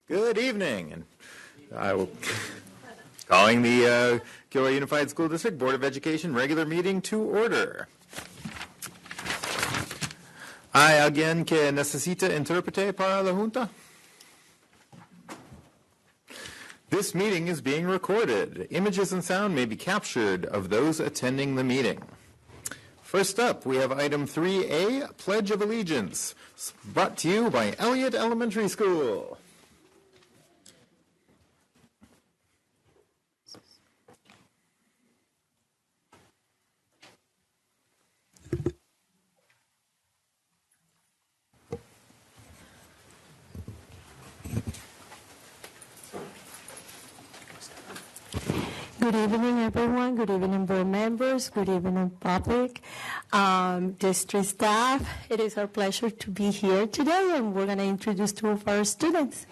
Good evening, and I will calling the Gilroy Unified School District Board of Education regular meeting to order. ¿Hay alguien que necesita intérprete para la Junta? This meeting is being recorded. Images and sound may be captured of those attending the meeting. First up, we have item 3A, Pledge of Allegiance, brought to you by Elliott Elementary School. Good evening, everyone. Good evening, board members. Good evening, public, district staff. It is our pleasure to be here today, and we're going to introduce two of our students.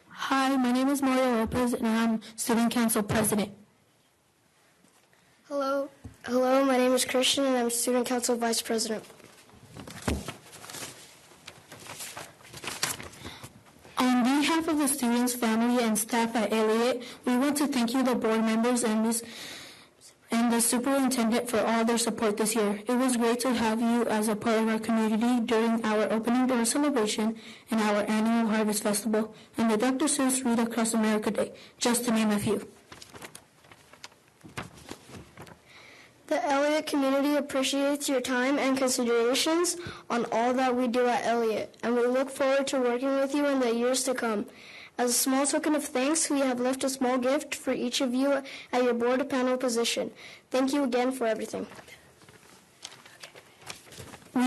Hi, my name is Mario Lopez, and I'm Student Council President. Hello, my name is Christian, and I'm Student Council Vice President. On behalf of the students, family, and staff at Elliott, we want to thank you, the board members, and the superintendent for all their support this year. It was great to have you as a part of our community during our opening door celebration and our annual Harvest Festival and the Dr. Seuss Read Across America Day, just to name a few. The Elliott community appreciates your time and considerations on all that we do at Elliott, and we look forward to working with you in the years to come. As a small token of thanks, we have left a small gift for each of you at your board panel position. Thank you again for everything. We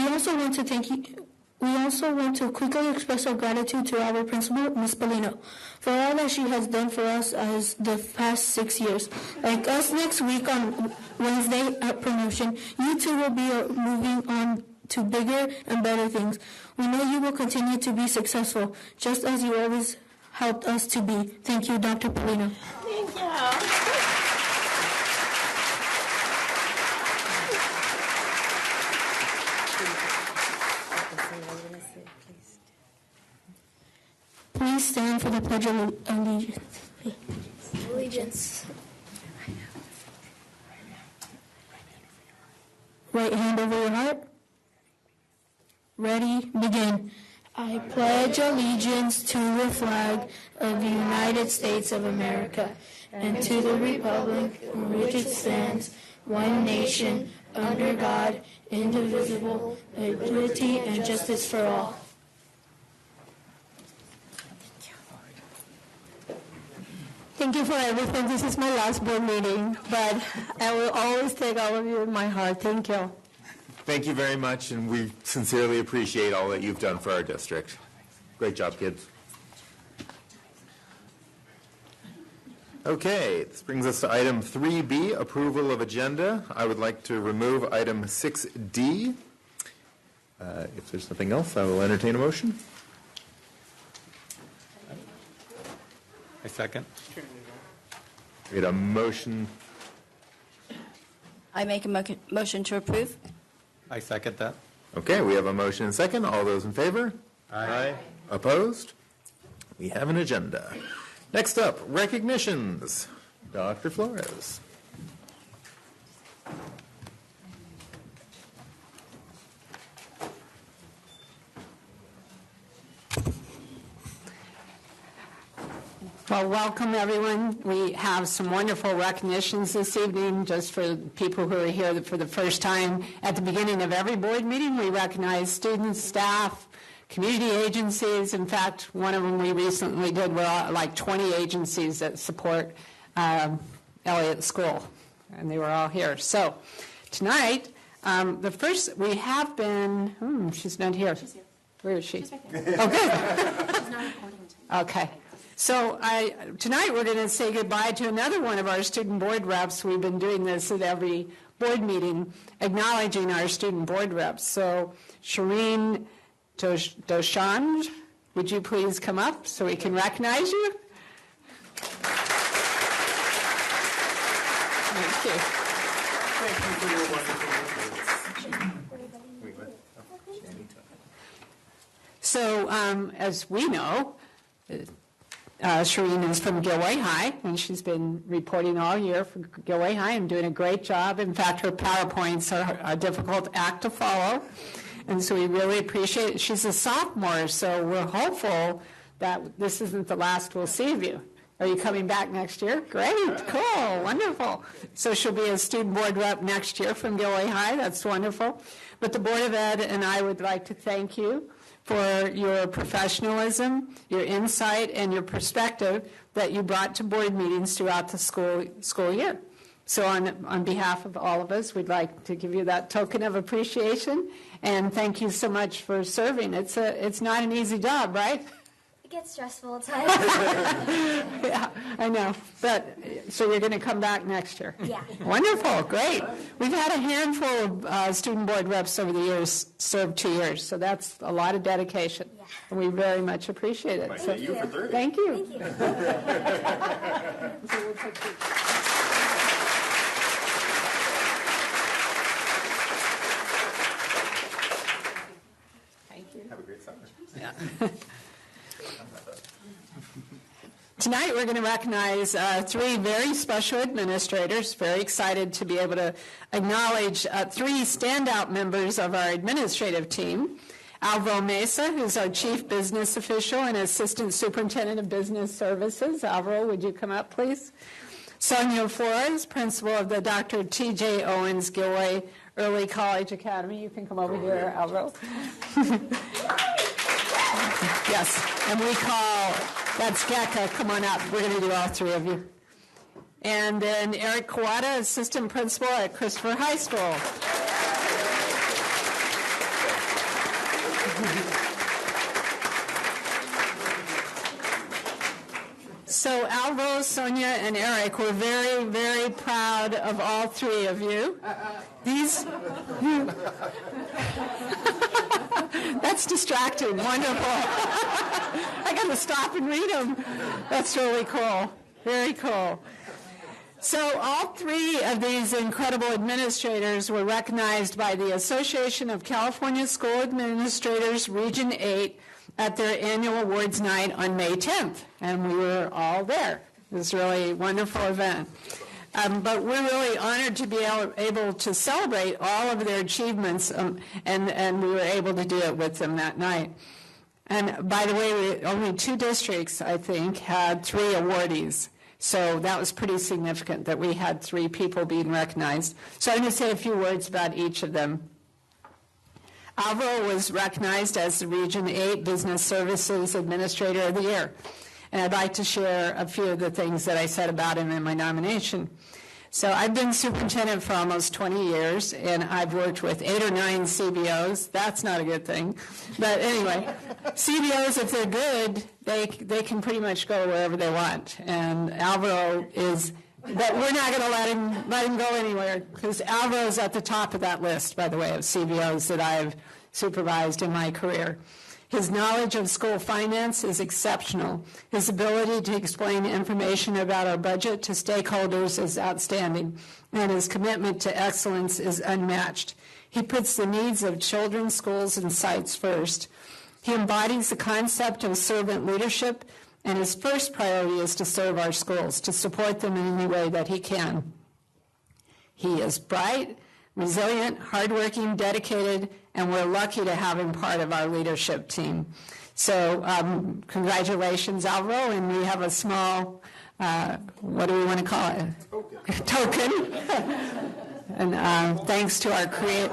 also want to quickly express our gratitude to our principal, Ms. Polino, for all that she has done for us as the past 6 years. Like us next week on Wednesday at promotion, you two will be moving on to bigger and better things. We know you will continue to be successful, just as you always helped us to be. Thank you, Dr. Polino. Thank you. Please stand for the Pledge of Allegiance. Allegiance. Right hand over your heart. Ready, begin. I pledge allegiance to the flag of the United States of America and to the republic for which it stands, one nation, under God, indivisible, with liberty and justice for all. Thank you for everything. This is my last board meeting, but I will always take all of you in my heart. Thank you. Thank you very much, and we sincerely appreciate all that you've done for our district. Great job, kids. Okay, this brings us to item 3B, approval of agenda. I would like to remove item 6D. If there's nothing else, I will entertain a motion. I second. We had a motion. I make a motion to approve. I second that. Okay, we have a motion and second. All those in favor? Aye. Opposed? We have an agenda. Next up, recognitions. Dr. Flores. Well, welcome everyone. We have some wonderful recognitions this evening just for people who are here for the first time. At the beginning of every board meeting, we recognize students, staff, community agencies. In fact, one of them we recently did were like 20 agencies that support Elliott School, and they were all here. So tonight, the first, we have been, she's not here. She's here. Where is she? She's right there. Oh, good. She's not recording tonight. Okay. So tonight we're going to say goodbye to another one of our student board reps. We've been doing this at every board meeting, acknowledging our student board reps. So Shireen Doshand, would you please come up so we can recognize you? Thank you. Thank you for your wonderful. So as we know, Shireen is from Gilroy High, and she's been reporting all year for Gilroy High and doing a great job. In fact, her PowerPoints are a difficult act to follow, and so we really appreciate it. She's a sophomore, so we're hopeful that this isn't the last we'll see of you. Are you coming back next year? Great, cool, wonderful. So she'll be a student board rep next year from Gilroy High. That's wonderful. But the Board of Ed and I would like to thank you for your professionalism, your insight, and your perspective that you brought to board meetings throughout the school year. So on behalf of all of us, we'd like to give you that token of appreciation, and thank you so much for serving. It's not an easy job, right? It gets stressful at times. Yeah, I know. But so you're going to come back next year? Yeah. Wonderful, great. We've had a handful of student board reps over the years serve 2 years, so that's a lot of dedication. Yeah. And we very much appreciate it. Thank you. For 30. Thank you. Thank you. Thank you. Have a great summer. Yeah. Tonight we're going to recognize 3 very special administrators. Very excited to be able to acknowledge 3 standout members of our administrative team. Alvaro Mesa, who's our Chief Business Official and Assistant Superintendent of Business Services. Alvaro, would you come up, please? Sonia Flores, Principal of the Dr. T.J. Owens Gilroy Early College Academy. You can come over here, Alvaro. Yes, and we call, that's Gecka, come on up. We're going to do all 3 of you. And then Eric Kawada, Assistant Principal at Christopher High School. So Alvaro, Sonia, and Eric, we're very, very proud of all 3 of you. These... That's distracting. Wonderful. I got to stop and read them. That's really cool. Very cool. So all 3 of these incredible administrators were recognized by the Association of California School Administrators Region 8 at their annual awards night on May 10th. And we were all there. It was a really wonderful event. But we're really honored to be able to celebrate all of their achievements, and we were able to do it with them that night. And by the way, only 2 districts, I think, had 3 awardees. So that was pretty significant that we had 3 people being recognized. So I'm going to say a few words about each of them. Alvaro was recognized as the Region 8 Business Services Administrator of the Year. And I'd like to share a few of the things that I said about him in my nomination. So I've been superintendent for almost 20 years, and I've worked with 8 or 9 CBOs. That's not a good thing. But anyway, CBOs, if they're good, they can pretty much go wherever they want. And Alvaro is, but we're not going to let him go anywhere, because Alvaro is at the top of that list, by the way, of CBOs that I've supervised in my career. His knowledge of school finance is exceptional. His ability to explain information about our budget to stakeholders is outstanding, and his commitment to excellence is unmatched. He puts the needs of children, schools, and sites first. He embodies the concept of servant leadership, and his first priority is to serve our schools, to support them in any way that he can. He is bright, resilient, hardworking, dedicated, and we're lucky to have him part of our leadership team. So congratulations, Alvaro, and we have a small, what do we want to call it? Token. And thanks to our creative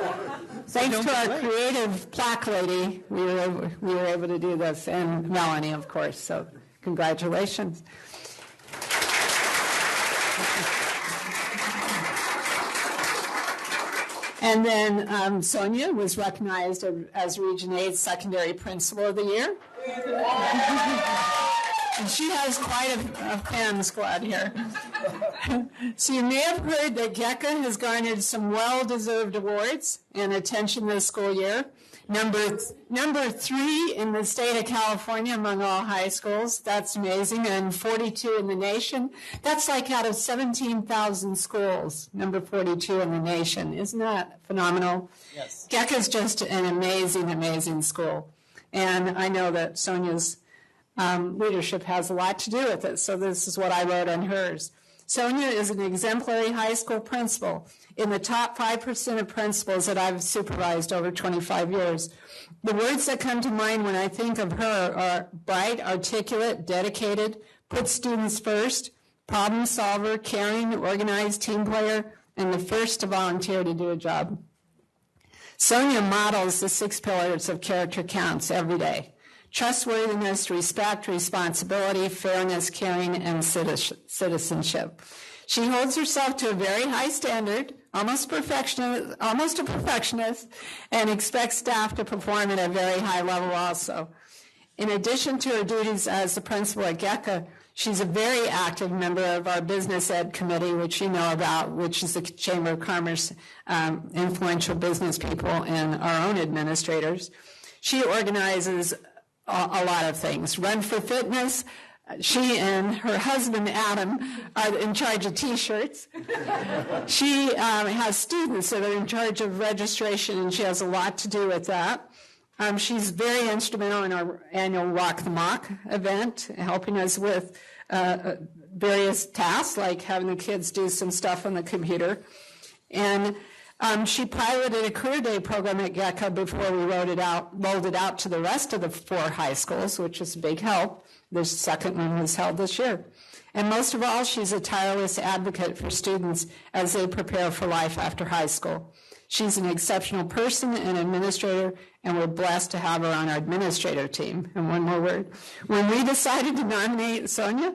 plaque lady, we were able to do this, and Melanie, of course. So congratulations. And then Sonia was recognized as Region 8 Secondary Principal of the Year. And she has quite a fan squad here. So you may have heard that GECA has garnered some well-deserved awards and attention this school year. Number 3 in the state of California among all high schools. That's amazing. And 42 in the nation. That's like out of 17,000 schools, number 42 in the nation. Isn't that phenomenal? Yes. GECA is just an amazing, amazing school. And I know that Sonia's leadership has a lot to do with it. So this is what I wrote on hers. Sonia is an exemplary high school principal in the top 5% of principals that I've supervised over 25 years. The words that come to mind when I think of her are bright, articulate, dedicated, put students first, problem solver, caring, organized, team player, and the first to volunteer to do a job. Sonia models the 6 pillars of character counts every day: trustworthiness, respect, responsibility, fairness, caring, and citizenship. She holds herself to a very high standard, almost a perfectionist, and expects staff to perform at a very high level also. In addition to her duties as the principal at GECA, she's a very active member of our business ed committee, which you know about, which is the Chamber of Commerce, influential business people and our own administrators. She organizes a lot of things. Run for Fitness. She and her husband, Adam, are in charge of T-shirts. She has students that are in charge of registration, and she has a lot to do with that. She's very instrumental in our annual Rock the Mock event, helping us with various tasks, like having the kids do some stuff on the computer. And she piloted a career day program at GECA before we rolled it out to the rest of the 4 high schools, which is a big help. The second one was held this year. And most of all, she's a tireless advocate for students as they prepare for life after high school. She's an exceptional person and administrator, and we're blessed to have her on our administrator team. And one more word. When we decided to nominate Sonia,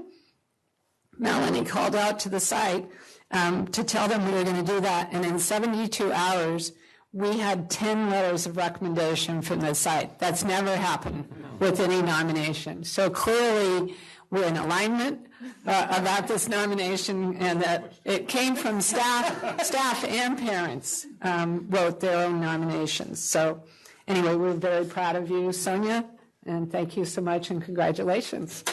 Melanie called out to the site to tell them we were going to do that. And in 72 hours, we had 10 letters of recommendation from the site. That's never happened with any nomination. So clearly, we're in alignment about this nomination, and that it came from staff and parents wrote their own nominations. So anyway, we're very proud of you, Sonia, and thank you so much, and congratulations.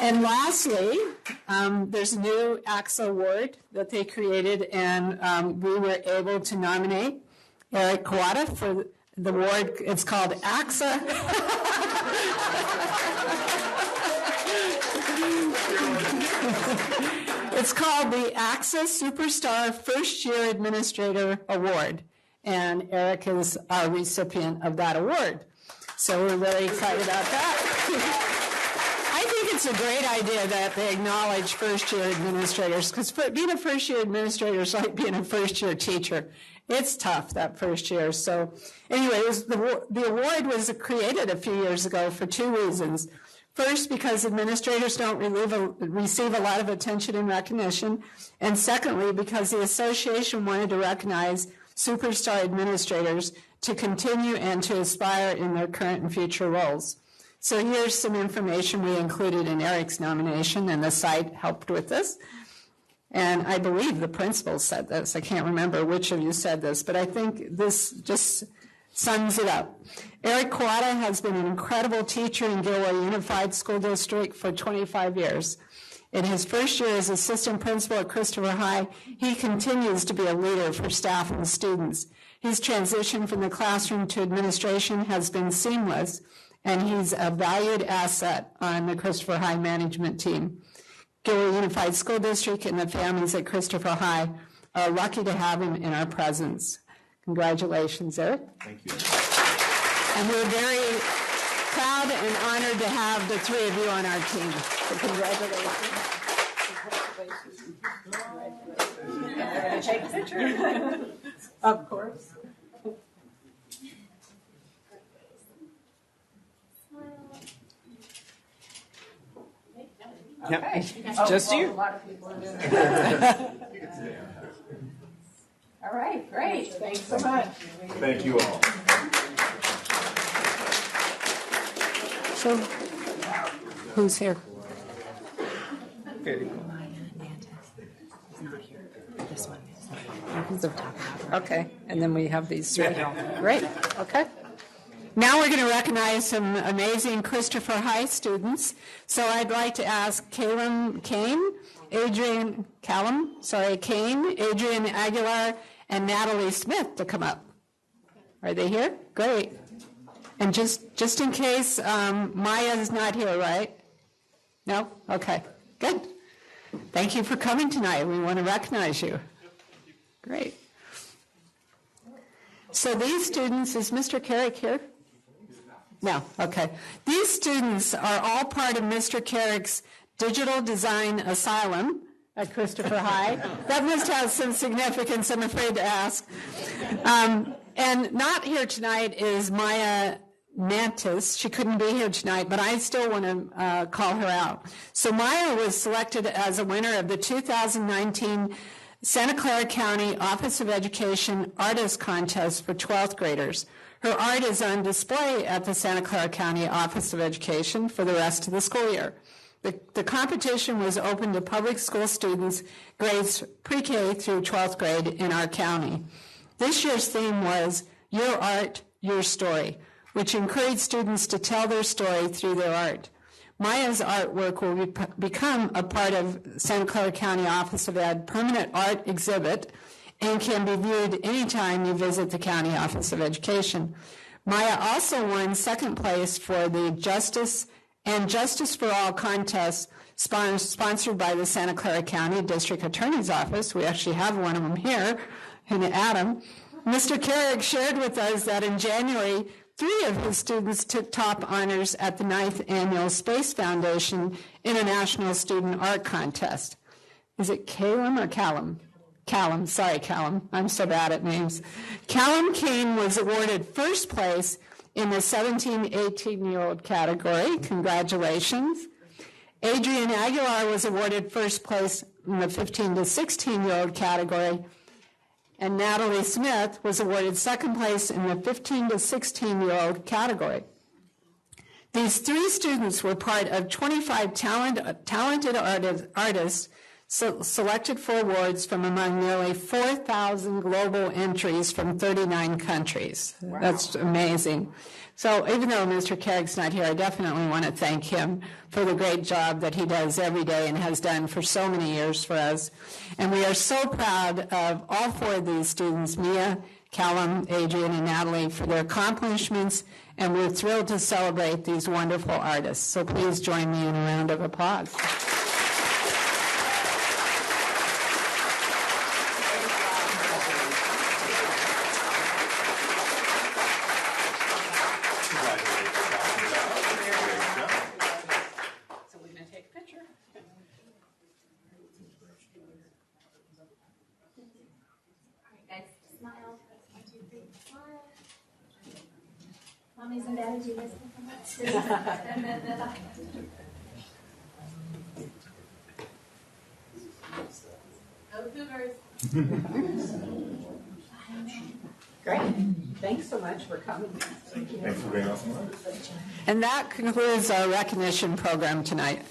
And lastly, there's a new AXA award that they created, and we were able to nominate Eric Kawada for the award. It's called AXA. It's called the AXA Superstar First Year Administrator Award, and Eric is our recipient of that award. So we're really excited about that. I think it's a great idea that they acknowledge first-year administrators, because being a first-year administrator is like being a first-year teacher. It's tough, that first year. So anyway, the award was created a few years ago for 2 reasons. First, because administrators don't receive a lot of attention and recognition. And secondly, because the association wanted to recognize superstar administrators to continue and to aspire in their current and future roles. So here's some information we included in Eric's nomination, and the site helped with this. And I believe the principal said this. I can't remember which of you said this, but I think this just sums it up. Eric Kawada has been an incredible teacher in Gilroy Unified School District for 25 years. In his first year as assistant principal at Christopher High, he continues to be a leader for staff and students. His transition from the classroom to administration has been seamless, and he's a valued asset on the Christopher High management team. Gilroy Unified School District and the families at Christopher High are lucky to have him in our presence. Congratulations, Eric. Thank you. And we're very proud and honored to have the 3 of you on our team. So congratulations. Congratulations. Take a picture. Of course. Okay. Just you. A lot of people are doing it. All right, great. Thanks so much. Thank you all. So, who's here? Okay. Okay, and then we have these 3. Great, okay. Now we're going to recognize some amazing Christopher High students. So I'd like to ask Kane, Adrian Aguilar, and Natalie Smith to come up. Are they here? Great. And just in case, Maya is not here, right? No? Okay, good. Thank you for coming tonight. We want to recognize you. Great. So these students, is Mr. Carrick here? No, okay. These students are all part of Mr. Carrick's Digital Design Asylum at Christopher High. That must have some significance, I'm afraid to ask. And not here tonight is Maya Mantis. She couldn't be here tonight, but I still want to call her out. So Maya was selected as a winner of the 2019 Santa Clara County Office of Education Artist Contest for 12th graders. Her art is on display at the Santa Clara County Office of Education for the rest of the school year. The competition was open to public school students grades pre-K through 12th grade in our county. This year's theme was Your Art, Your Story, which encouraged students to tell their story through their art. Maya's artwork will become a part of Santa Clara County Office of Ed permanent art exhibit and can be viewed anytime you visit the County Office of Education. Maya also won second place for the Justice for All contest sponsored by the Santa Clara County District Attorney's Office. We actually have one of them here, and Adam. Mr. Carrick shared with us that in January, 3 of his students took top honors at the 9th Annual Space Foundation International Student Art Contest. Is it Calum or Callum? Callum, sorry, Callum. I'm so bad at names. Callum Kane was awarded first place in the 17-18-year-old category. Congratulations. Adrian Aguilar was awarded first place in the 15 to 16-year-old category. And Natalie Smith was awarded second place in the 15 to 16-year-old category. These 3 students were part of 25 talented artists selected for awards from among nearly 4,000 global entries from 39 countries. Wow. That's amazing. So even though Mr. Carrick's not here, I definitely want to thank him for the great job that he does every day and has done for so many years for us. And we are so proud of all 4 of these students, Mia, Callum, Adrian, and Natalie, for their accomplishments, and we're thrilled to celebrate these wonderful artists. So please join me in a round of applause. Mommies and daddies, you listen Go Cougars. Great. Thanks so much for coming. Thanks for being awesome. And that concludes our recognition program tonight.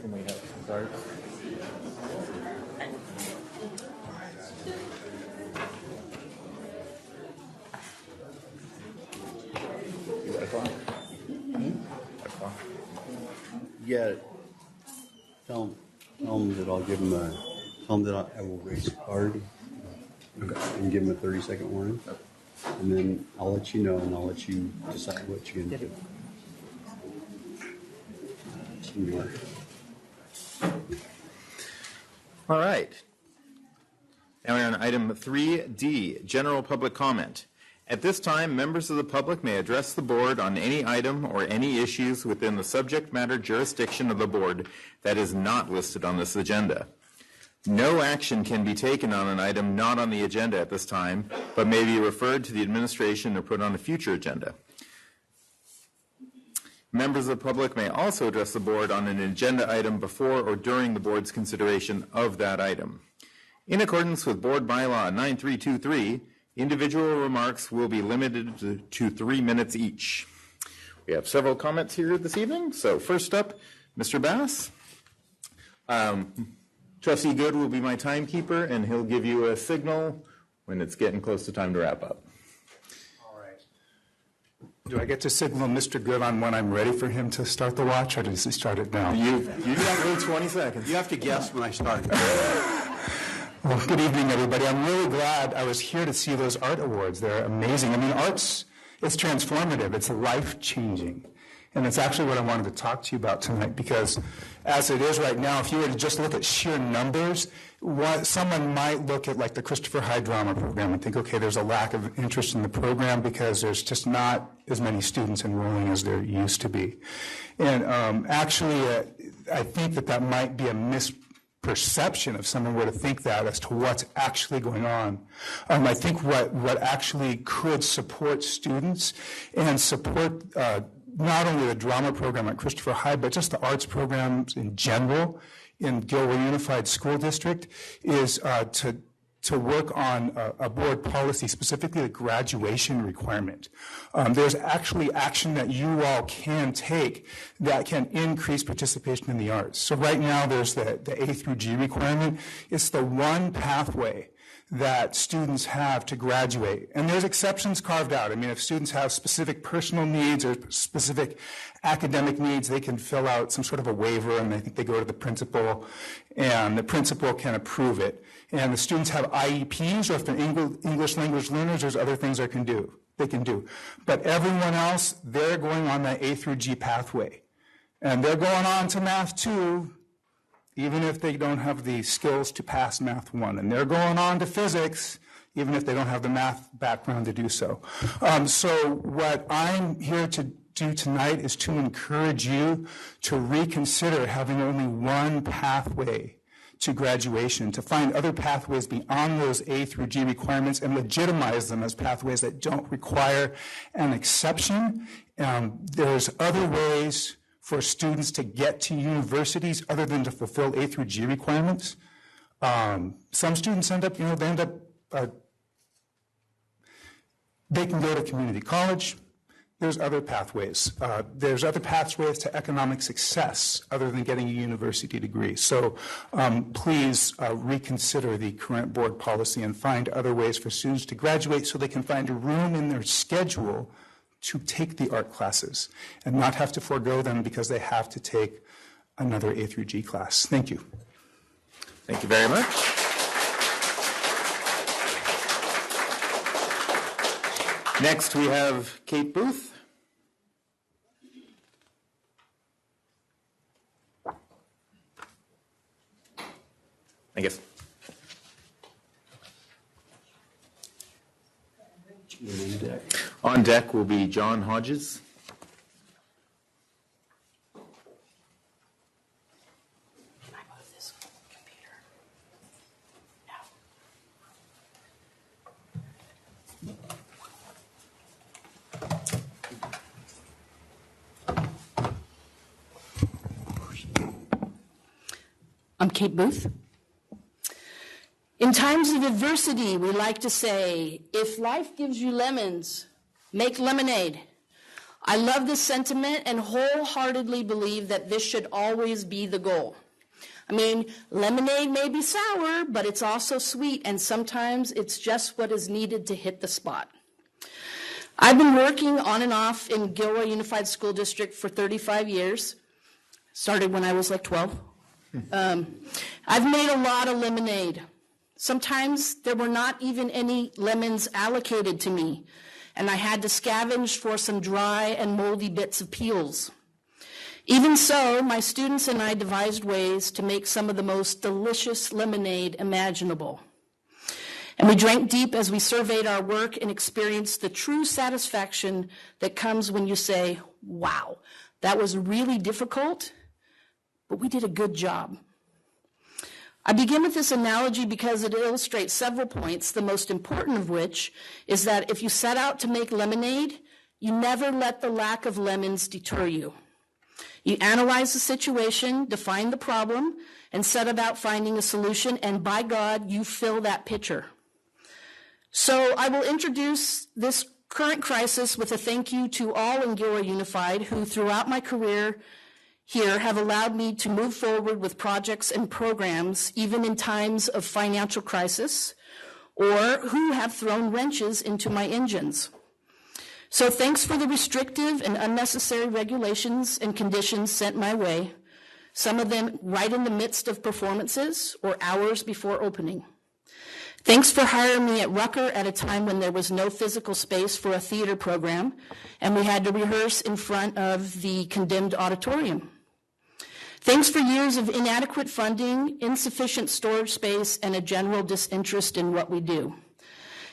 Can we have some cards? You got a clock? A clock? Yeah. Tell them that I'll give them tell them that I will raise a card and give them a 30-second warning. And then I'll let you know, and I'll let you decide what you're going to do. All right. Now we're on item 3D, general public comment. At this time, members of the public may address the board on any item or any issues within the subject matter jurisdiction of the board that is not listed on this agenda. No action can be taken on an item not on the agenda at this time, but may be referred to the administration or put on a future agenda. Members of the public may also address the board on an agenda item before or during the board's consideration of that item. In accordance with Board Bylaw 9323, individual remarks will be limited to 3 minutes each. We have several comments here this evening. So first up, Mr. Bass. Trustee Good will be my timekeeper, and he'll give you a signal when it's getting close to time to wrap up. All right. Do I get to signal Mr. Good on when I'm ready for him to start the watch, or does he start it now? You got 20 seconds. You have to guess when I start. Well, good evening, everybody. I'm really glad I was here to see those art awards. They're amazing. I mean, art's transformative. It's life-changing. And that's actually what I wanted to talk to you about tonight, because as it is right now, if you were to just look at sheer numbers, someone might look at like the Christopher Hyde Drama Program and think, okay, there's a lack of interest in the program because there's just not as many students enrolling as there used to be. And actually, I think that might be a misperception if someone were to think that as to what's actually going on. I think what actually could support students and support not only the drama program at Christopher Hyde, but just the arts programs in general in Gilroy Unified School District is to work on a board policy, specifically the graduation requirement. There's actually action that you all can take that can increase participation in the arts. So right now there's the A through G requirement. It's the one pathway that students have to graduate. And there's exceptions carved out. I mean, if students have specific personal needs or specific academic needs, they can fill out some sort of a waiver, and I think they go to the principal, and the principal can approve it. And the students have IEPs, or if they're English language learners, there's other things they can do. But everyone else, they're going on that A through G pathway. And they're going on to Math 2, even if they don't have the skills to pass Math 1. And they're going on to physics, even if they don't have the math background to do so. So what I'm here to do tonight is to encourage you to reconsider having only one pathway to graduation, to find other pathways beyond those A through G requirements and legitimize them as pathways that don't require an exception. There's other ways for students to get to universities other than to fulfill A through G requirements. Some students end up, they can go to community college. There's other pathways. There's other pathways to economic success other than getting a university degree. So please reconsider the current board policy and find other ways for students to graduate so they can find a room in their schedule to take the art classes and not have to forego them because they have to take another A through G class. Thank you. Thank you very much. Next, we have Kate Booth. I guess. On deck will be John Hodges. I'm Kate Booth. In times of adversity, we like to say, if life gives you lemons, make lemonade. I love this sentiment and wholeheartedly believe that this should always be the goal. I mean, lemonade may be sour, but it's also sweet, and sometimes it's just what is needed to hit the spot. I've been working on and off in Gilroy Unified School District for 35 years. Started when I was like 12. I've made a lot of lemonade. Sometimes there were not even any lemons allocated to me, and I had to scavenge for some dry and moldy bits of peels. Even so, my students and I devised ways to make some of the most delicious lemonade imaginable. And we drank deep as we surveyed our work and experienced the true satisfaction that comes when you say, wow, that was really difficult, but we did a good job. I begin with this analogy because it illustrates several points, the most important of which is that if you set out to make lemonade, you never let the lack of lemons deter you. You analyze the situation, define the problem, and set about finding a solution, and by God, you fill that pitcher. So I will introduce this current crisis with a thank you to all in Gilroy Unified who throughout my career here have allowed me to move forward with projects and programs even in times of financial crisis or who have thrown wrenches into my engines. So thanks for the restrictive and unnecessary regulations and conditions sent my way, some of them right in the midst of performances or hours before opening. Thanks for hiring me at Rucker at a time when there was no physical space for a theater program, and we had to rehearse in front of the condemned auditorium. Thanks for years of inadequate funding, insufficient storage space, and a general disinterest in what we do.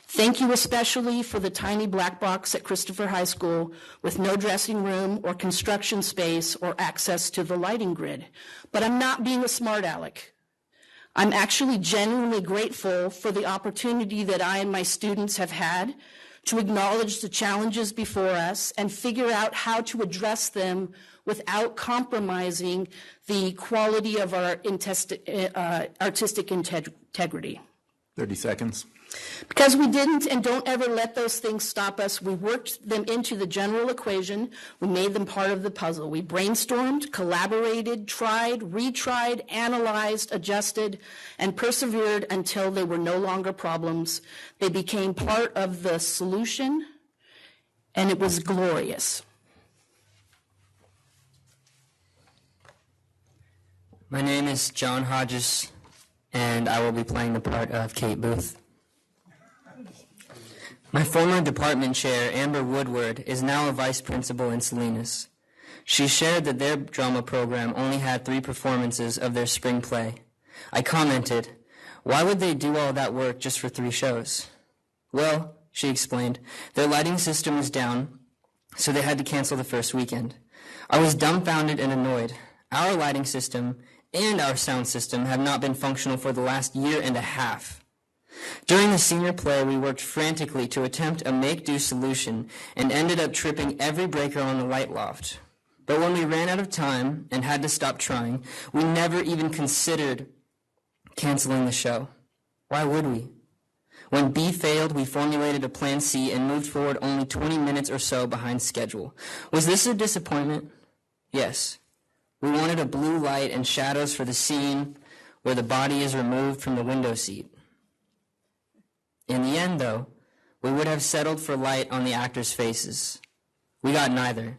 Thank you especially for the tiny black box at Christopher High School with no dressing room or construction space or access to the lighting grid. But I'm not being a smart aleck. I'm actually genuinely grateful for the opportunity that I and my students have had to acknowledge the challenges before us and figure out how to address them without compromising the quality of our artistic integrity. 30 seconds. Because we didn't and don't ever let those things stop us, we worked them into the general equation. We made them part of the puzzle. We brainstormed, collaborated, tried, retried, analyzed, adjusted, and persevered until they were no longer problems. They became part of the solution, and it was glorious. My name is John Hodges, and I will be playing the part of Kate Booth. My former department chair, Amber Woodward, is now a vice principal in Salinas. She shared that their drama program only had 3 performances of their spring play. I commented, why would they do all that work just for 3 shows? Well, she explained, their lighting system was down, so they had to cancel the first weekend. I was dumbfounded and annoyed. Our lighting system and our sound system have not been functional for the last year and a half. During the senior play, we worked frantically to attempt a make-do solution and ended up tripping every breaker on the light loft. But when we ran out of time and had to stop trying, we never even considered canceling the show. Why would we? When B failed, we formulated a plan C and moved forward only 20 minutes or so behind schedule. Was this a disappointment? Yes. We wanted a blue light and shadows for the scene where the body is removed from the window seat. In the end, though, we would have settled for light on the actors' faces. We got neither.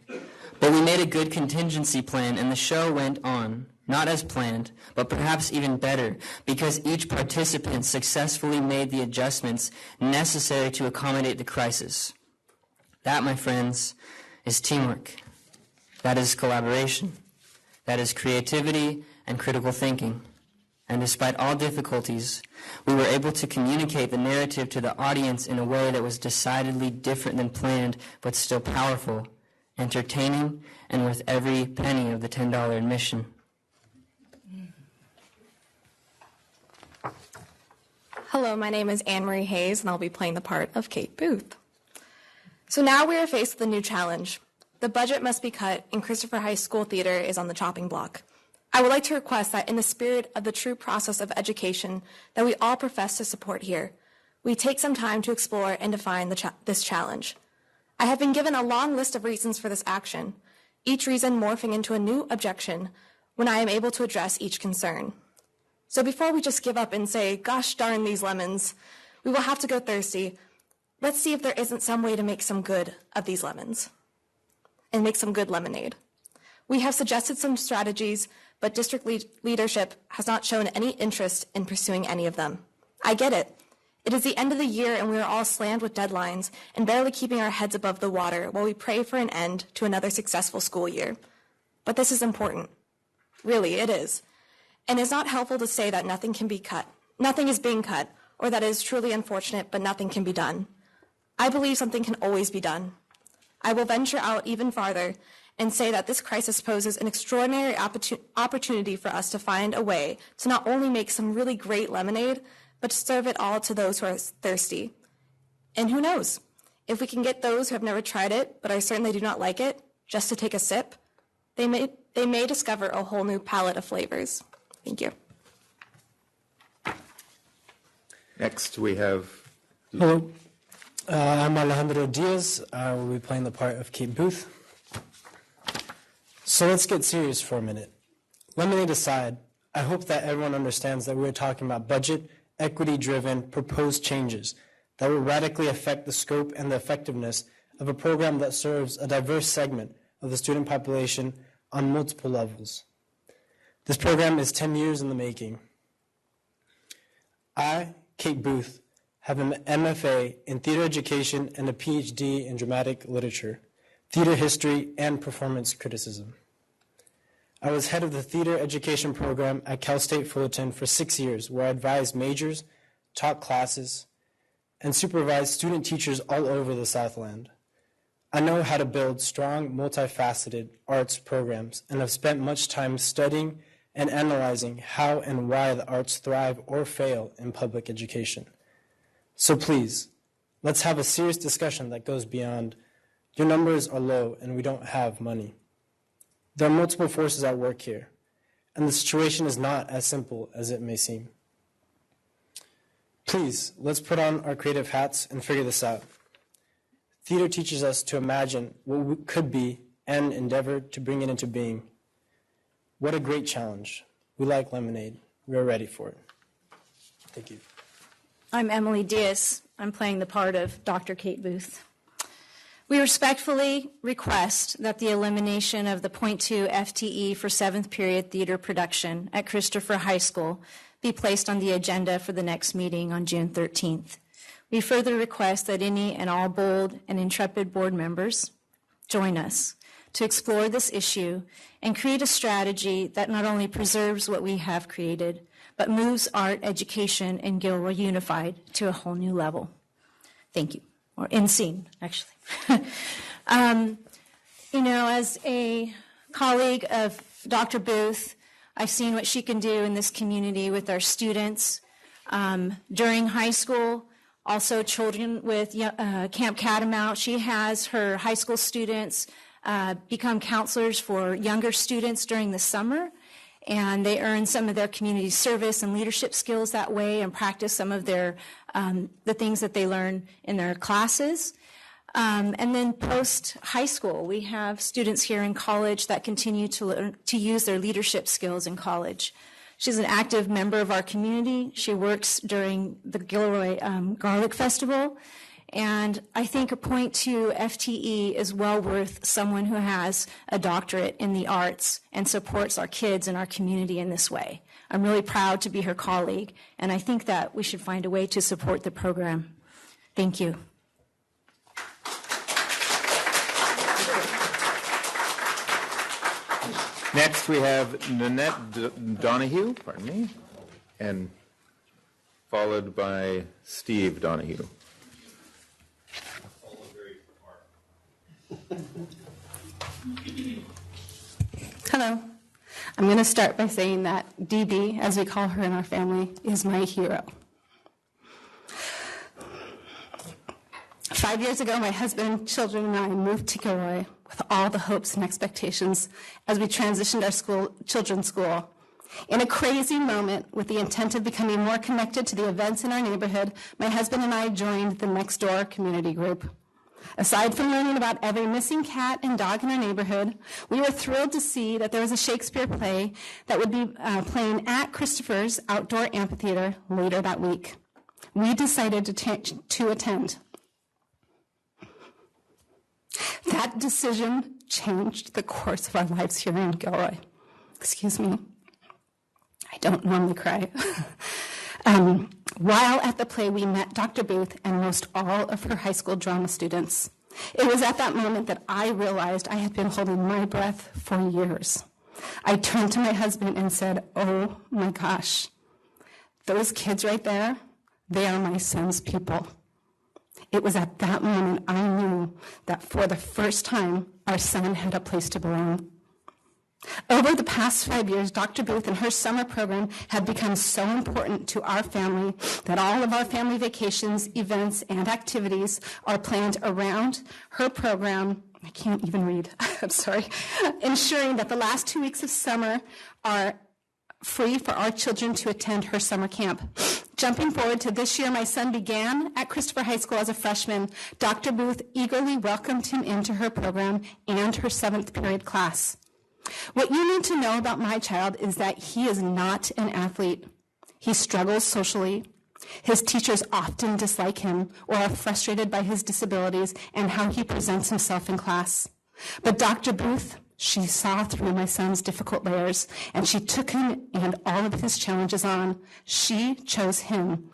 But we made a good contingency plan, and the show went on, not as planned, but perhaps even better, because each participant successfully made the adjustments necessary to accommodate the crisis. That, my friends, is teamwork. That is collaboration. That is creativity and critical thinking. And despite all difficulties, we were able to communicate the narrative to the audience in a way that was decidedly different than planned, but still powerful, entertaining, and worth every penny of the $10 admission. Hello, my name is Anne-Marie Hayes, and I'll be playing the part of Kate Booth. So now we are faced with a new challenge. The budget must be cut, and Christopher High School Theater is on the chopping block. I would like to request that in the spirit of the true process of education that we all profess to support here, we take some time to explore and define this challenge. I have been given a long list of reasons for this action, each reason morphing into a new objection when I am able to address each concern. So before we just give up and say, gosh darn these lemons, we will have to go thirsty. Let's see if there isn't some way to make some good of these lemons and make some good lemonade. We have suggested some strategies, but district leadership has not shown any interest in pursuing any of them. I get it. It is the end of the year and we are all slammed with deadlines and barely keeping our heads above the water while we pray for an end to another successful school year. But this is important. Really, it is. And it's not helpful to say that nothing can be cut, nothing is being cut, or that it is truly unfortunate but nothing can be done. I believe something can always be done. I will venture out even farther and say that this crisis poses an extraordinary opportunity for us to find a way to not only make some really great lemonade, but to serve it all to those who are thirsty. And who knows, if we can get those who have never tried it, but are certain they do not like it, just to take a sip, they may discover a whole new palette of flavors. Thank you. Next, we have... Hello, I'm Alejandro Diaz. I will be playing the part of Kate Booth. So let's get serious for a minute. Lemonade aside, I hope that everyone understands that we're talking about budget equity-driven, proposed changes that will radically affect the scope and the effectiveness of a program that serves a diverse segment of the student population on multiple levels. This program is 10 years in the making. I, Kate Booth, have an MFA in theater education and a PhD in dramatic literature, theater history, and performance criticism. I was head of the theater education program at Cal State Fullerton for 6 years, where I advised majors, taught classes, and supervised student teachers all over the Southland. I know how to build strong, multifaceted arts programs and have spent much time studying and analyzing how and why the arts thrive or fail in public education. So please, let's have a serious discussion that goes beyond, your numbers are low and we don't have money. There are multiple forces at work here, and the situation is not as simple as it may seem. Please, let's put on our creative hats and figure this out. Theater teaches us to imagine what could be and endeavor to bring it into being. What a great challenge. We like lemonade. We are ready for it. Thank you. I'm Emily Diaz. I'm playing the part of Dr. Kate Booth. We respectfully request that the elimination of the .2 FTE for 7th period theater production at Christopher High School be placed on the agenda for the next meeting on June 13th. We further request that any and all bold and intrepid board members join us to explore this issue and create a strategy that not only preserves what we have created, but moves art education in Gilroy Unified to a whole new level. Thank you. Or in scene, actually. As a colleague of Dr. Booth, I've seen what she can do in this community with our students during high school. Also, children with Camp Catamount. She has her high school students become counselors for younger students during the summer, and they earn some of their community service and leadership skills that way and practice some of their the things that they learn in their classes. And then post-high school, we have students here in college that continue to learn to use their leadership skills in college. She's an active member of our community. She works during the Gilroy Garlic Festival. And I think a .2 FTE is well worth someone who has a doctorate in the arts and supports our kids and our community in this way. I'm really proud to be her colleague, and I think that we should find a way to support the program. Thank you. Next, we have Nanette Donahue, and followed by Steve Donahue. Hello. I'm going to start by saying that DB, as we call her in our family, is my hero. 5 years ago, my husband, children, and I moved to Gilroy with all the hopes and expectations as we transitioned our children's school. In a crazy moment, with the intent of becoming more connected to the events in our neighborhood, my husband and I joined the Next Door community group. Aside from learning about every missing cat and dog in our neighborhood, we were thrilled to see that there was a Shakespeare play that would be playing at Christopher's outdoor amphitheater later that week. We decided to attend. That decision changed the course of our lives here in Gilroy. Excuse me. I don't normally cry. While at the play, we met Dr. Booth and most all of her high school drama students. It was at that moment that I realized I had been holding my breath for years. I turned to my husband and said, "Oh my gosh, those kids right there, they are my son's people." It was at that moment I knew that for the first time, our son had a place to belong. Over the past 5 years, Dr. Booth and her summer program have become so important to our family that all of our family vacations, events, and activities are planned around her program. I can't even read. I'm sorry. Ensuring that the last 2 weeks of summer are free for our children to attend her summer camp. Jumping forward to this year, my son began at Christopher High School as a freshman. Dr. Booth eagerly welcomed him into her program and her 7th period class. What you need to know about my child is that he is not an athlete. He struggles socially. His teachers often dislike him or are frustrated by his disabilities and how he presents himself in class. But Dr. Booth, she saw through my son's difficult layers, and she took him and all of his challenges on. She chose him.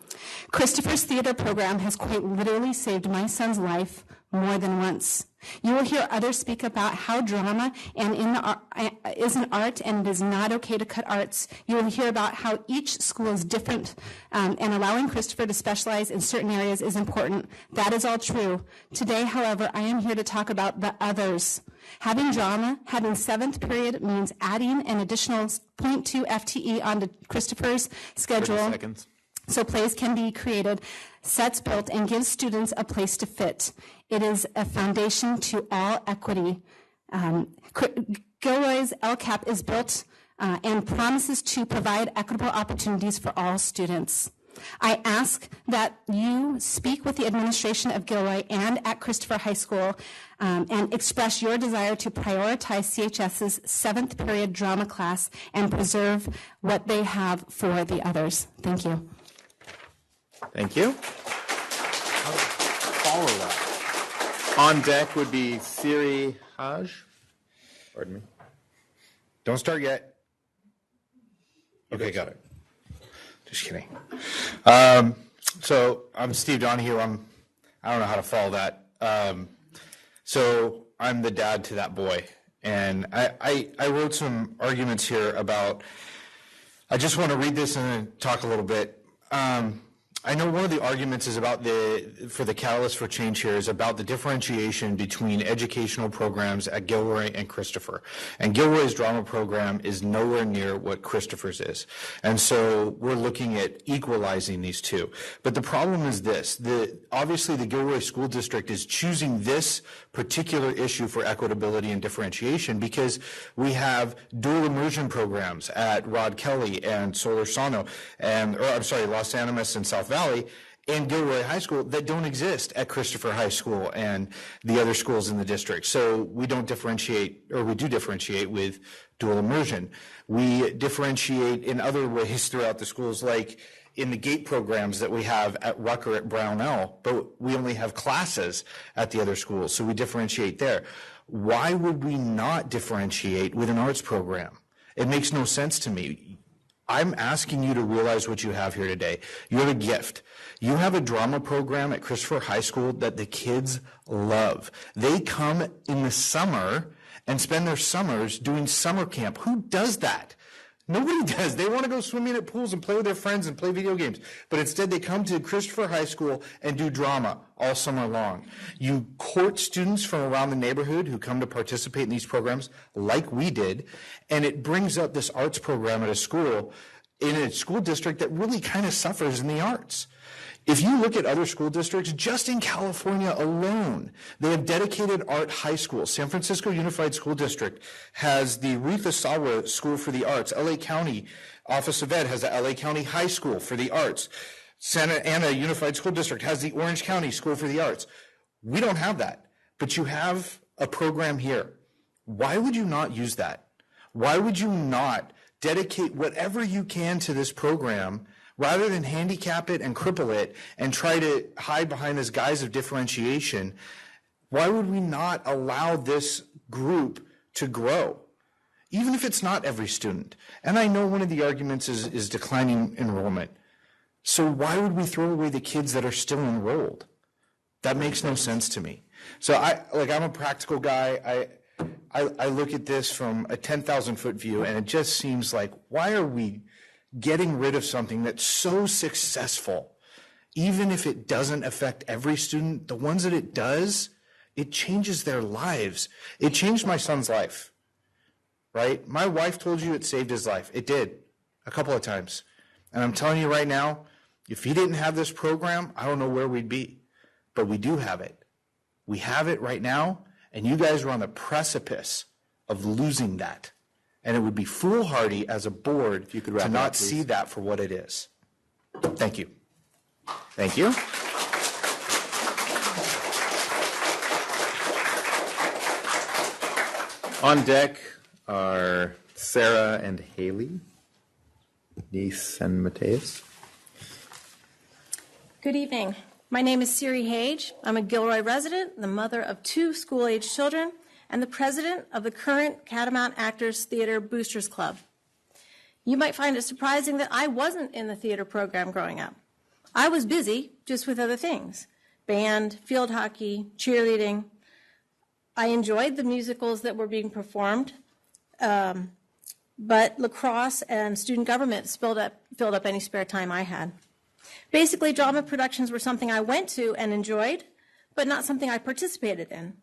Christopher's theater program has quite literally saved my son's life more than once. You will hear others speak about how drama is an art and it is not okay to cut arts. You will hear about how each school is different and allowing Christopher to specialize in certain areas is important. That is all true. Today, however, I am here to talk about the others. Having drama, having seventh period means adding an additional 0.2 FTE onto Christopher's schedule. 30 seconds. So plays can be created, sets built, and give students a place to fit. It is a foundation to all equity. Gilroy's LCAP is built and promises to provide equitable opportunities for all students. I ask that you speak with the administration of Gilroy and at Christopher High School and express your desire to prioritize CHS's seventh period drama class and preserve what they have for the others. Thank you. Thank you. Follow that. On deck would be Siri Haj. Pardon me. Don't start yet. Okay, got it. Just kidding. So I'm Steve Donahue. I don't know how to follow that. So I'm the dad to that boy. And I wrote some arguments here about, I just want to read this and then talk a little bit. I know one of the arguments is about for the catalyst for change here is about the differentiation between educational programs at Gilroy and Christopher. And Gilroy's drama program is nowhere near what Christopher's is. And so we're looking at equalizing these two. But the problem is this, obviously the Gilroy School District is choosing this particular issue for equitability and differentiation because we have dual immersion programs at Rod Kelly and Solorzano Los Animas and South Valley and Gilroy High School that don't exist at Christopher High School and the other schools in the district. So we don't differentiate, or we do differentiate with dual immersion. We differentiate in other ways throughout the schools, like in the GATE programs that we have at Rucker at Brownell, but we only have classes at the other schools, so we differentiate there. Why would we not differentiate with an arts program? It makes no sense to me. I'm asking you to realize what you have here today. You have a gift. You have a drama program at Christopher High School that the kids love. They come in the summer and spend their summers doing summer camp. Who does that? Nobody does. They want to go swimming at pools and play with their friends and play video games. But instead they come to Christopher High School and do drama all summer long. You court students from around the neighborhood who come to participate in these programs like we did, and it brings up this arts program at a school, in a school district that really kind of suffers in the arts. If you look at other school districts, just in California alone, they have dedicated art high schools. San Francisco Unified School District has the Ruth Asawa School for the Arts. LA County Office of Ed has the LA County High School for the Arts. Santa Ana Unified School District has the Orange County School for the Arts. We don't have that, but you have a program here. Why would you not use that? Why would you not dedicate whatever you can to this program rather than handicap it and cripple it and try to hide behind this guise of differentiation? Why would we not allow this group to grow, even if it's not every student? And I know one of the arguments is declining enrollment. So why would we throw away the kids that are still enrolled? That makes no sense to me. So I'm a practical guy. I look at this from a 10,000-foot view, and it just seems like, why are we getting rid of something that's so successful? Even if it doesn't affect every student, the ones that it does, it changes their lives. It changed my son's life, right? My wife told you it saved his life. It did, a couple of times. And I'm telling you right now, if he didn't have this program, I don't know where we'd be. But we do have it. We have it right now, and you guys are on the precipice of losing that. And it would be foolhardy as a board to not see that for what it is. Thank you. Thank you. On deck are Sarah and Haley, Niece and Mateus. Good evening. My name is Siri Hage. I'm a Gilroy resident, the mother of 2 school-age children, and the president of the current Catamount Actors Theater Boosters Club. You might find it surprising that I wasn't in the theater program growing up. I was busy just with other things: band, field hockey, cheerleading. I enjoyed the musicals that were being performed, but lacrosse and student government filled up any spare time I had. Basically, drama productions were something I went to and enjoyed, but not something I participated in.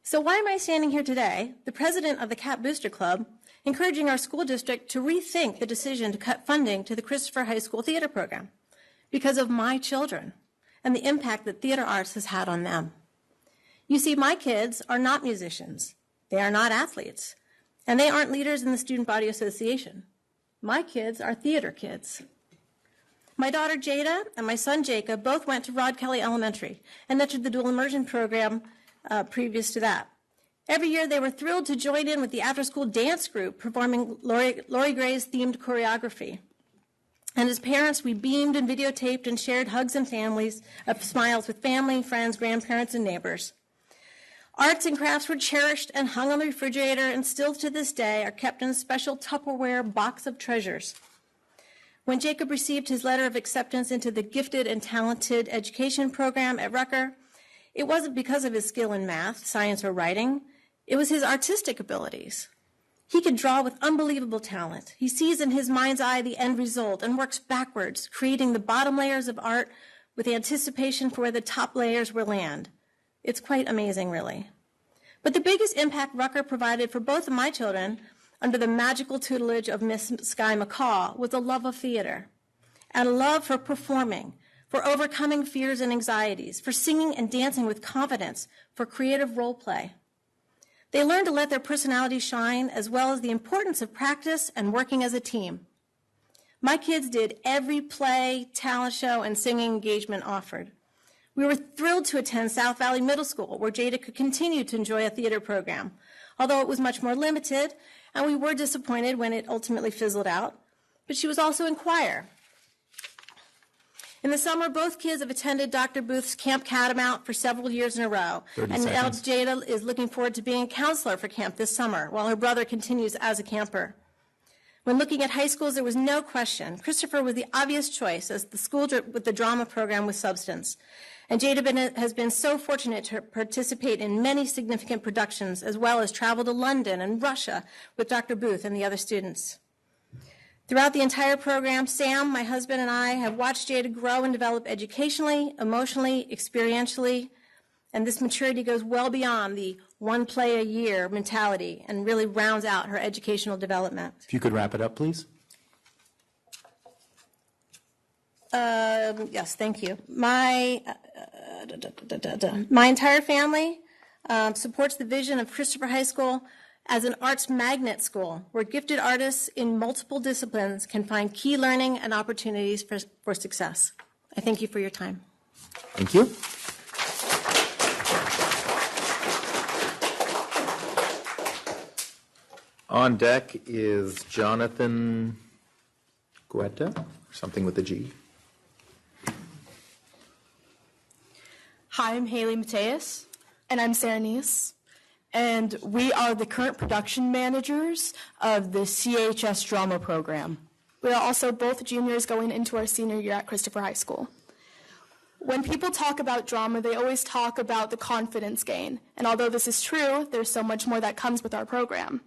So why am I standing here today, the president of the CAT Booster Club, encouraging our school district to rethink the decision to cut funding to the Christopher High School theater program? Because of my children and the impact that theater arts has had on them. You see, my kids are not musicians. They are not athletes. And they aren't leaders in the Student Body Association. My kids are theater kids. My daughter Jada and my son Jacob both went to Rod Kelly Elementary and entered the dual immersion program previous to that. Every year they were thrilled to join in with the after-school dance group performing Lori Gray's themed choreography. And as parents, we beamed and videotaped and shared hugs and smiles with family, friends, grandparents, and neighbors. Arts and crafts were cherished and hung on the refrigerator, and still to this day are kept in a special Tupperware box of treasures. When Jacob received his letter of acceptance into the Gifted and Talented Education Program at Rucker, it wasn't because of his skill in math, science, or writing. It was his artistic abilities. He could draw with unbelievable talent. He sees in his mind's eye the end result and works backwards, creating the bottom layers of art with anticipation for where the top layers will land. It's quite amazing, really. But the biggest impact Rucker provided for both of my children, under the magical tutelage of Miss Skye McCaw, was a love of theater and a love for performing, for overcoming fears and anxieties, for singing and dancing with confidence, for creative role play. They learned to let their personalities shine, as well as the importance of practice and working as a team. My kids did every play, talent show, and singing engagement offered. We were thrilled to attend South Valley Middle School, where Jada could continue to enjoy a theater program, although it was much more limited, and we were disappointed when it ultimately fizzled out. But she was also in choir. In the summer, both kids have attended Dr. Booth's Camp Catamount for several years in a row. And now Jada is looking forward to being a counselor for camp this summer, while her brother continues as a camper. When looking at high schools, there was no question. Christopher was the obvious choice as the school with the drama program with substance. And Jada has been so fortunate to participate in many significant productions, as well as travel to London and Russia with Dr. Booth and the other students. Throughout the entire program, Sam, my husband, and I have watched Jada grow and develop educationally, emotionally, experientially, and this maturity goes well beyond the one play a year mentality and really rounds out her educational development. If you could wrap it up, please. Yes, thank you. My entire family supports the vision of Christopher High School as an arts magnet school where gifted artists in multiple disciplines can find key learning and opportunities for success. I thank you for your time. Thank you. On deck is Jonathan Guetta, or something with a G. Hi, I'm Haley Mateus. And I'm Sarah Neese. And we are the current production managers of the CHS drama program. We are also both juniors going into our senior year at Christopher High School. When people talk about drama, they always talk about the confidence gain. And although this is true, there's so much more that comes with our program.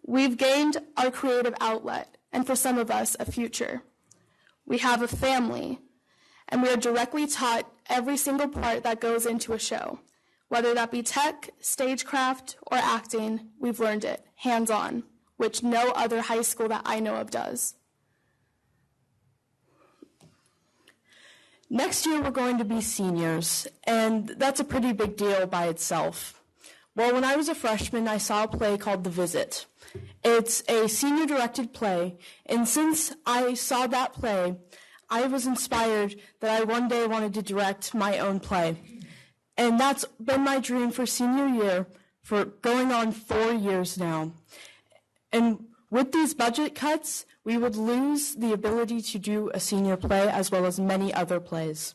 We've gained our creative outlet, and for some of us, a future. We have a family, and we are directly taught every single part that goes into a show. Whether that be tech, stagecraft, or acting, we've learned it, hands-on, which no other high school that I know of does. Next year, we're going to be seniors, and that's a pretty big deal by itself. Well, when I was a freshman, I saw a play called The Visit. It's a senior-directed play, and since I saw that play, I was inspired that I one day wanted to direct my own play. And that's been my dream for senior year for going on 4 years now. And With these budget cuts, we would lose the ability to do a senior play as well as many other plays.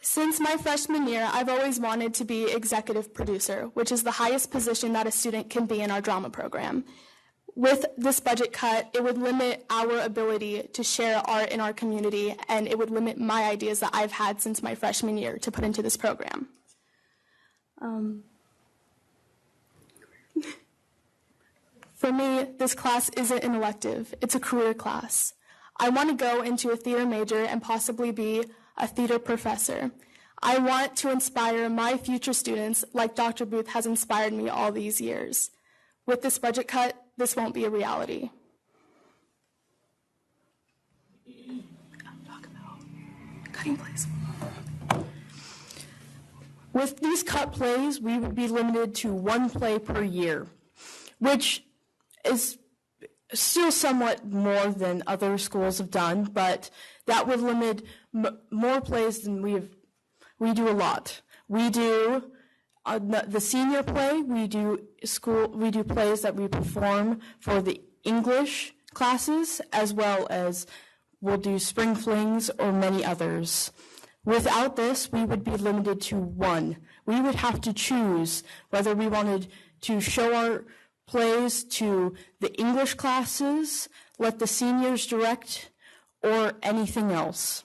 Since my freshman year, I've always wanted to be executive producer, which is the highest position that a student can be in our drama program. With this budget cut, it would limit our ability to share art in our community, and it would limit my ideas that I've had since my freshman year to put into this program. For me, this class isn't an elective, it's a career class. I want to go into a theater major and possibly be a theater professor. I want to inspire my future students like Dr. Booth has inspired me all these years. With this budget cut, this won't be a reality. Cutting plays. With these cut plays, we would be limited to one play per year, which is still somewhat more than other schools have done, but that would limit more plays than we do a lot. We do the senior play, we do plays that we perform for the English classes, as well as we'll do spring flings or many others. Without this, we would be limited to one. We would have to choose whether we wanted to show our plays to the English classes, let the seniors direct, or anything else.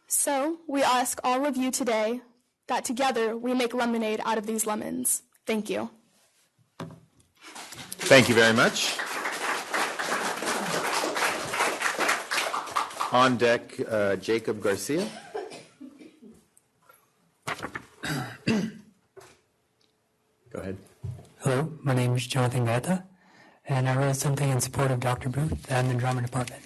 So, we ask all of you today that together we make lemonade out of these lemons. Thank you. Thank you very much. On deck, Jacob Garcia. Go ahead. Hello, my name is Jonathan Gata, and I wrote something in support of Dr. Booth and the drama department.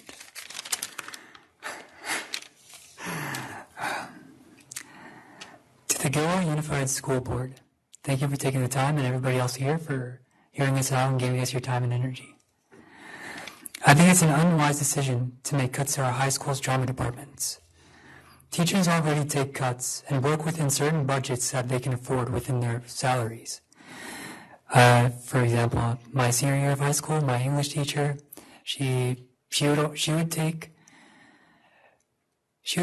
To the Gilroy Unified School Board, thank you for taking the time, and everybody else here for hearing us out and giving us your time and energy. I think it's an unwise decision to make cuts to our high school's drama departments. Teachers already take cuts and work within certain budgets that they can afford within their salaries. For example, my senior year of high school, my English teacher, she would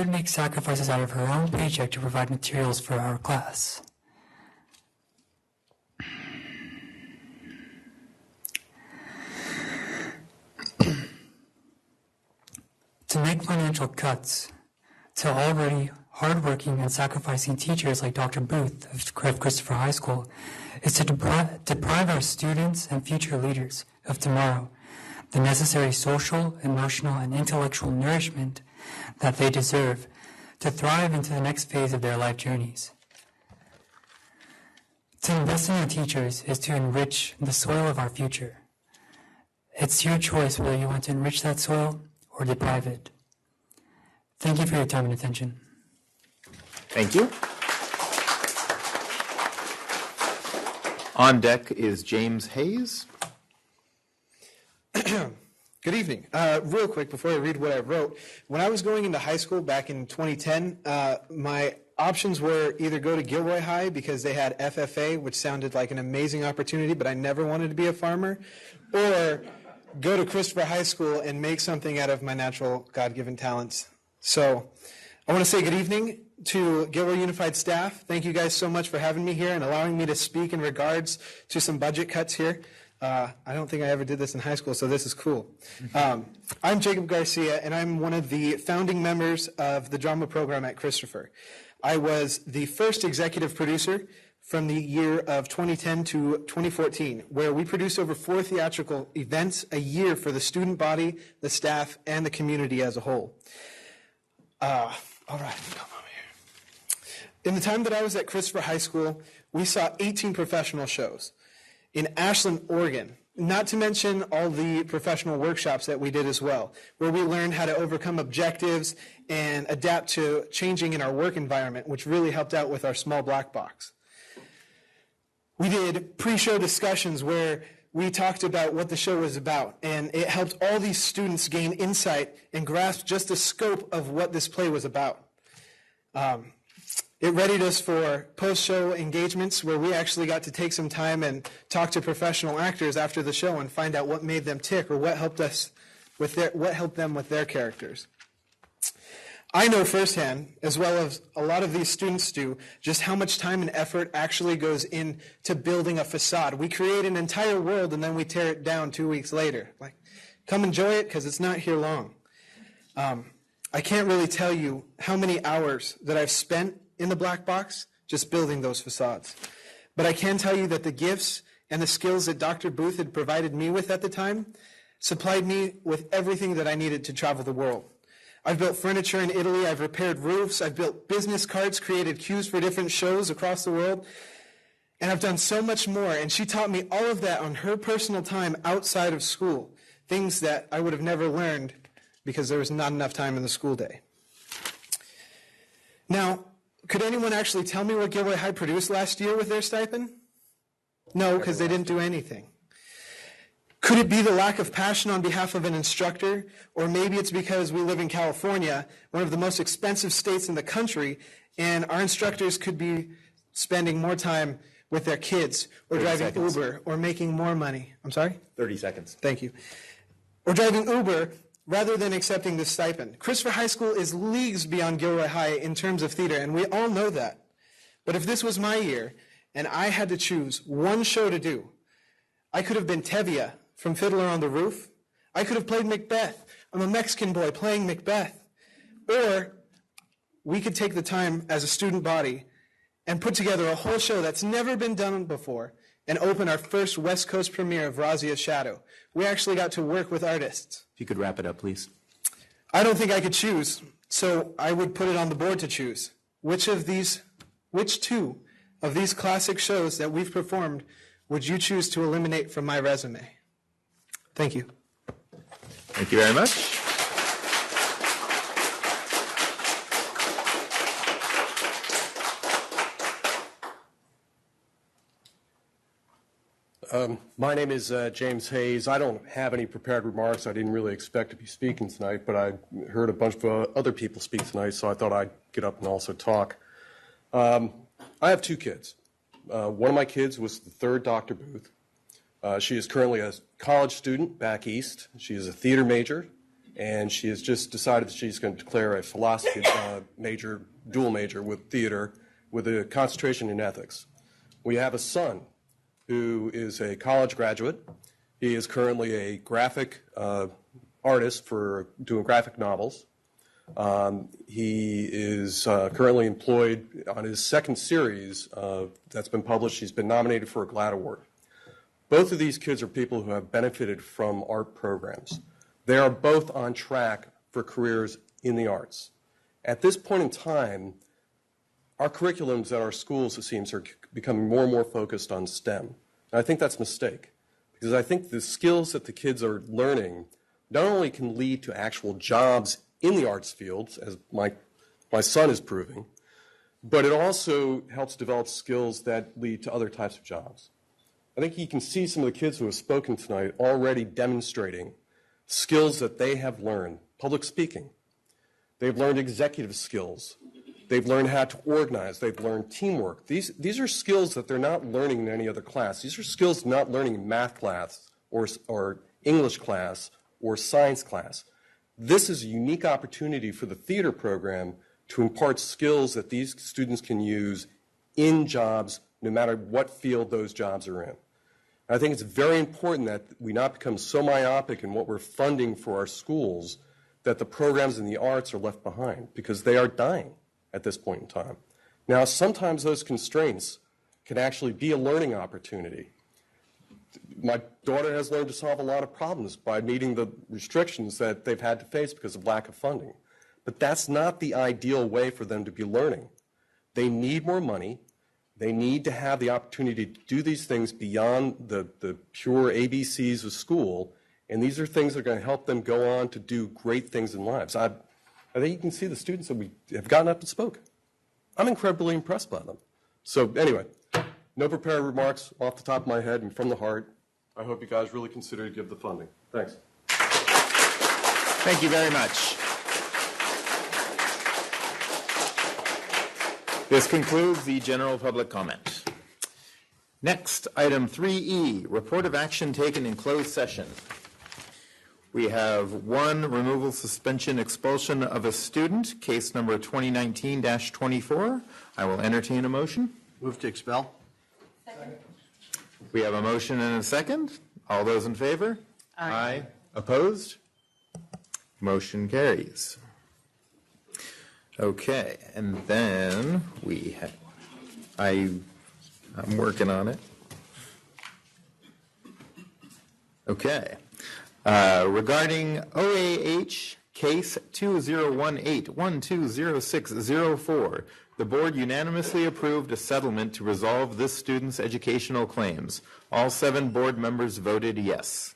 make sacrifices out of her own paycheck to provide materials for our class. To make financial cuts to already hardworking and sacrificing teachers like Dr. Booth of Christopher High School is to deprive our students and future leaders of tomorrow the necessary social, emotional, and intellectual nourishment that they deserve to thrive into the next phase of their life journeys. To invest in our teachers is to enrich the soil of our future. It's your choice whether you want to enrich that soil or deprive it. Thank you for your time and attention. Thank you. On deck is James Hayes. Good evening. Real quick, before I read what I wrote, when I was going into high school back in 2010, my options were either go to Gilroy High because they had FFA, which sounded like an amazing opportunity, but I never wanted to be a farmer, or go to Christopher High School and make something out of my natural God-given talents. So I want to say good evening to Gilroy Unified staff. Thank you guys so much for having me here and allowing me to speak in regards to some budget cuts here. I don't think I ever did this in high school, so this is cool. I'm Jacob Garcia, and I'm one of the founding members of the drama program at Christopher. I was the first executive producer from the year of 2010 to 2014, where we produced over 4 theatrical events a year for the student body, the staff, and the community as a whole. All right, come over here. In the time that I was at Christopher High School, we saw 18 professional shows. In Ashland, Oregon, not to mention all the professional workshops that we did as well, where we learned how to overcome objectives and adapt to changing in our work environment, which really helped out with our small black box. We did pre-show discussions where we talked about what the show was about, and it helped all these students gain insight and grasp just the scope of what this play was about. It readied us for post-show engagements where we actually got to take some time and talk to professional actors after the show and find out what made them tick or what helped them with their characters. I know firsthand, as well as a lot of these students do, just how much time and effort actually goes into building a facade. We create an entire world and then we tear it down 2 weeks later. Like, come enjoy it because it's not here long. I can't really tell you how many hours that I've spent in the black box just building those facades. But I can tell you that the gifts and the skills that Dr. Booth had provided me with at the time supplied me with everything that I needed to travel the world. I've built furniture in Italy, I've repaired roofs, I've built business cards, created cues for different shows across the world, and I've done so much more. And she taught me all of that on her personal time outside of school, things that I would have never learned because there was not enough time in the school day. Now, could anyone actually tell me what Gilroy High produced last year with their stipend? No, because they didn't do anything. Could it be the lack of passion on behalf of an instructor? Or maybe it's because we live in California, one of the most expensive states in the country, and our instructors could be spending more time with their kids, or driving Uber, or making more money. I'm sorry? 30 seconds. Thank you. Or driving Uber rather than accepting this stipend. Christopher High School is leagues beyond Gilroy High in terms of theater, and we all know that. But if this was my year, and I had to choose one show to do, I could have been Tevye from Fiddler on the Roof. I could have played Macbeth. I'm a Mexican boy playing Macbeth. Or we could take the time as a student body and put together a whole show that's never been done before and open our first West Coast premiere of Razia's Shadow. We actually got to work with artists. If you could wrap it up, please. I don't think I could choose, so I would put it on the board to choose. Which two of these classic shows that we've performed would you choose to eliminate from my resume? Thank you. Thank you very much. My name is James Hayes. I don't have any prepared remarks. I didn't really expect to be speaking tonight, but I heard a bunch of other people speak tonight, so I thought I'd get up and also talk. I have two kids. One of my kids was the third Dr. Booth. She is currently a college student back east. She is a theater major, and she has just decided that she's going to declare a philosophy major, dual major with theater, with a concentration in ethics. We have a son who is a college graduate. He is currently a graphic artist for doing graphic novels. He is currently employed on his second series that's been published. He's been nominated for a GLAAD Award. Both of these kids are people who have benefited from art programs. They are both on track for careers in the arts. At this point in time, our curriculums at our schools, it seems, are becoming more and more focused on STEM. And I think that's a mistake, because I think the skills that the kids are learning not only can lead to actual jobs in the arts fields, as my son is proving, but it also helps develop skills that lead to other types of jobs. I think you can see some of the kids who have spoken tonight already demonstrating skills that they have learned. Public speaking. They've learned executive skills. They've learned how to organize. They've learned teamwork. These are skills that they're not learning in any other class. These are skills not learning in math class or English class or science class. This is a unique opportunity for the theater program to impart skills that these students can use in jobs, no matter what field those jobs are in. I think it's very important that we not become so myopic in what we're funding for our schools that the programs in the arts are left behind, because they are dying at this point in time. Now, sometimes those constraints can actually be a learning opportunity. My daughter has learned to solve a lot of problems by meeting the restrictions that they've had to face because of lack of funding. But that's not the ideal way for them to be learning. They need more money. They need to have the opportunity to do these things beyond the pure ABCs of school, and these are things that are going to help them go on to do great things in lives. I think you can see the students that we have gotten up and spoken. I'm incredibly impressed by them. So anyway, no prepared remarks off the top of my head and from the heart. I hope you guys really consider to give the funding. Thanks. Thank you very much. This concludes the general public comment. Next, item 3E, report of action taken in closed session. We have 1, removal, suspension, expulsion of a student, case number 2019-24. I will entertain a motion. Move to expel. Second. We have a motion and a second. All those in favor? Aye. Opposed? Motion carries. Okay, and then we have, I'm working on it. Okay. Regarding OAH case 2018-120604, the board unanimously approved a settlement to resolve this student's educational claims. All 7 board members voted yes.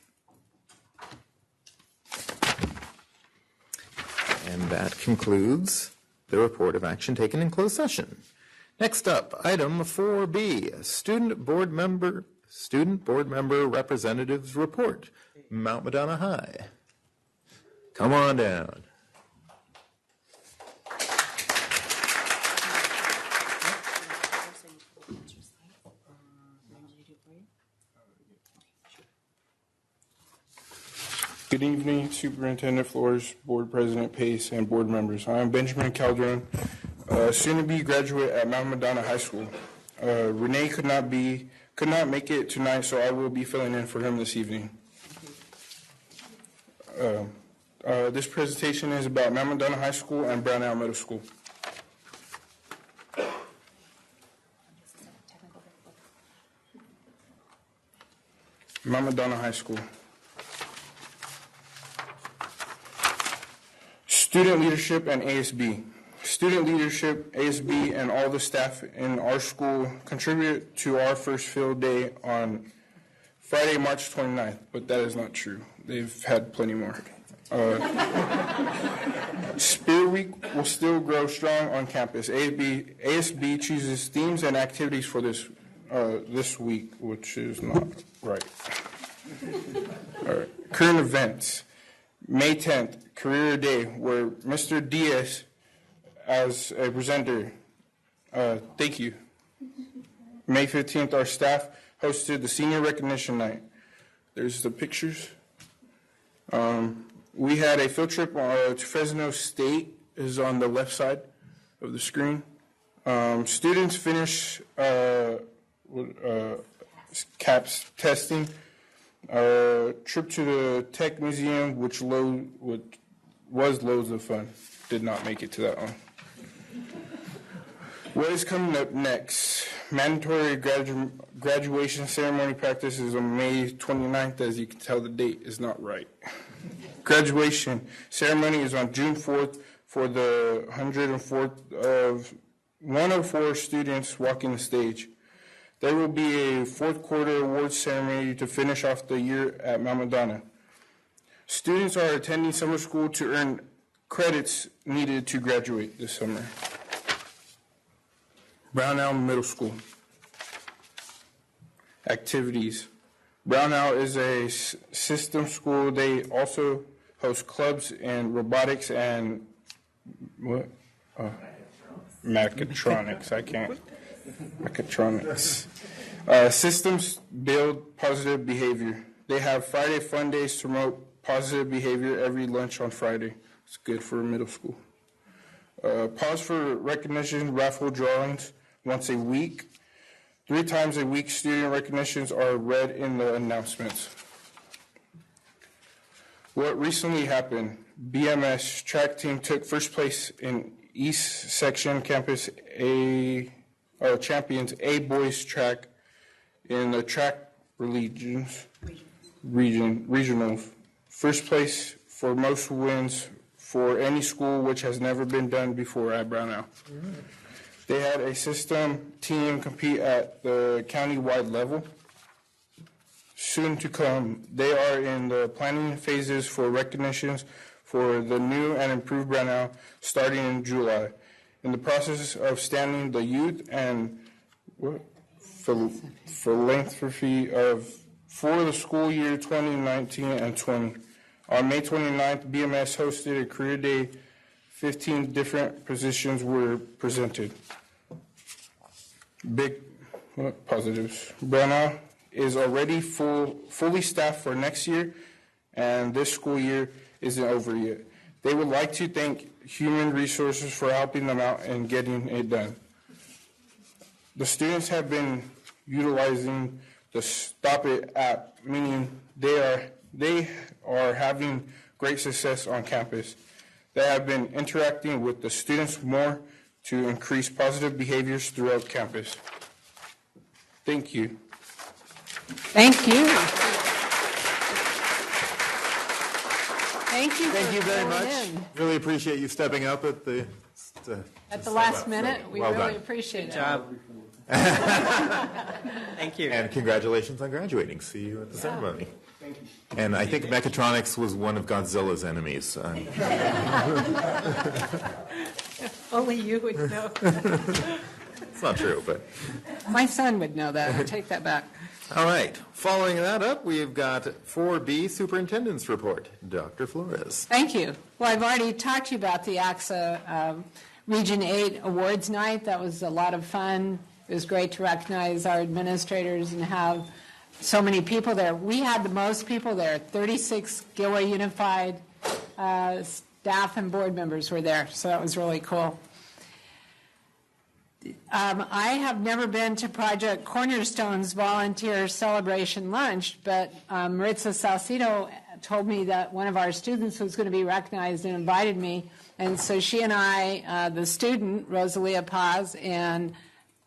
And that concludes the report of action taken in closed session. Next up, item 4B, student board member representatives report, Mount Madonna High. Come on down. Good evening, Superintendent Flores, Board President Pace, and board members. I am Benjamin Calderon, soon-to-be graduate at Mount Madonna High School. Renee could not make it tonight, so I will be filling in for him this evening. This presentation is about Mount Madonna High School and Brownell Middle School. Mount Madonna High School. Student leadership and ASB. Student leadership, ASB, and all the staff in our school contribute to our first field day on Friday, March 29th, but that is not true. They've had plenty more. Spirit Week will still grow strong on campus. ASB chooses themes and activities for this week, which is not right. All right. Current events. May 10th, Career Day, where Mr. Diaz, as a presenter, thank you. May 15th, our staff hosted the Senior Recognition Night. There's the pictures. We had a field trip to Fresno State, is on the left side of the screen. Students finished CAPS testing. Trip to the Tech Museum, which was loads of fun. Did not make it to that one. What is coming up next? Mandatory graduation ceremony practice is on May 29th. As you can tell, the date is not right. Graduation ceremony is on June 4th for the 104 students walking the stage. There will be a fourth quarter awards ceremony to finish off the year at Mount Madonna. Students are attending summer school to earn credits needed to graduate this summer. Brownell Middle School. Activities. Brownell is a system school. They also host clubs in robotics and mechatronics. I can't. Mechatronics. Systems build positive behavior. They have Friday fun days to promote positive behavior every lunch on Friday. It's good for middle school. Pause for recognition raffle drawings once a week. 3 times a week, student recognitions are read in the announcements. What recently happened? BMS track team took first place in East Section Campus champions A boys track in the track regionals. First place for most wins for any school, which has never been done before at Brownell. They had a system team compete at the county-wide level. Soon to come, they are in the planning phases for recognitions for the new and improved Brownell starting in July. In the process of standing the youth and philanthropy for the school year 2019 and 20. On May 29th, BMS hosted a career day. 15 different positions were presented. big positives. Brenna is already fully staffed for next year, and this school year isn't over yet. They would like to thank Human Resources for helping them out and getting it done. The students have been utilizing the Stop It app, meaning they are having great success on campus. They have been interacting with the students more to increase positive behaviors throughout campus. Thank you. Thank you. Thank you. Thank you very much. In. Really appreciate you stepping up at the last minute. We well really done. appreciate it. Good job. Thank you. And congratulations on graduating. See you at the ceremony. Thank you. And I think mechatronics was one of Godzilla's enemies. Only you would know. It's not true, but. My son would know that. I take that back. All right. Following that up, we've got 4B Superintendent's Report. Dr. Flores. Thank you. Well, I've already talked to you about the AXA Region 8 Awards Night. That was a lot of fun. It was great to recognize our administrators and have so many people there. We had the most people there. 36 Gilroy Unified staff and board members were there, so that was really cool. I have never been to Project Cornerstone's volunteer celebration lunch, but Maritza Salcido told me that one of our students was going to be recognized and invited me. And so she and I, the student, Rosalia Paz, and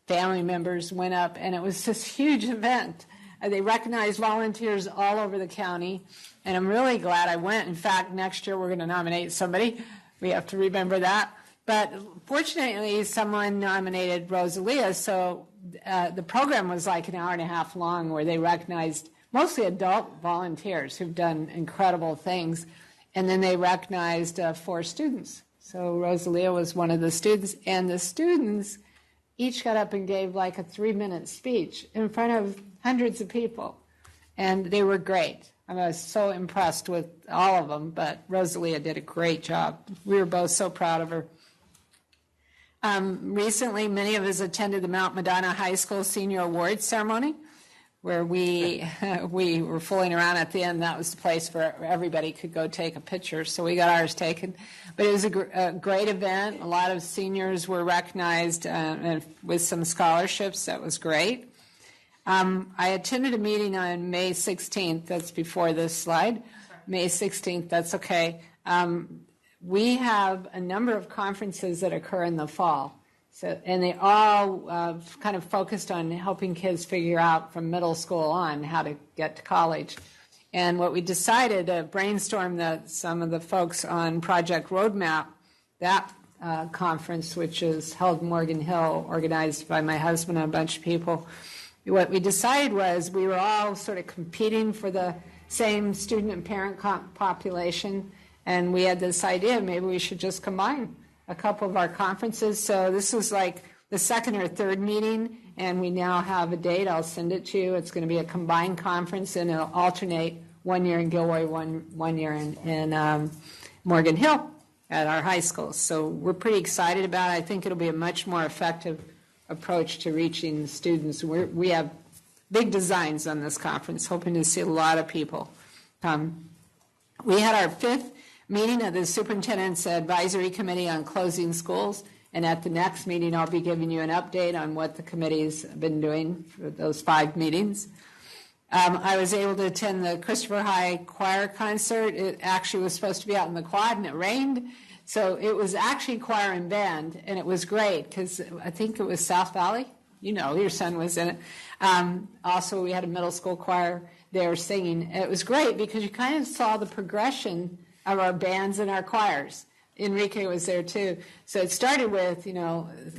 family members went up, and it was this huge event. They recognized volunteers all over the county, and I'm really glad I went. In fact, next year we're going to nominate somebody. We have to remember that. But fortunately, someone nominated Rosalia, so the program was like an hour and a half long where they recognized mostly adult volunteers who've done incredible things, and then they recognized 4 students. So Rosalia was one of the students, and the students each got up and gave like a 3-minute speech in front of hundreds of people, and they were great. I was so impressed with all of them, but Rosalia did a great job. We were both so proud of her. Recently, many of us attended the Mount Madonna High School Senior Awards Ceremony, where we were fooling around at the end. That was the place where everybody could go take a picture, so we got ours taken. But it was a great event. A lot of seniors were recognized with some scholarships. That was great. I attended a meeting on May 16th. That's before this slide. May 16th, that's okay. We have a number of conferences that occur in the fall. And they all kind of focused on helping kids figure out from middle school on how to get to college. And what we decided to brainstorm some of the folks on Project Roadmap, that conference, which is held in Morgan Hill, organized by my husband and a bunch of people. What we decided was we were all sort of competing for the same student and parent population, and we had this idea maybe we should just combine a couple of our conferences. So this was like the second or third meeting, and we now have a date. I'll send it to you. It's going to be a combined conference, and it'll alternate 1 year in Gilroy, one year in Morgan Hill at our high school. So we're pretty excited about it. I think it'll be a much more effective approach to reaching students. We have big designs on this conference, hoping to see a lot of people come. We had our 5th meeting of the Superintendent's Advisory Committee on Closing Schools, and at the next meeting I'll be giving you an update on what the committee's been doing for those 5 meetings. I was able to attend the Christopher High Choir concert. It actually was supposed to be out in the quad, and it rained. So it was actually choir and band, and it was great because I think it was South Valley. You know, your son was in it. Also, we had a middle school choir there singing. It was great because you kind of saw the progression of our bands and our choirs. Enrique was there too. So it started with,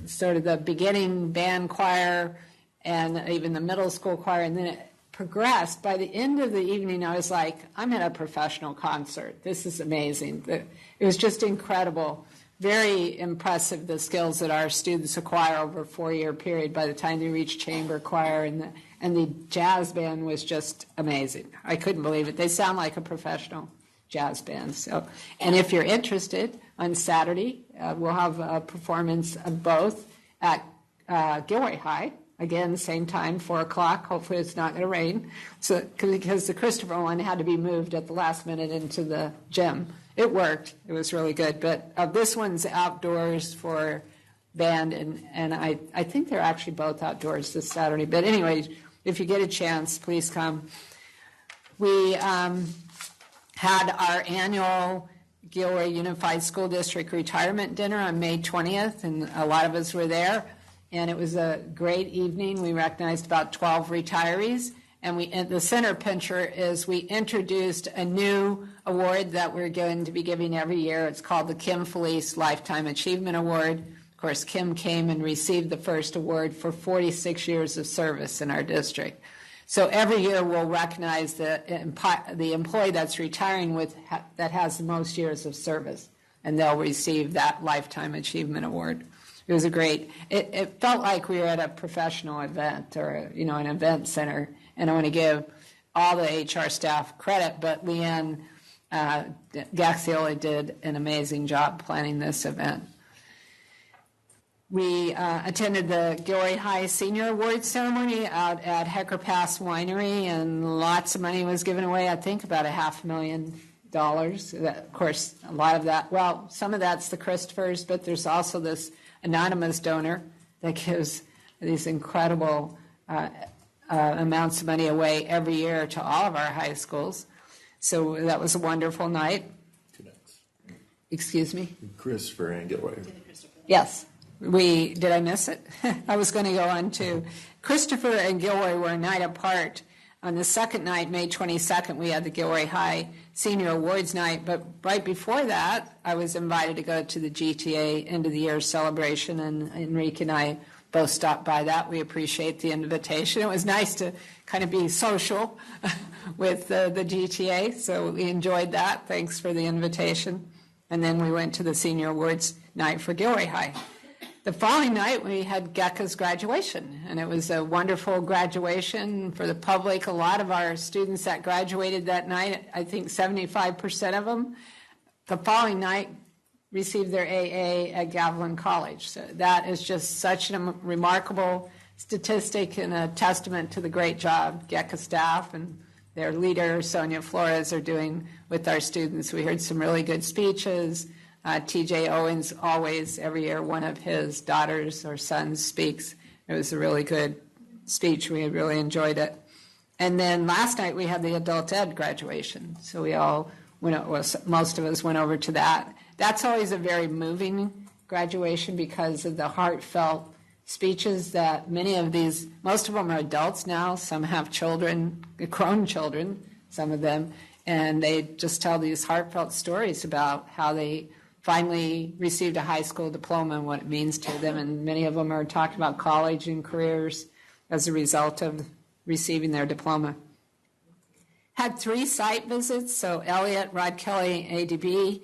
sort of the beginning band choir and even the middle school choir, and then it progressed. By the end of the evening, I was like, I'm at a professional concert. This is amazing. It was just incredible. Very impressive, the skills that our students acquire over a 4-year period by the time they reach chamber choir, and the jazz band was just amazing. I couldn't believe it. They sound like a professional jazz band. So, and if you're interested, on Saturday, we'll have a performance of both at Gilroy High, Again, same time, 4 o'clock. Hopefully it's not going to rain. So, because the Christopher one had to be moved at the last minute into the gym. It worked. It was really good. But this one's outdoors for band, and I think they're actually both outdoors this Saturday. But anyway, if you get a chance, please come. We had our annual Gilroy Unified School District retirement dinner on May 20th, and a lot of us were there. And it was a great evening. We recognized about 12 retirees. And the center picture is we introduced a new award that we're going to be giving every year. It's called the Kim Felice Lifetime Achievement Award. Of course, Kim came and received the first award for 46 years of service in our district. So every year we'll recognize the employee that's retiring that has the most years of service, and they'll receive that Lifetime Achievement Award. It was it felt like we were at a professional event or, an event center. And I want to give all the HR staff credit, but Leanne Gaxiola did an amazing job planning this event. We attended the Gilroy High Senior Awards Ceremony out at Hecker Pass Winery, and lots of money was given away, I think about $500,000. Of course, a lot of that, well, some of that's the Christophers, but there's also this anonymous donor that gives these incredible amounts of money away every year to all of our high schools. So that was a wonderful night. 2 nights. Excuse me? Christopher and Gilroy. Yes. Did I miss it? I was going to go on to Christopher and Gilroy were a night apart. On the second night, May 22nd, we had the Gilroy High Senior Awards Night, but right before that, I was invited to go to the GTA End of the Year celebration, and Enrique and I both stopped by that. We appreciate the invitation. It was nice to kind of be social with the GTA, so we enjoyed that. Thanks for the invitation. And then we went to the Senior Awards Night for Gilroy High. The following night, we had GECA's graduation, and it was a wonderful graduation for the public. A lot of our students that graduated that night, I think 75% of them, the following night received their AA at Gavilan College. So that is just such a remarkable statistic and a testament to the great job GECA staff and their leader, Sonia Flores, are doing with our students. We heard some really good speeches. TJ Owens, always, every year, one of his daughters or sons speaks. It was a really good speech. We really enjoyed it. And then last night we had the adult ed graduation. So we all most of us went over to that. That's always a very moving graduation because of the heartfelt speeches that most of them are adults now. Some have children, grown children, some of them, and they just tell these heartfelt stories about how they finally received a high school diploma and what it means to them. And many of them are talking about college and careers as a result of receiving their diploma. Had 3 site visits, so Elliot, Rod Kelly, ADB,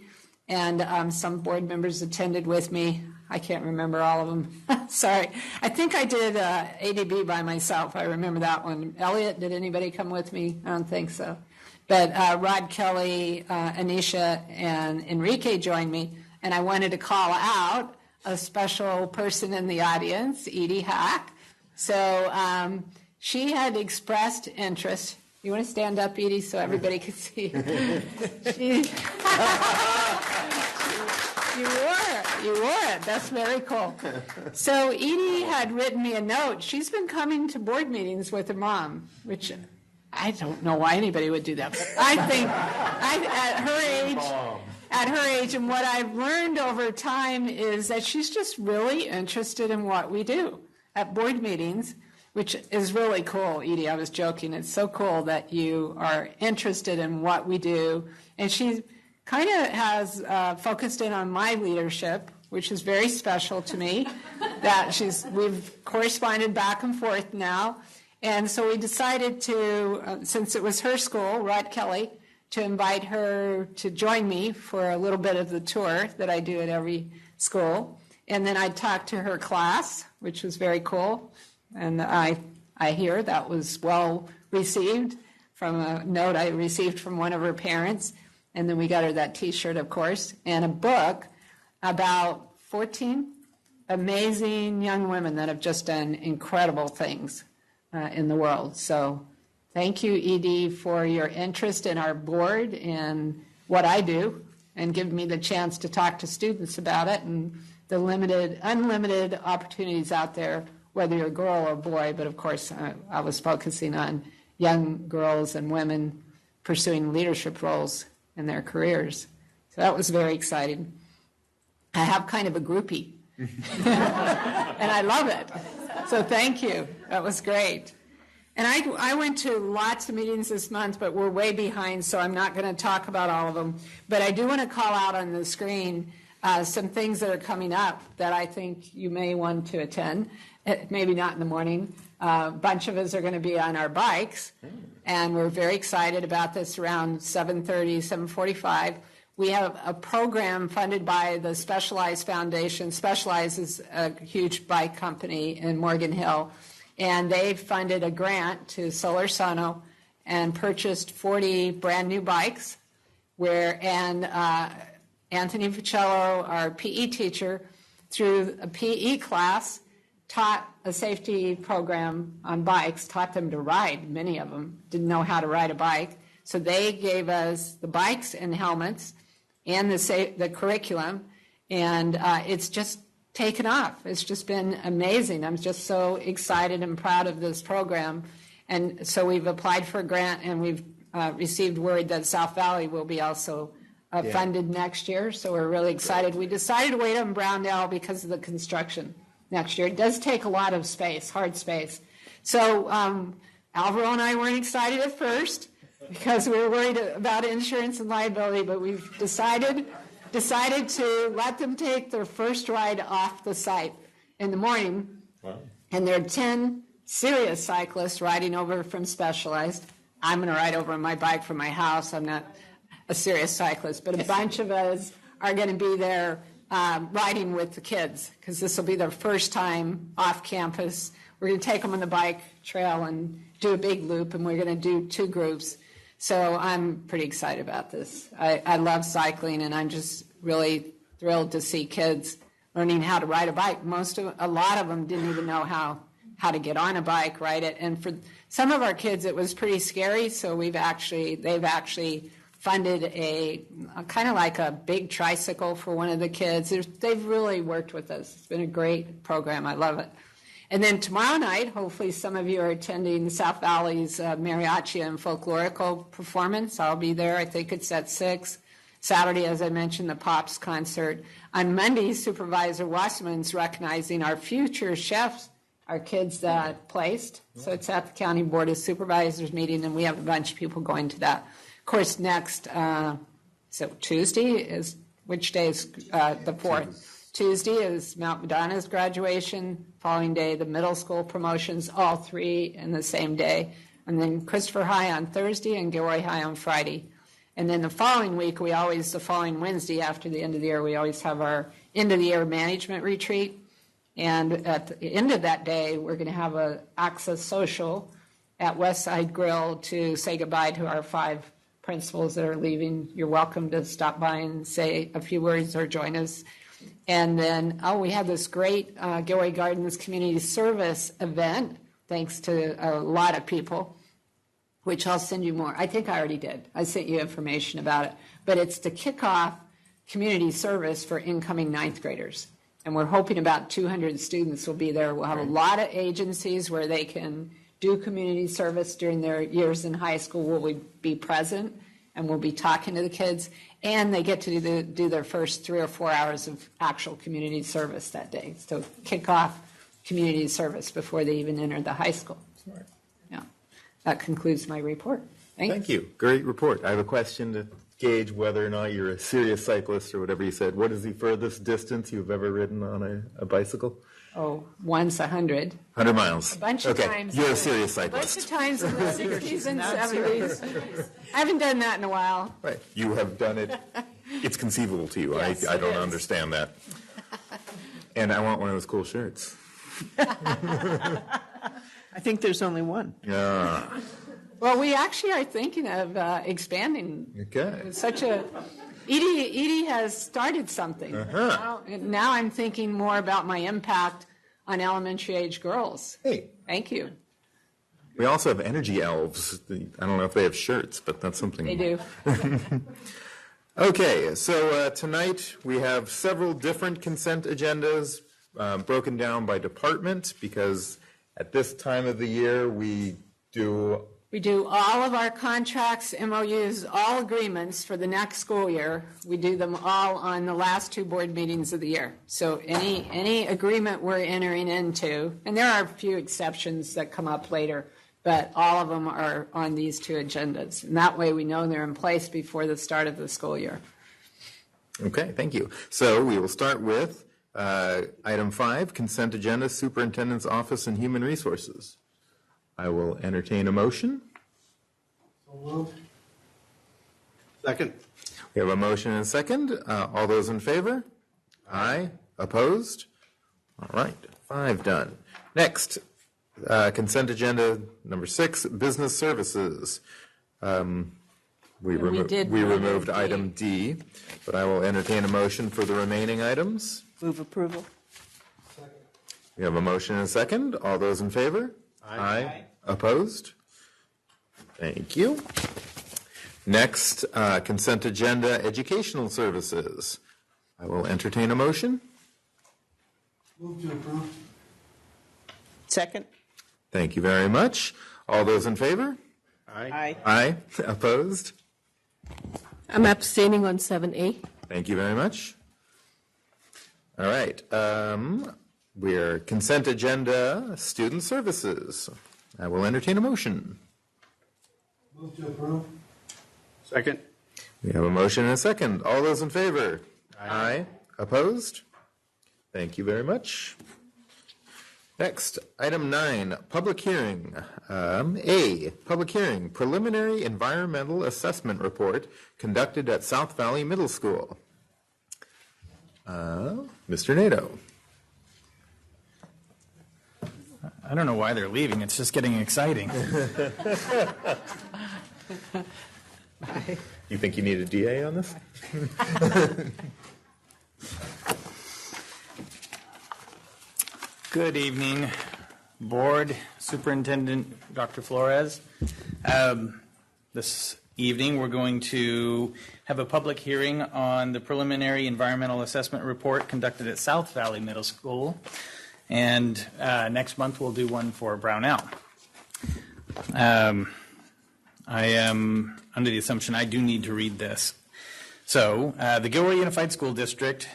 and some board members attended with me. I can't remember all of them. Sorry. I think I did ADB by myself. I remember that one. Elliot, did anybody come with me? I don't think so. But Rod Kelly, Anisha, and Enrique joined me, and I wanted to call out a special person in the audience, Edie Hack. So she had expressed interest. You want to stand up, Edie, so everybody can see? You wore it. That's very cool. So Edie had written me a note. She's been coming to board meetings with her mom, which I don't know why anybody would do that. But I think at her age, and what I've learned over time is that she's just really interested in what we do at board meetings, which is really cool, Edie. I was joking. It's so cool that you are interested in what we do. And she kind of has focused in on my leadership, which is very special to me, that we've corresponded back and forth now. And so we decided to, since it was her school, Rod Kelly, to invite her to join me for a little bit of the tour that I do at every school. And then I talked to her class, which was very cool. And I hear that was well received from a note I received from one of her parents. And then we got her that T-shirt, of course, and a book about 14 amazing young women that have just done incredible things in the world. So thank you, Edie, for your interest in our board and what I do, and give me the chance to talk to students about it and the unlimited opportunities out there, whether you're a girl or boy. But of course, I was focusing on young girls and women pursuing leadership roles in their careers. So that was very exciting. I have kind of a groupie, and I love it. So thank you. That was great. And I went to lots of meetings this month, but we're way behind, so I'm not going to talk about all of them. But I do want to call out on the screen some things that are coming up that I think you may want to attend, maybe not in the morning. A bunch of us are going to be on our bikes, and we're very excited about this around 7:30, 7:45. We have a program funded by the Specialized Foundation. Specialized is a huge bike company in Morgan Hill, and they've funded a grant to Solar Sono and purchased 40 brand new bikes, Anthony Ficello, our PE teacher, through a PE class, taught a safety program on bikes, taught them to ride. Many of them didn't know how to ride a bike. So they gave us the bikes and helmets and the curriculum, and it's just taken off. It's just been amazing. I'm just so excited and proud of this program. And so we've applied for a grant, and we've received word that South Valley will be also funded next year. So we're really excited. We decided to wait on Browndale because of the construction next year. It does take a lot of space, hard space. So Alvaro and I weren't excited at first because we were worried about insurance and liability, but we've decided to let them take their first ride off the site in the morning. Wow. And there are 10 serious cyclists riding over from Specialized. I'm going to ride over on my bike from my house. I'm not a serious cyclist, but a bunch of us are going to be there riding with the kids, because this will be their first time off campus. We're going to take them on the bike trail and do a big loop, and we're going to do 2 groups. So I'm pretty excited about this. I love cycling, and I'm just really thrilled to see kids learning how to ride a bike. A lot of them didn't even know how to get on a bike, ride it. And for some of our kids, it was pretty scary. So they've actually funded a kind of like a big tricycle for one of the kids. They've really worked with us. It's been a great program. I love it. And then tomorrow night, hopefully some of you are attending South Valley's mariachi and folklorical performance. I'll be there. I think it's at 6. Saturday, as I mentioned, the Pops concert. On Monday, Supervisor Wasserman's recognizing our future chefs, our kids that placed. So it's at the County Board of Supervisors meeting, and we have a bunch of people going to that. Of course, next, so Tuesday is, which day is the 4th? Tuesday is Mount Madonna's graduation. Following day, the middle school promotions, all 3 in the same day. And then Christopher High on Thursday and Gilroy High on Friday. And then the following week, the following Wednesday after the end of the year, we always have our end of the year management retreat. And at the end of that day, we're going to have an Access Social at Westside Grill to say goodbye to our 5 principals that are leaving. You're welcome to stop by and say a few words or join us. And then, we have this great Gilroy Gardens Community Service event, thanks to a lot of people, which I'll send you more. I think I already did. I sent you information about it. But it's to kick off community service for incoming 9th graders. And we're hoping about 200 students will be there. We'll have a lot of agencies where they can do community service during their years in high school. We'll be present, and we'll be talking to the kids. And they get to do their first 3 or 4 hours of actual community service that day. So kick off community service before they even enter the high school. Smart. Yeah. That concludes my report. Thanks. Thank you. Great report. I have a question to gauge whether or not you're a serious cyclist or whatever you said. What is the furthest distance you've ever ridden on a bicycle? Once 100. 100 miles. A bunch of times. You're a serious cyclist. A bunch of times in the 60s and 70s. I haven't done that in a while. Right. You have done it. It's conceivable to you. Yes, I don't it is. understand that. And I want one of those cool shirts. I think there's only one. Yeah. Well, we actually are thinking of expanding. Okay. It's such a Edie has started something. Now I'm thinking more about my impact on elementary age girls. Hey. Thank you. We also have energy elves. I don't know if they have shirts, but that's something. They do. Okay, so tonight we have several different consent agendas broken down by department because at this time of the year we do all of our contracts, MOUs, all agreements for the next school year. We do them all on the last 2 board meetings of the year. So any agreement we're entering into, and there are a few exceptions that come up later, but all of them are on these 2 agendas. And that way we know they're in place before the start of the school year. Okay, thank you. So we will start with item 5, consent agenda, Superintendent's Office and Human Resources. I will entertain a motion. Second. We have a motion and a second. All those in favor? Aye. Opposed? All right, 5 done. Next, consent agenda number 6, business services. We removed item D, but I will entertain a motion for the remaining items. Move approval. We have a motion and a second. All those in favor? Aye. Opposed? Thank you. Next, consent agenda, educational services. I will entertain a motion. Move to approve. Second. Thank you very much. All those in favor? Aye. Aye. Opposed? I'm abstaining on 7A. Thank you very much. All right. We're consent agenda, student services. I will entertain a motion. Move to approve. Second. We have a motion and a second. All those in favor? Aye. Opposed? Thank you very much. Next, item 9, public hearing. A, public hearing, preliminary environmental assessment report conducted at South Valley Middle School. Mr. Nato. I don't know why they're leaving. It's just getting exciting. You think you need a DA on this? Good evening, Board, Superintendent Dr. Flores. This evening, we're going to have a public hearing on the preliminary environmental assessment report conducted at South Valley Middle School. And next month, we'll do one for Brownell. I am under the assumption I do need to read this. So, the Gilroy Unified School District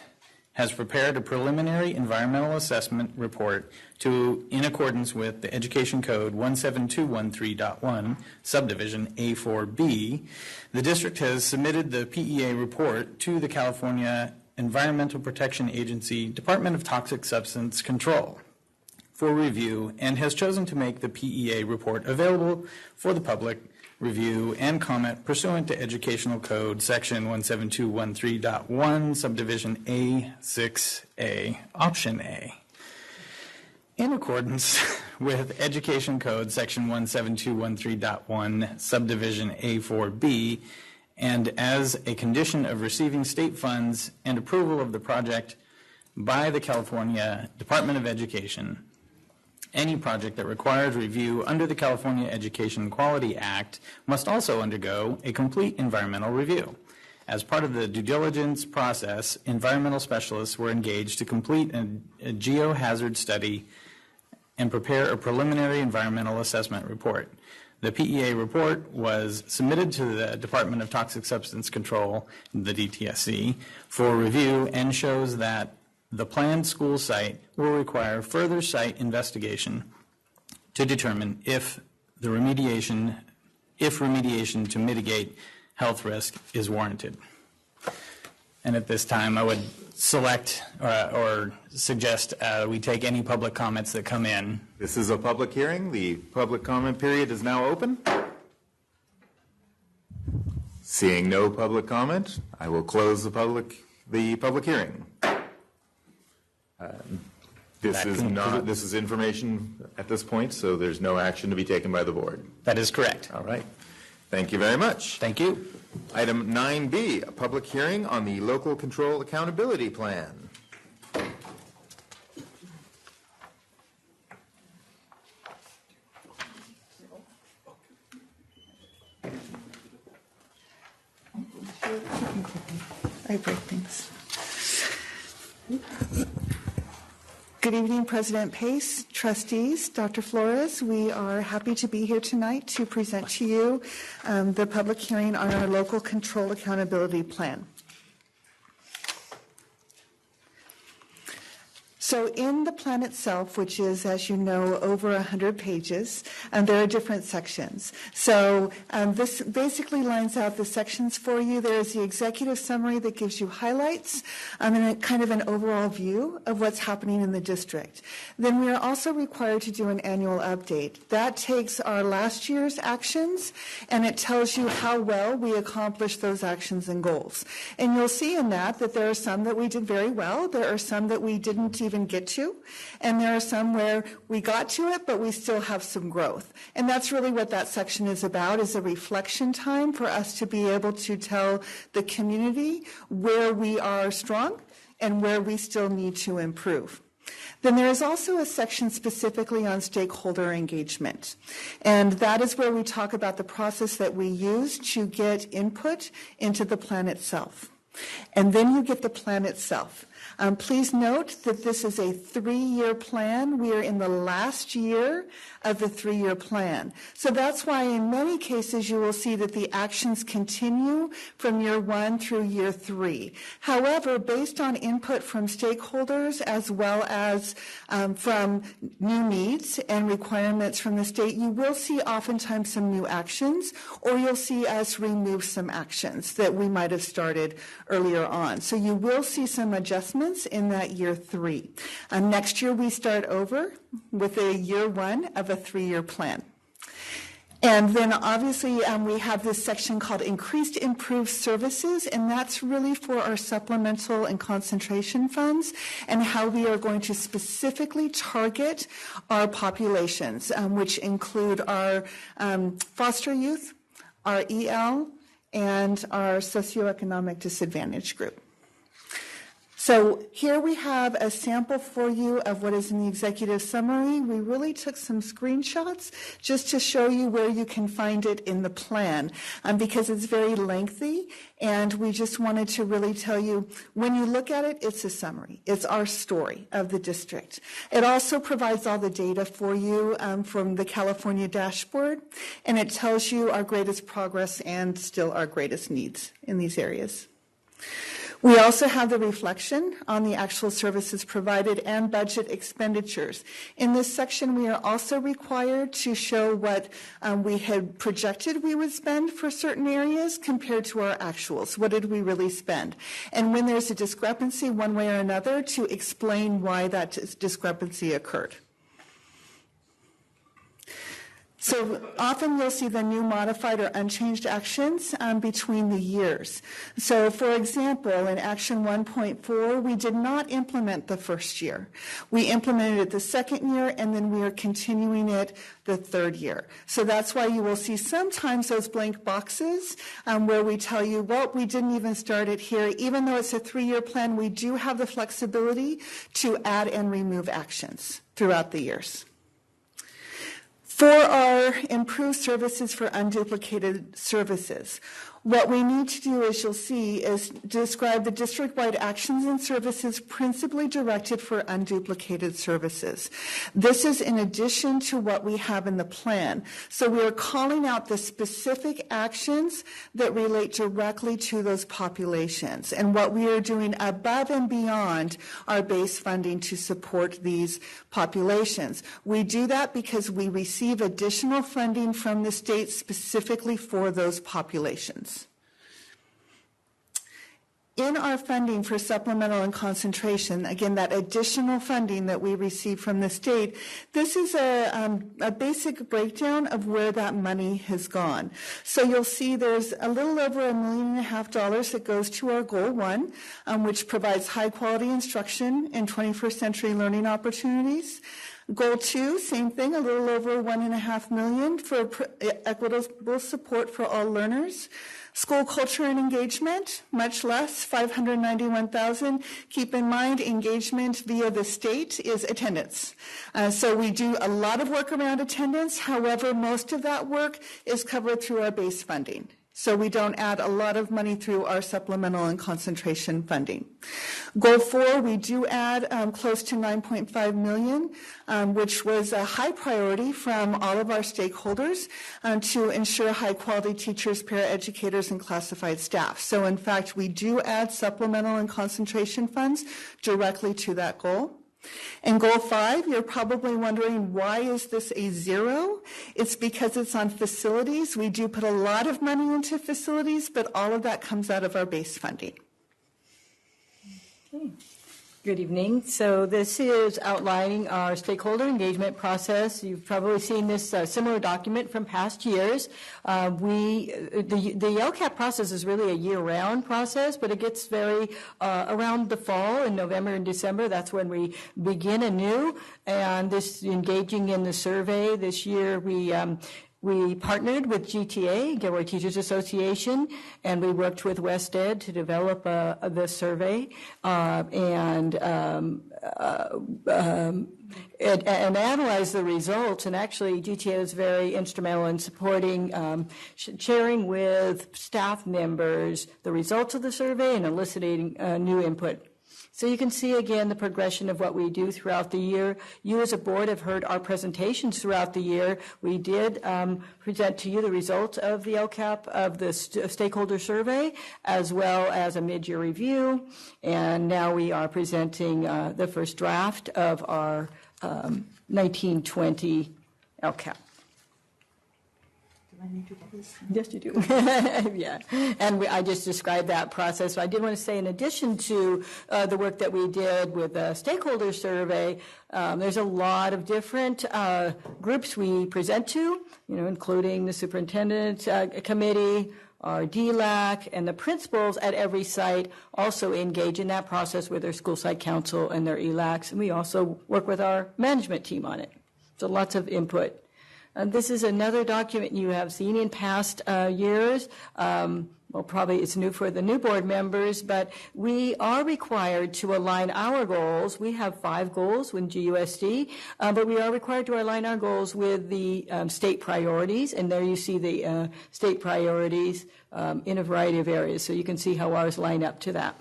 has prepared a preliminary environmental assessment report in accordance with the Education Code 17213.1, subdivision A4B. The district has submitted the PEA report to the California Environmental Protection Agency, Department of Toxic Substance Control, for review, and has chosen to make the PEA report available for the public review and comment pursuant to Educational Code Section 17213.1, subdivision A6A, option A. In accordance with Education Code Section 17213.1, subdivision A4B, and as a condition of receiving state funds and approval of the project by the California Department of Education, any project that requires review under the California Education Quality Act must also undergo a complete environmental review. As part of the due diligence process, environmental specialists were engaged to complete a geohazard study and prepare a preliminary environmental assessment report. The PEA report was submitted to the Department of Toxic Substance Control, the DTSC, for review and shows that the planned school site will require further site investigation to determine if remediation to mitigate health risk is warranted. And at this time, I would select or suggest we take any public comments that come in. This is a public hearing. The public comment period is now open. Seeing no public comment, I will close the public hearing. This is information at this point, so there's no action to be taken by the board. That is correct. All right. Thank you very much. Thank you. Item 9B, a public hearing on the Local Control Accountability Plan. I break things. Good evening, President Pace, trustees, Dr. Flores. We are happy to be here tonight to present to you the public hearing on our Local Control Accountability Plan. So in the plan itself, which is, as you know, over 100 pages, there are different sections. So this basically lines out the sections for you. There is the executive summary that gives you highlights and a kind of an overall view of what's happening in the district. Then we are also required to do an annual update. That takes our last year's actions and it tells you how well we accomplished those actions and goals. And you'll see in that there are some that we did very well. There are some that we didn't even get to, and there are some where we got to it, but we still have some growth. And that's really what that section is about, is a reflection time for us to be able to tell the community where we are strong and where we still need to improve. Then there is also a section specifically on stakeholder engagement. And that is where we talk about the process that we use to get input into the plan itself. And then you get the plan itself. Please note that this is a 3-year plan. We are in the last year of the 3-year plan. So that's why in many cases you will see that the actions continue from year 1 through year 3. However, based on input from stakeholders as well as from new needs and requirements from the state, you will see oftentimes some new actions, or you'll see us remove some actions that we might have started earlier on. So you will see some adjustments in that year 3. Next year we start over with a year 1 of a 3-year plan. And then obviously we have this section called Increased Improved Services, and that's really for our supplemental and concentration funds and how we are going to specifically target our populations, which include our foster youth, our EL, and our socioeconomic disadvantaged group. So here we have a sample for you of what is in the executive summary. We really took some screenshots just to show you where you can find it in the plan because it's very lengthy, and we just wanted to really tell you, when you look at it, it's a summary. It's our story of the district. It also provides all the data for you from the California dashboard, and it tells you our greatest progress and still our greatest needs in these areas. We also have the reflection on the actual services provided and budget expenditures. In this section, we are also required to show what we had projected we would spend for certain areas compared to our actuals. What did we really spend? And when there's a discrepancy one way or another, to explain why that discrepancy occurred. So often you'll see the new modified or unchanged actions between the years. So for example, in Action 1.4, we did not implement the first year. We implemented it the second year, and then we are continuing it the third year. So that's why you will see sometimes those blank boxes where we tell you, well, we didn't even start it here. Even though it's a 3-year plan, we do have the flexibility to add and remove actions throughout the years. For our improved services for unduplicated services, what we need to do, as you'll see, is describe the district-wide actions and services principally directed for unduplicated services. This is in addition to what we have in the plan. So we are calling out the specific actions that relate directly to those populations and what we are doing above and beyond our base funding to support these populations. We do that because we receive additional funding from the state specifically for those populations. In our funding for supplemental and concentration, again, that additional funding that we receive from the state, this is a basic breakdown of where that money has gone. So you'll see there's a little over $1.5 million that goes to our Goal 1, which provides high-quality instruction in 21st century learning opportunities. Goal 2, same thing, a little over $1.5 million for equitable support for all learners. School culture and engagement, much less, $591,000. Keep in mind, engagement via the state is attendance. So we do a lot of work around attendance. However, most of that work is covered through our base funding. So we don't add a lot of money through our supplemental and concentration funding. Goal 4, we do add close to $9.5 million, which was a high priority from all of our stakeholders to ensure high-quality teachers, paraeducators, and classified staff. So in fact, we do add supplemental and concentration funds directly to that goal. And goal 5, you're probably wondering, why is this a 0? It's because it's on facilities. We do put a lot of money into facilities, but all of that comes out of our base funding. Okay. Good evening. So this is outlining our stakeholder engagement process. You've probably seen this similar document from past years. The LCAP process is really a year-round process, but it gets very around the fall in November and December. That's when we begin anew. And this engaging in the survey this year, we partnered with GTA, Gilroy Teachers Association, and we worked with West Ed to develop the survey and analyze the results. And actually, GTA was very instrumental in supporting, sharing with staff members the results of the survey and eliciting new input. So you can see again the progression of what we do throughout the year. You as a board have heard our presentations throughout the year. We did present to you the results of the LCAP, of the stakeholder survey, as well as a mid-year review. And now we are presenting the first draft of our 1920 LCAP. Yes, you do. Yeah, and I just described that process. So I did want to say, in addition to the work that we did with the stakeholder survey, there's a lot of different groups we present to, including the superintendent committee, our DLAC, and the principals at every site also engage in that process with their school site council and their ELACs, and we also work with our management team on it. So lots of input. This is another document you have seen in past years. Well, probably it's new for the new board members, but we are required to align our goals. We have 5 goals with GUSD, but we are required to align our goals with the state priorities, and there you see the state priorities in a variety of areas, so you can see how ours line up to that.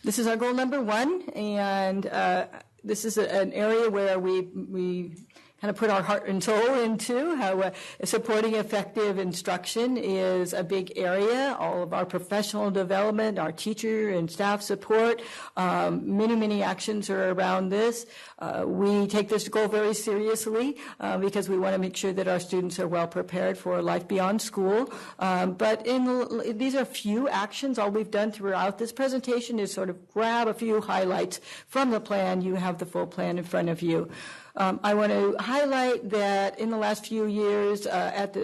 This is our goal number 1, and this is an area where we kind of put our heart and soul into how supporting effective instruction is a big area. All of our professional development, our teacher and staff support, many actions are around this. We take this goal very seriously because we want to make sure that our students are well prepared for life beyond school. But these are few actions. All we've done throughout this presentation is sort of grab a few highlights from the plan. You have the full plan in front of you. I want to highlight that in the last few years at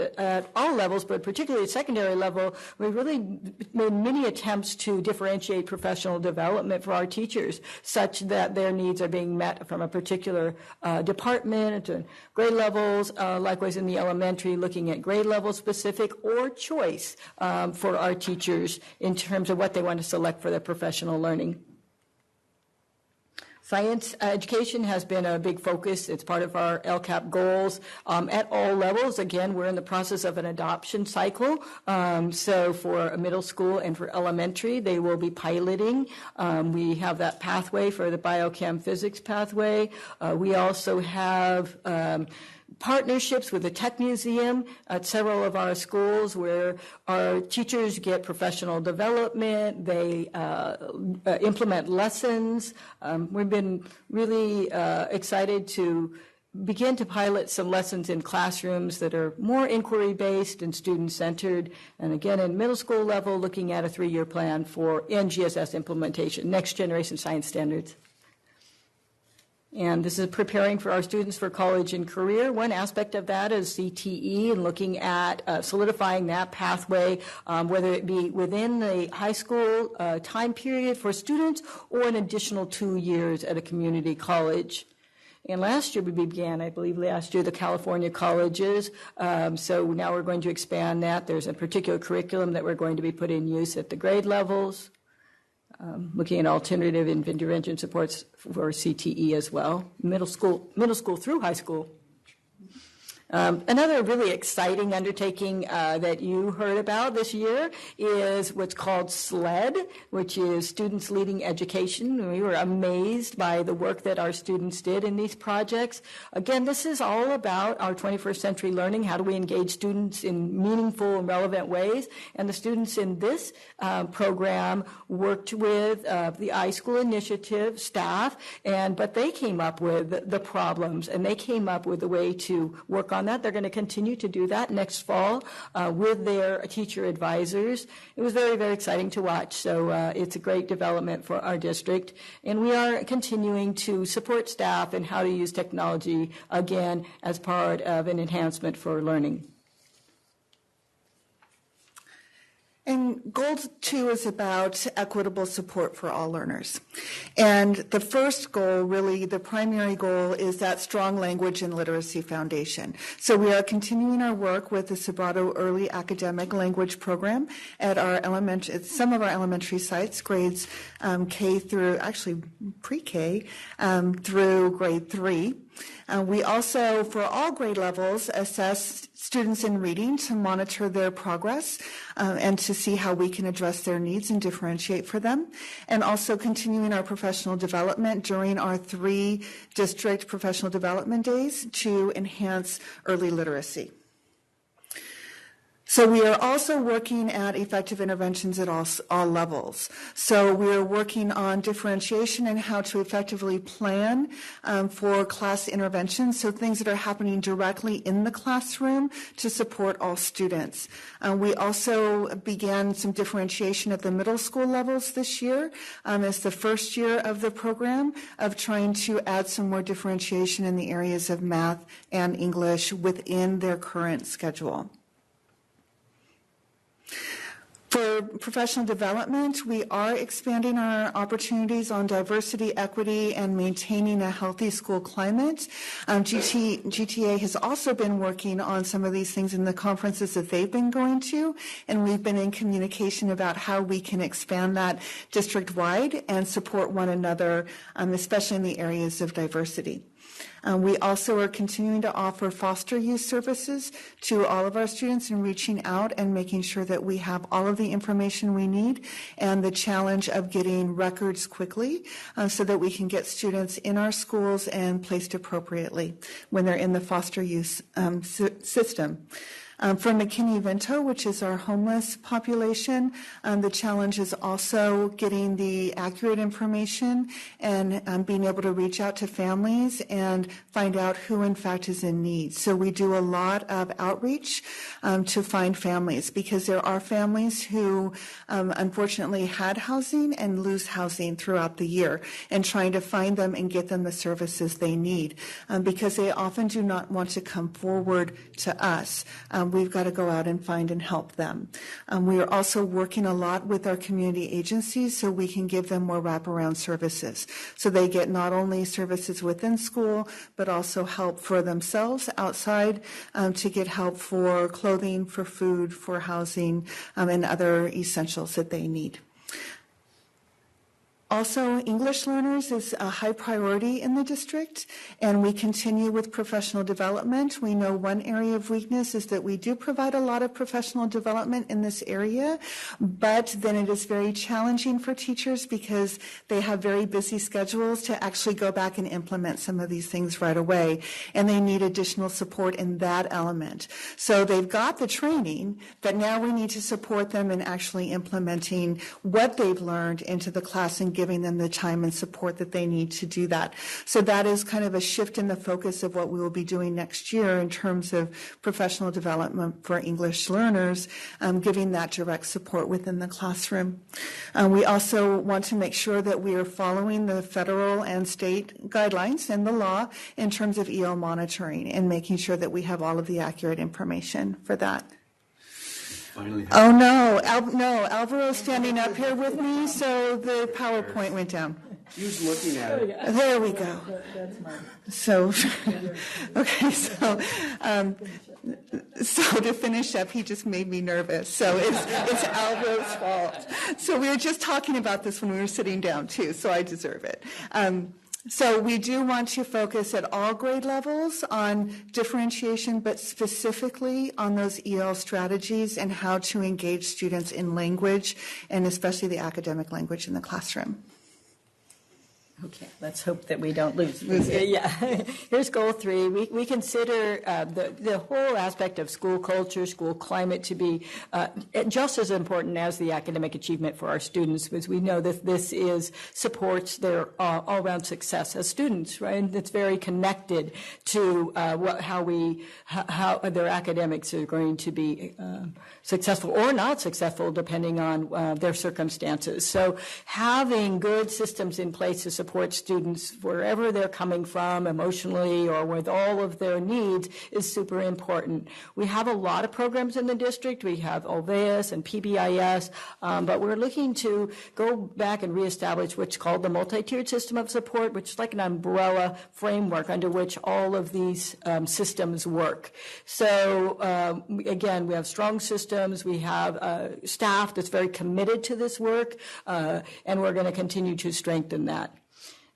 all levels, but particularly at secondary level, we've really made many attempts to differentiate professional development for our teachers such that their needs are being met from a particular department and grade levels. Likewise in the elementary, looking at grade level specific or choice for our teachers in terms of what they want to select for their professional learning. Science education has been a big focus. It's part of our LCAP goals at all levels. Again, we're in the process of an adoption cycle. So for middle school and for elementary, they will be piloting. We have that pathway for the biochem physics pathway. We also have partnerships with the Tech Museum at several of our schools where our teachers get professional development. They implement lessons. We've been really excited to begin to pilot some lessons in classrooms that are more inquiry-based and student-centered. And again, in middle school level, looking at a 3-year plan for NGSS implementation, Next Generation Science Standards. And this is preparing for our students for college and career. One aspect of that is CTE and looking at solidifying that pathway, whether it be within the high school time period for students or an additional 2 years at a community college. And last year we began, I believe the California colleges. So now we're going to expand that. There's a particular curriculum that we're going to be putting in use at the grade levels. Looking at alternative intervention supports for CTE as well, middle school through high school. Another really exciting undertaking that you heard about this year is what's called SLED, which is Students Leading Education. We were amazed by the work that our students did in these projects. Again, this is all about our 21st century learning. How do we engage students in meaningful and relevant ways? And the students in this program worked with the iSchool Initiative staff, but they came up with the problems, and they came up with a way to work on that. They're going to continue to do that next fall with their teacher advisors. It was very, very exciting to watch. So it's a great development for our district. And we are continuing to support staff in how to use technology, again, as part of an enhancement for learning. And goal 2 is about equitable support for all learners. And the first goal, really the primary goal, is that strong language and literacy foundation. So we are continuing our work with the Sobrato Early Academic Language Program at some of our elementary sites, grades K through, actually pre-K through grade 3. We also, for all grade levels, assess students in reading to monitor their progress and to see how we can address their needs and differentiate for them. And also continuing our professional development during our 3 district professional development days to enhance early literacy. So we are also working at effective interventions at all levels. So we are working on differentiation and how to effectively plan for class interventions, so things that are happening directly in the classroom to support all students. We also began some differentiation at the middle school levels this year as the first year of the program of trying to add some more differentiation in the areas of math and English within their current schedule. For professional development, we are expanding our opportunities on diversity, equity, and maintaining a healthy school climate. GTA has also been working on some of these things in the conferences that they've been going to, and we've been in communication about how we can expand that district-wide and support one another, especially in the areas of diversity. We also are continuing to offer foster youth services to all of our students and reaching out and making sure that we have all of the information we need and the challenge of getting records quickly so that we can get students in our schools and placed appropriately when they're in the foster youth system. For McKinney-Vento, which is our homeless population, the challenge is also getting the accurate information and being able to reach out to families and find out who in fact is in need. So we do a lot of outreach to find families, because there are families who unfortunately had housing and lose housing throughout the year, and trying to find them and get them the services they need, because they often do not want to come forward to us. We've got to go out and find and help them. We are also working a lot with our community agencies so we can give them more wraparound services. So they get not only services within school, but also help for themselves outside to get help for clothing, for food, for housing, and other essentials that they need. Also, English learners is a high priority in the district, and we continue with professional development. We know one area of weakness is that we do provide a lot of professional development in this area, but then it is very challenging for teachers because they have very busy schedules to actually go back and implement some of these things right away, and they need additional support in that element. So they've got the training, but now we need to support them in actually implementing what they've learned into the class and giving them the time and support that they need to do that. So that is kind of a shift in the focus of what we will be doing next year in terms of professional development for English learners, giving that direct support within the classroom. We also want to make sure that we are following the federal and state guidelines and the law in terms of EL monitoring and making sure that we have all of the accurate information for that. Finally. Oh, no. No, Alvaro's standing up here with me, so the PowerPoint went down. He was looking at it. There we go. So, okay, so to finish up, he just made me nervous. So it's Alvaro's fault. So we were just talking about this when we were sitting down, too, so I deserve it. So we do want to focus at all grade levels on differentiation, but specifically on those EL strategies and how to engage students in language, and especially the academic language in the classroom. Okay, let's hope that we don't lose it. Yeah. Here's goal 3. We consider the whole aspect of school culture, school climate to be just as important as the academic achievement for our students, because we know that this supports their all-around success as students, right? And it's very connected to how their academics are going to be successful or not successful depending on their circumstances. So having good systems in place to support students wherever they're coming from emotionally or with all of their needs is super important. We have a lot of programs in the district. We have Olveus and PBIS, but we're looking to go back and reestablish what's called the multi-tiered system of support, which is like an umbrella framework under which all of these systems work. So again, we have strong systems. We have staff that's very committed to this work, and we're going to continue to strengthen that.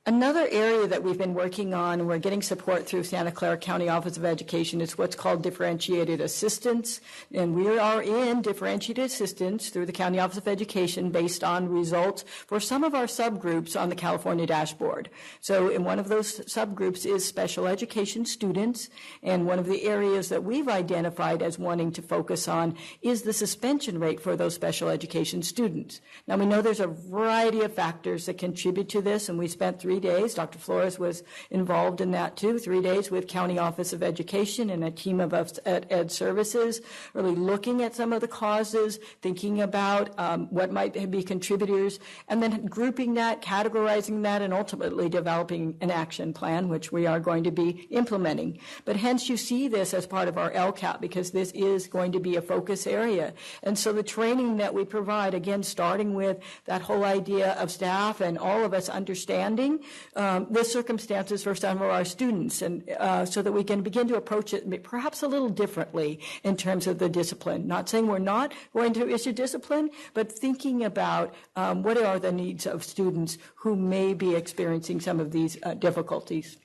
Another area that we've been working on, and we're getting support through Santa Clara County Office of Education, is what's called differentiated assistance. And we are in differentiated assistance through the County Office of Education based on results for some of our subgroups on the California dashboard. So in one of those subgroups is special education students, and one of the areas that we've identified as wanting to focus on is the suspension rate for those special education students. Now we know there's a variety of factors that contribute to this, and we spent 3 days. Dr. Flores was involved in that too, 3 days with County Office of Education and a team of ed services, really looking at some of the causes, thinking about what might be contributors, and then grouping that, categorizing that, and ultimately developing an action plan, which we are going to be implementing. But hence you see this as part of our LCAP, because this is going to be a focus area. And so the training that we provide, again, starting with that whole idea of staff and all of us understanding the circumstances for some of our students, and so that we can begin to approach it perhaps a little differently in terms of the discipline. Not saying we're not going to issue discipline, but thinking about what are the needs of students who may be experiencing some of these difficulties.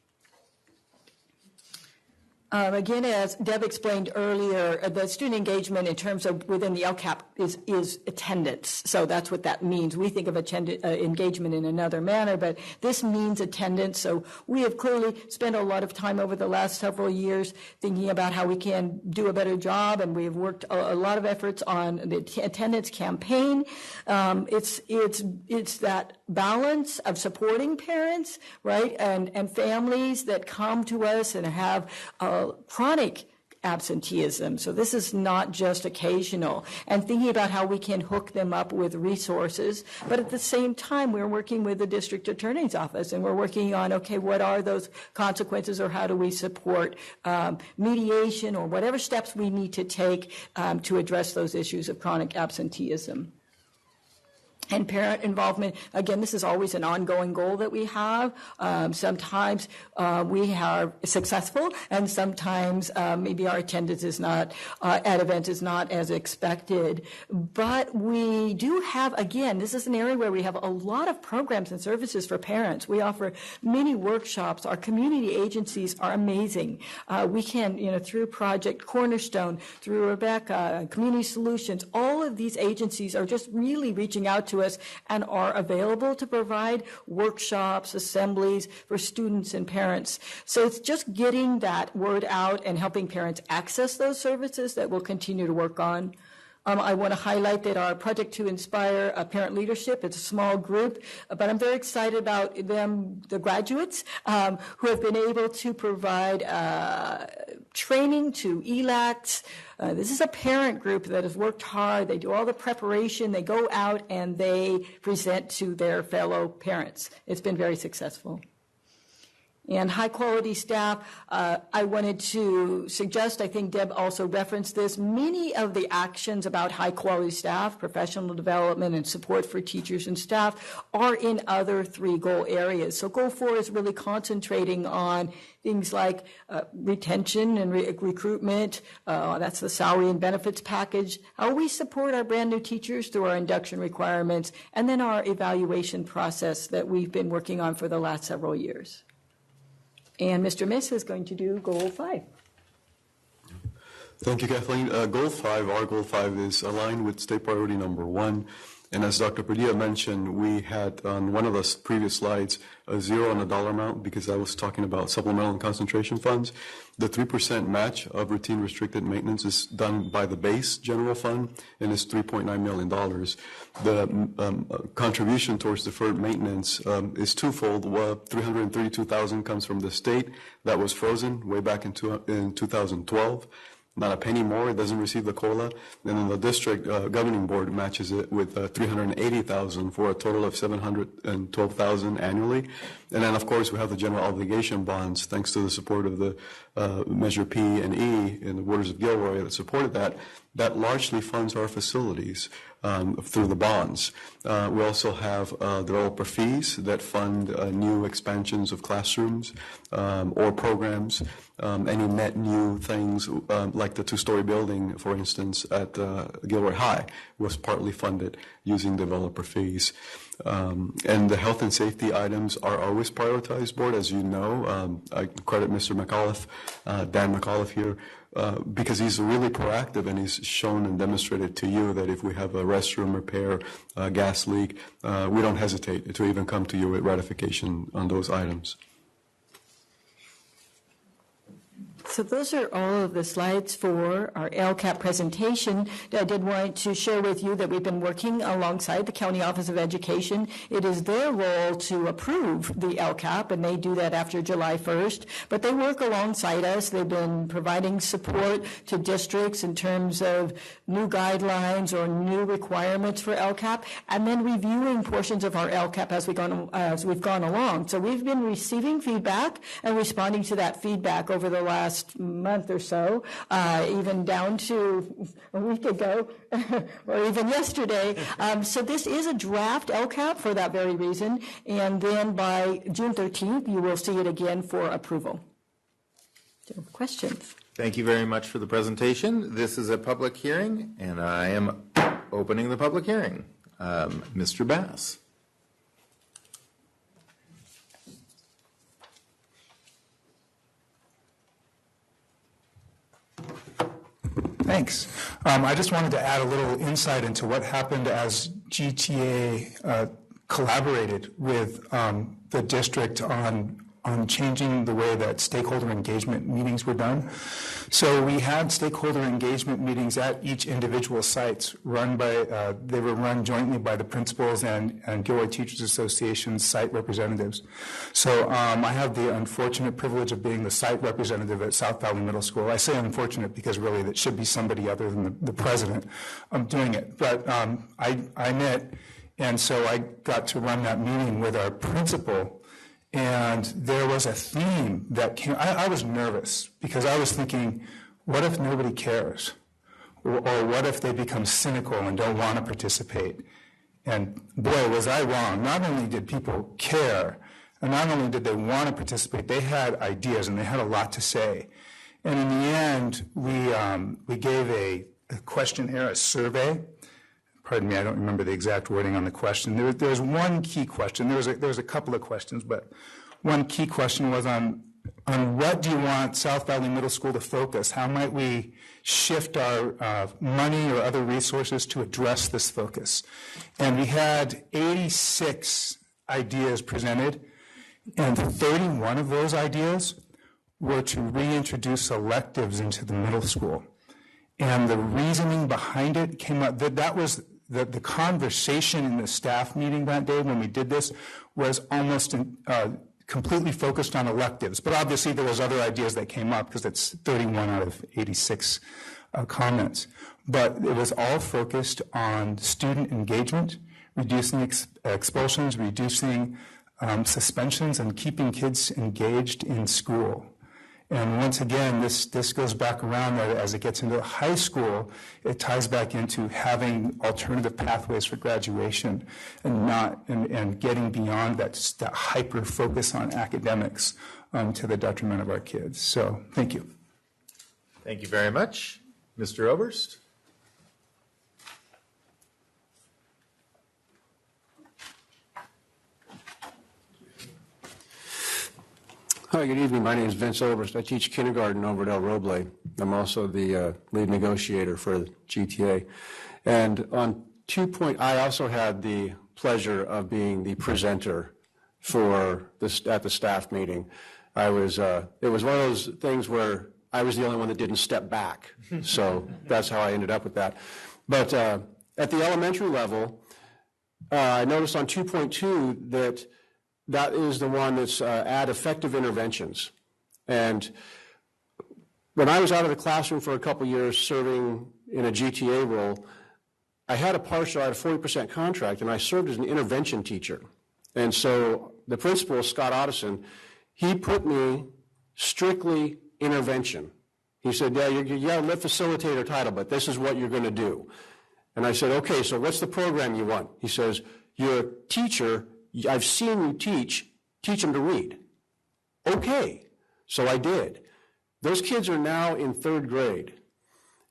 Again, as Deb explained earlier, the student engagement in terms of within the LCAP is attendance. So that's what that means. We think of engagement in another manner, but this means attendance. So we have clearly spent a lot of time over the last several years thinking about how we can do a better job, and we've worked a lot of efforts on the attendance campaign. It's that balance of supporting parents, right, and families that come to us and have chronic absenteeism. So this is not just occasional, and thinking about how we can hook them up with resources. But at the same time, we're working with the district attorney's office, and we're working on, okay, what are those consequences, or how do we support mediation or whatever steps we need to take to address those issues of chronic absenteeism. And parent involvement, again, this is always an ongoing goal that we have. Sometimes we are successful, and sometimes maybe our attendance is not, at events is not as expected. But we do have, again, this is an area where we have a lot of programs and services for parents. We offer many workshops. Our community agencies are amazing. We can, through Project Cornerstone, through Rebecca, Community Solutions, all of these agencies are just really reaching out to us and are available to provide workshops, assemblies for students and parents. So it's just getting that word out and helping parents access those services that we'll continue to work on. I want to highlight that our Project to Inspire Parent Leadership, it's a small group, but I'm very excited about them, the graduates, who have been able to provide training to ELACs. This is a parent group that has worked hard. They do all the preparation. They go out and they present to their fellow parents. It's been very successful. And high-quality staff, I wanted to suggest, I think Deb also referenced this, many of the actions about high-quality staff, professional development and support for teachers and staff are in other 3 goal areas. So goal 4 is really concentrating on things like retention and recruitment, that's the salary and benefits package, how we support our brand new teachers through our induction requirements, and then our evaluation process that we've been working on for the last several years. And Mr. Miss is going to do goal 5. Thank you, Kathleen. Goal 5, our goal 5 is aligned with state priority number 1. And as Dr. Padilla mentioned, we had on one of the previous slides a 0 on a dollar amount because I was talking about supplemental and concentration funds. The 3% match of routine restricted maintenance is done by the base general fund and is $3.9 million. The contribution towards deferred maintenance is twofold. $332,000 comes from the state that was frozen way back in 2012. Not a penny more. It doesn't receive the COLA. And then the district governing board matches it with $380,000 for a total of $712,000 annually. And then, of course, we have the general obligation bonds, thanks to the support of the Measure P and E in the Waters of Gilroy that supported that. That largely funds our facilities through the bonds. We also have developer fees that fund new expansions of classrooms or programs, any net new things like the 2-story building, for instance, at Gilroy High was partly funded using developer fees. And the health and safety items are always prioritized, Board, as you know. I credit Mr. McAuliffe, Dan McAuliffe here, because he's really proactive and he's shown and demonstrated to you that if we have a restroom repair, gas leak, we don't hesitate to even come to you with ratification on those items. So those are all of the slides for our LCAP presentation. I did want to share with you that we've been working alongside the County Office of Education. It is their role to approve the LCAP, and they do that after July 1st. But they work alongside us. They've been providing support to districts in terms of new guidelines or new requirements for LCAP, and then reviewing portions of our LCAP as we've gone along. So we've been receiving feedback and responding to that feedback over the last month or so, even down to a week ago or even yesterday. So this is a draft LCAP for that very reason, and then by June 13th you will see it again for approval. So, questions? Thank you very much for the presentation. This is a public hearing, and I am opening the public hearing. Mr. Bass. Thanks. I just wanted to add a little insight into what happened as GTA collaborated with the district on changing the way that stakeholder engagement meetings were done. So we had stakeholder engagement meetings at each individual sites run by, they were run jointly by the principals and Gilroy Teachers Association site representatives. So I have the unfortunate privilege of being the site representative at South Valley Middle School. I say unfortunate because really that should be somebody other than the president doing it. But I met, and so I got to run that meeting with our principal. And there was a theme that came. I was nervous because I was thinking, what if nobody cares? Or what if they become cynical and don't want to participate? And boy, was I wrong. Not only did people care, and not only did they want to participate, they had ideas and they had a lot to say. And in the end, we gave a questionnaire, a survey. Pardon me, I don't remember the exact wording on the question. There was one key question. There was a couple of questions, but one key question was on what do you want South Valley Middle School to focus? How might we shift our money or other resources to address this focus? And we had 86 ideas presented, and 31 of those ideas were to reintroduce electives into the middle school. And the reasoning behind it came up, that was the conversation in the staff meeting that day when we did this was almost completely focused on electives. But obviously there was other ideas that came up because it's 31 out of 86 comments. But it was all focused on student engagement, reducing expulsions, reducing suspensions, and keeping kids engaged in school. And once again, this goes back around that as it gets into high school, it ties back into having alternative pathways for graduation and getting beyond that hyper focus on academics to the detriment of our kids. So thank you. Thank you very much. Mr. Oberst? Hi, good evening. My name is Vince Oberst. I teach kindergarten over at El Roble. I'm also the lead negotiator for GTA. And on 2 point, I also had the pleasure of being the presenter for this at the staff meeting. It was one of those things where I was the only one that didn't step back. So that's how I ended up with that. But at the elementary level, I noticed on 2.2 that is the one that's add effective interventions. And when I was out of the classroom for a couple years serving in a GTA role, I had a 40% contract, and I served as an intervention teacher. And so the principal, Scott Otteson, he put me strictly intervention. He said, yeah, you got a facilitator title, but this is what you're going to do. And I said, okay, so what's the program you want? He says, you're a teacher, I've seen you teach them to read. Okay, so I did. Those kids are now in 3rd grade.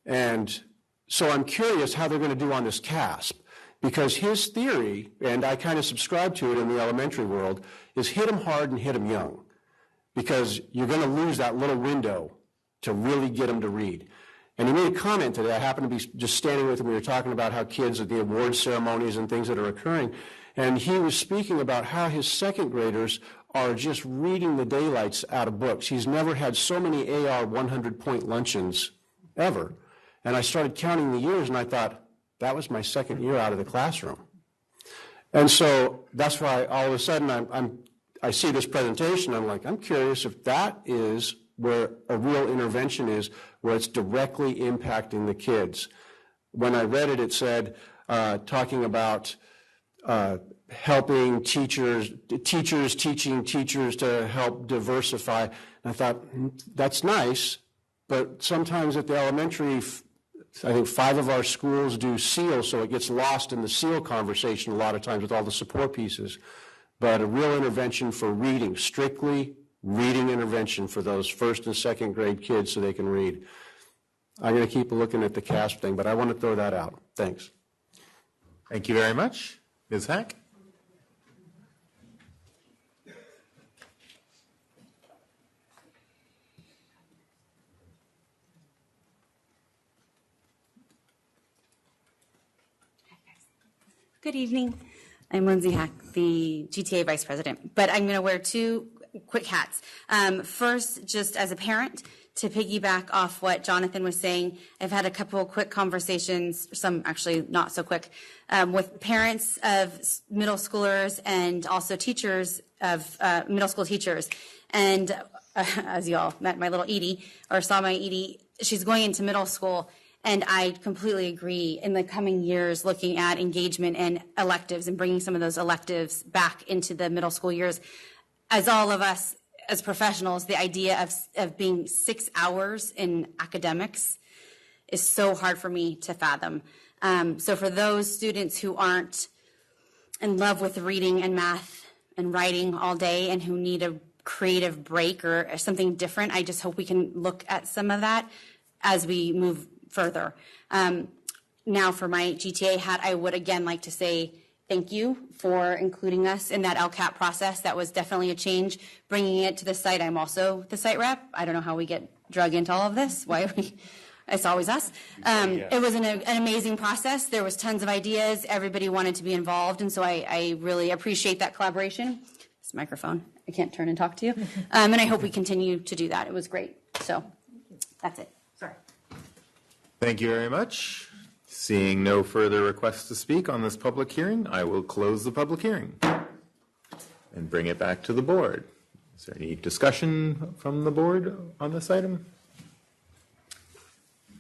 And so I'm curious how they're going to do on this CASP, because his theory, and I kind of subscribe to it in the elementary world, is hit them hard and hit them young, because you're going to lose that little window to really get them to read. And he made a comment today. I happened to be just standing with him. We were talking about how kids at the award ceremonies and things that are occurring. And he was speaking about how his 2nd graders are just reading the daylights out of books. He's never had so many AR 100-point luncheons ever. And I started counting the years, and I thought, that was my 2nd year out of the classroom. And so that's why all of a sudden I see this presentation. I'm like, I'm curious if that is where a real intervention is, where it's directly impacting the kids. When I read it, it said, talking about helping teachers teaching teachers to help diversify. And I thought, that's nice, but sometimes at the elementary, I think 5 of our schools do SEAL, so it gets lost in the SEAL conversation a lot of times with all the support pieces. But a real intervention for reading, strictly reading intervention for those 1st and 2nd grade kids so they can read. I'm going to keep looking at the CASP thing, but I want to throw that out. Thanks. Thank you very much. Ms. Hack? Good evening. I'm Lindsay Hack, the GTA Vice President, but I'm going to wear 2 quick hats. First, just as a parent, to piggyback off what Jonathan was saying, I've had a couple of quick conversations, some actually not so quick, with parents of middle schoolers and also teachers of middle school teachers. And as you all met my little Edie, or saw my Edie, she's going into middle school. And I completely agree in the coming years looking at engagement and electives and bringing some of those electives back into the middle school years. As all of us as professionals, the idea of being 6 hours in academics is so hard for me to fathom. So for those students who aren't in love with reading and math and writing all day and who need a creative break or something different, I just hope we can look at some of that as we move further. Now for my GTA hat, I would again like to say thank you for including us in that LCAP process. That was definitely a change. Bringing it to the site, I'm also the site rep. I don't know how we get drug into all of this. It's always us. It was an amazing process. There was tons of ideas. Everybody wanted to be involved, and so I really appreciate that collaboration. This microphone, I can't turn and talk to you. And I hope we continue to do that. It was great. So that's it. Sorry. Thank you very much. Seeing no further requests to speak on this public hearing, I will close the public hearing and bring it back to the board. Is there any discussion from the board on this item?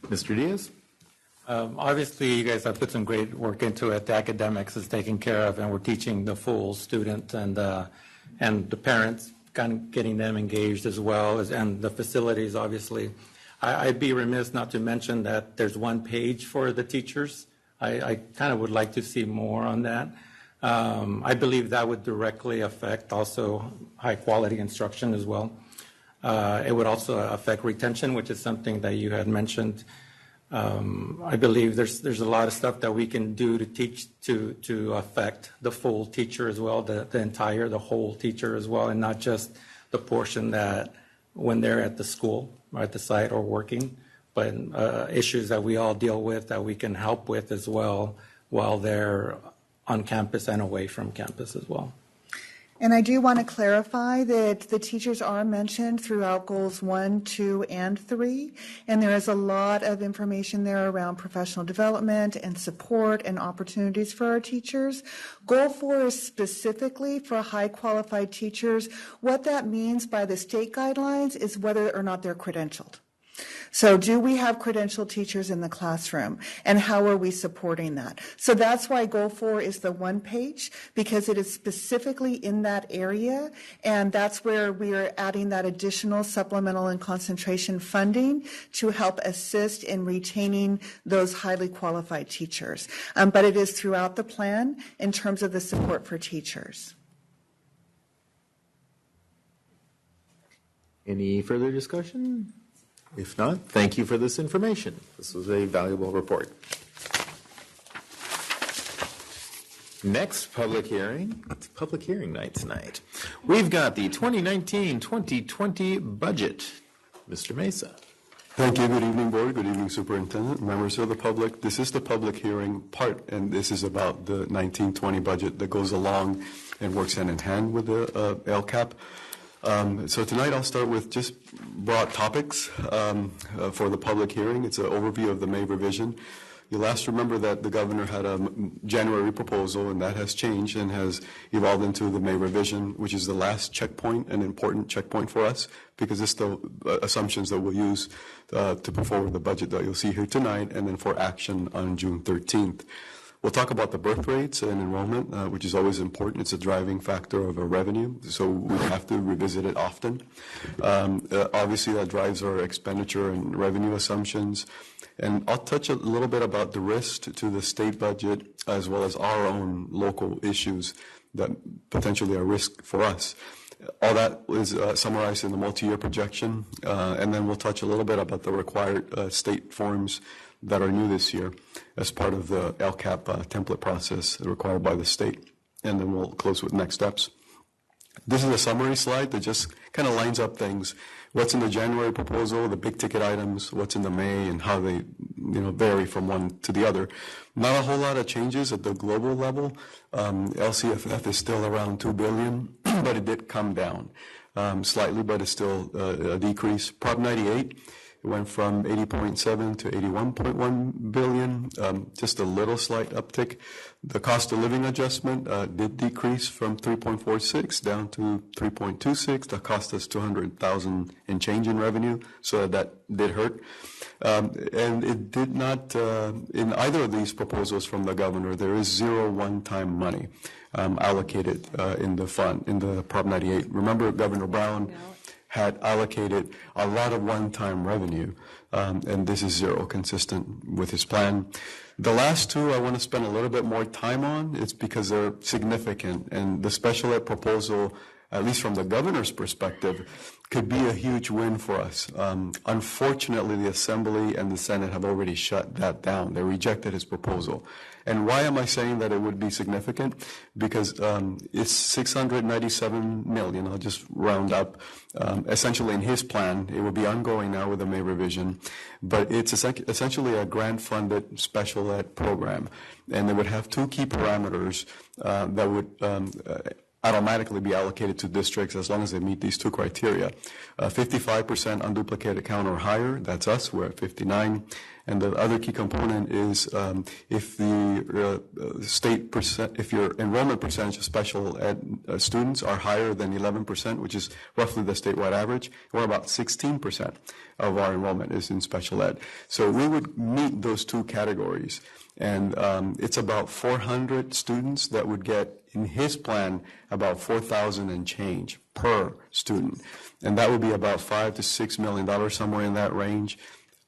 Mr. Diaz? Obviously, you guys have put some great work into it. The academics is taken care of, and we're teaching the full student and the parents, kind of getting them engaged as well, and the facilities, obviously. I'd be remiss not to mention that there's one page for the teachers. I kind of would like to see more on that. I believe that would directly affect also high-quality instruction as well. It would also affect retention, which is something that you had mentioned. I believe there's a lot of stuff that we can do to teach to affect the full teacher as well, the whole teacher as well, and not just the portion that when they're at the school or at the site or working, but issues that we all deal with that we can help with as well while they're on campus and away from campus as well. And I do want to clarify that the teachers are mentioned throughout goals 1, 2, and 3, and there is a lot of information there around professional development and support and opportunities for our teachers. Goal 4 is specifically for high qualified teachers. What that means by the state guidelines is whether or not they're credentialed. So do we have credentialed teachers in the classroom, and how are we supporting that? So that's why Goal 4 is the one page, because it is specifically in that area, and that's where we are adding that additional supplemental and concentration funding to help assist in retaining those highly qualified teachers. But it is throughout the plan in terms of the support for teachers. Any further discussion? If not, thank you for this information. This was a valuable report. Next public hearing, it's public hearing night tonight. We've got the 2019-2020 budget. Mr. Mesa. Thank you. Good evening, Board. Good evening, Superintendent, members of the public. This is the public hearing part, and this is about the 1920 budget that goes along and works hand in hand with the LCAP. So tonight I'll start with just broad topics for the public hearing. It's an overview of the May revision. You'll last remember that the governor had a January proposal, and that has changed and has evolved into the May revision, which is the last checkpoint, an important checkpoint for us, because it's the assumptions that we'll use to put forward the budget that you'll see here tonight, and then for action on June 13th. We'll talk about the birth rates and enrollment, which is always important. It's a driving factor of our revenue, so we have to revisit it often. Obviously, that drives our expenditure and revenue assumptions. And I'll touch a little bit about the risk to the state budget, as well as our own local issues that potentially are risk for us. All that is summarized in the multi-year projection, and then we'll touch a little bit about the required state forms that are new this year as part of the LCAP template process required by the state. And then we'll close with next steps. This is a summary slide that just kind of lines up things. What's in the January proposal, the big ticket items, what's in the May, and how they vary from one to the other. Not a whole lot of changes at the global level. LCFF is still around $2 billion, but it did come down slightly, but it's still a decrease. Prop 98. It went from 80.7 to 81.1 billion, just a little slight uptick. The cost of living adjustment did decrease from 3.46 down to 3.26. That cost us $200,000 and change in revenue, so that did hurt. And it did not, in either of these proposals from the governor, there is zero one-time money allocated in the fund, in the Prop 98. Remember, Governor Brown had allocated a lot of one-time revenue, and this is zero, consistent with his plan. The last two I want to spend a little bit more time on. It's because they're significant, and the special ed proposal, at least from the governor's perspective, could be a huge win for us. Unfortunately, the Assembly and the Senate have already shut that down. They rejected his proposal. And why am I saying that it would be significant? Because it's $697 million. I'll just round up. Essentially, in his plan, it will be ongoing now with the May revision, but it's essentially a grant-funded special ed program, and they would have two key parameters that would automatically be allocated to districts as long as they meet these two criteria. 55% unduplicated count or higher, that's us, we're at 59, And the other key component is if the if your enrollment percentage of special ed students are higher than 11%, which is roughly the statewide average, or about 16% of our enrollment is in special ed. So we would meet those two categories. And it's about 400 students that would get, in his plan, about $4,000 and change per student. And that would be about $5 to $6 million, somewhere in that range,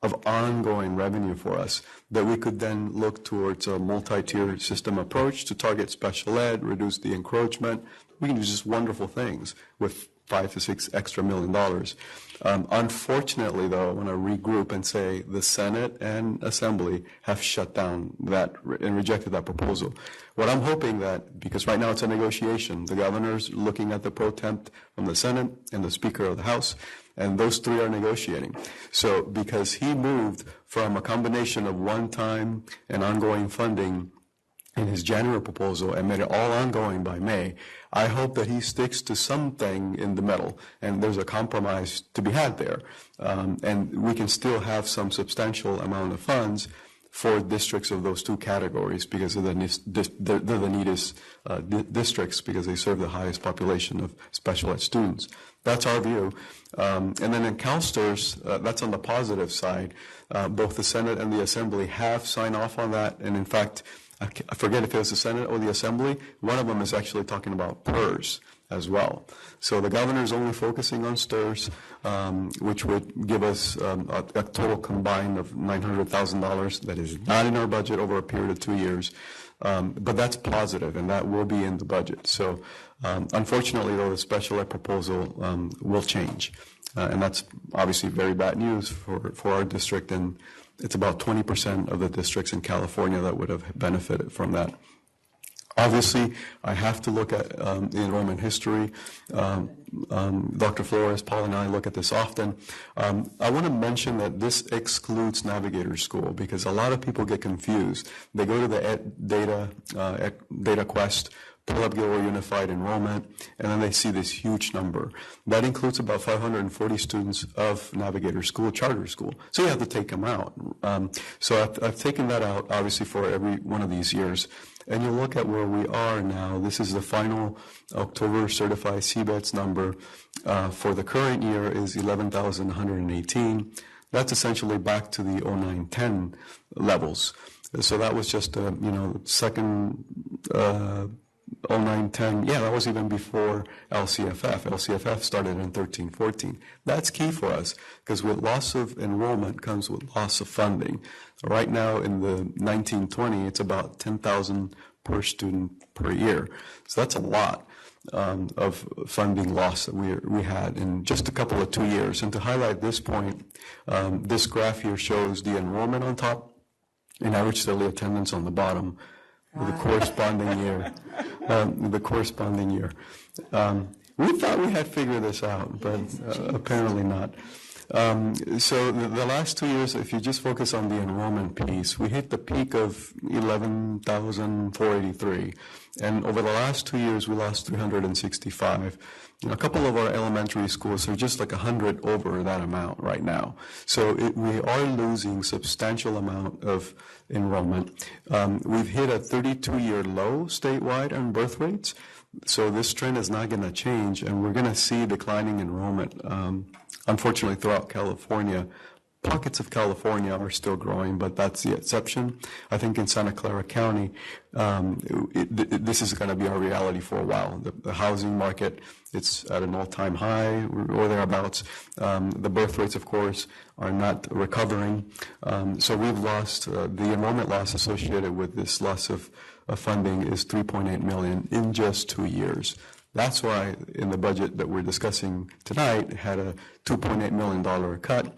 of ongoing revenue for us that we could then look towards a multi-tier system approach to target special ed, reduce the encroachment. We can do just wonderful things with $5 to $6 extra million. Unfortunately, though, I want to regroup and say the Senate and Assembly have shut down that and rejected that proposal. What I'm hoping that, because right now it's a negotiation, the governor's looking at the pro temp from the Senate and the Speaker of the House, and those three are negotiating. So because he moved from a combination of one-time and ongoing funding in his January proposal and made it all ongoing by May, I hope that he sticks to something in the middle, and there's a compromise to be had there. And we can still have some substantial amount of funds for districts of those two categories because of they're the neatest districts because they serve the highest population of special ed students. That's our view. And then in CalSTRS, that's on the positive side. Both the Senate and the Assembly have signed off on that, and in fact, I forget if it was the Senate or the Assembly, one of them is actually talking about PERS as well. So the governor is only focusing on STRS, which would give us a total combined of $900,000 that is not in our budget over a period of 2 years. But that's positive, and that will be in the budget. So unfortunately, though, the special ed proposal will change. And that's obviously very bad news for our district, and it's about 20% of the districts in California that would have benefited from that. Obviously, I have to look at the enrollment history. Dr. Flores, Paul, and I look at this often. I want to mention that this excludes Navigator School because a lot of people get confused. They go to the Data Quest, pull up Gilroy Unified Enrollment, and then they see this huge number. That includes about 540 students of Navigator School, charter school. So you have to take them out. So I've taken that out, obviously, for every one of these years. And you look at where we are now. This is the final October certified CBETS number. For the current year is 11,118. That's essentially back to the 09-10 levels. So that was just second 09-10, that was even before LCFF. LCFF started in 13-14. That's key for us because with loss of enrollment comes with loss of funding. Right now in the 19-20, it's about 10,000 per student per year. So that's a lot of funding loss that we had in just a couple of 2 years. And to highlight this point, this graph here shows the enrollment on top and average daily attendance on the bottom. The corresponding year. We thought we had figured this out, but apparently not. So the last 2 years, if you just focus on the enrollment piece, we hit the peak of 11,483. And over the last 2 years, we lost 365. A couple of our elementary schools are just like 100 over that amount right now. So we are losing substantial amount of enrollment. We've hit a 32-year low statewide on birth rates. So this trend is not going to change, and we're going to see declining enrollment. Unfortunately, throughout California, pockets of California are still growing, but that's the exception. I think in Santa Clara County, this is going to be our reality for a while. The housing market, it's at an all-time high or thereabouts. The birth rates, of course, are not recovering. So we've lost, the enrollment loss associated with this loss of funding is $3.8 million in just 2 years. That's why in the budget that we're discussing tonight had a $2.8 million cut.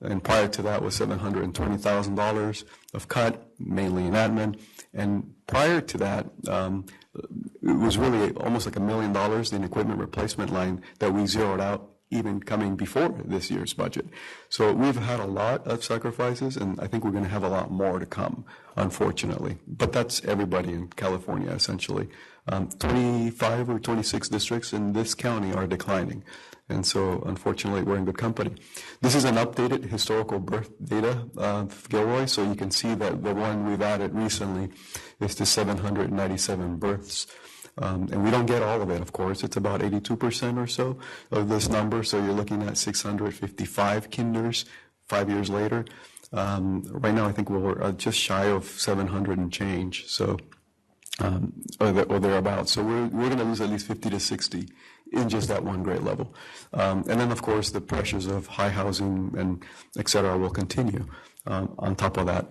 And prior to that was $720,000 of cut, mainly in admin. And prior to that, it was really almost like $1 million in equipment replacement line that we zeroed out even coming before this year's budget. So we've had a lot of sacrifices, and I think we're going to have a lot more to come, unfortunately. But that's everybody in California, essentially. 25 or 26 districts in this county are declining. And so, unfortunately, we're in good company. This is an updated historical birth data of Gilroy, so you can see that the one we've added recently is to 797 births. And we don't get all of it, of course. It's about 82% or so of this number. So you're looking at 655 kinders 5 years later. Right now, I think we're just shy of 700 and change, so or thereabouts. So we're going to lose at least 50 to 60 in just that one grade level. And then, of course, the pressures of high housing and et cetera will continue. On top of that,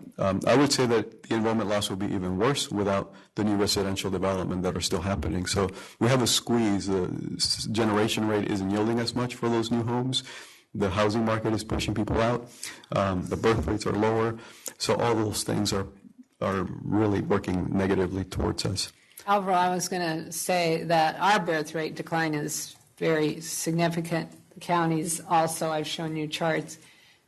I would say that the enrollment loss will be even worse without the new residential development that are still happening. So we have a squeeze. The generation rate isn't yielding as much for those new homes. The housing market is pushing people out. The birth rates are lower. So all those things are really working negatively towards us. Alvaro, I was going to say that our birth rate decline is very significant. The counties also, I've shown you charts.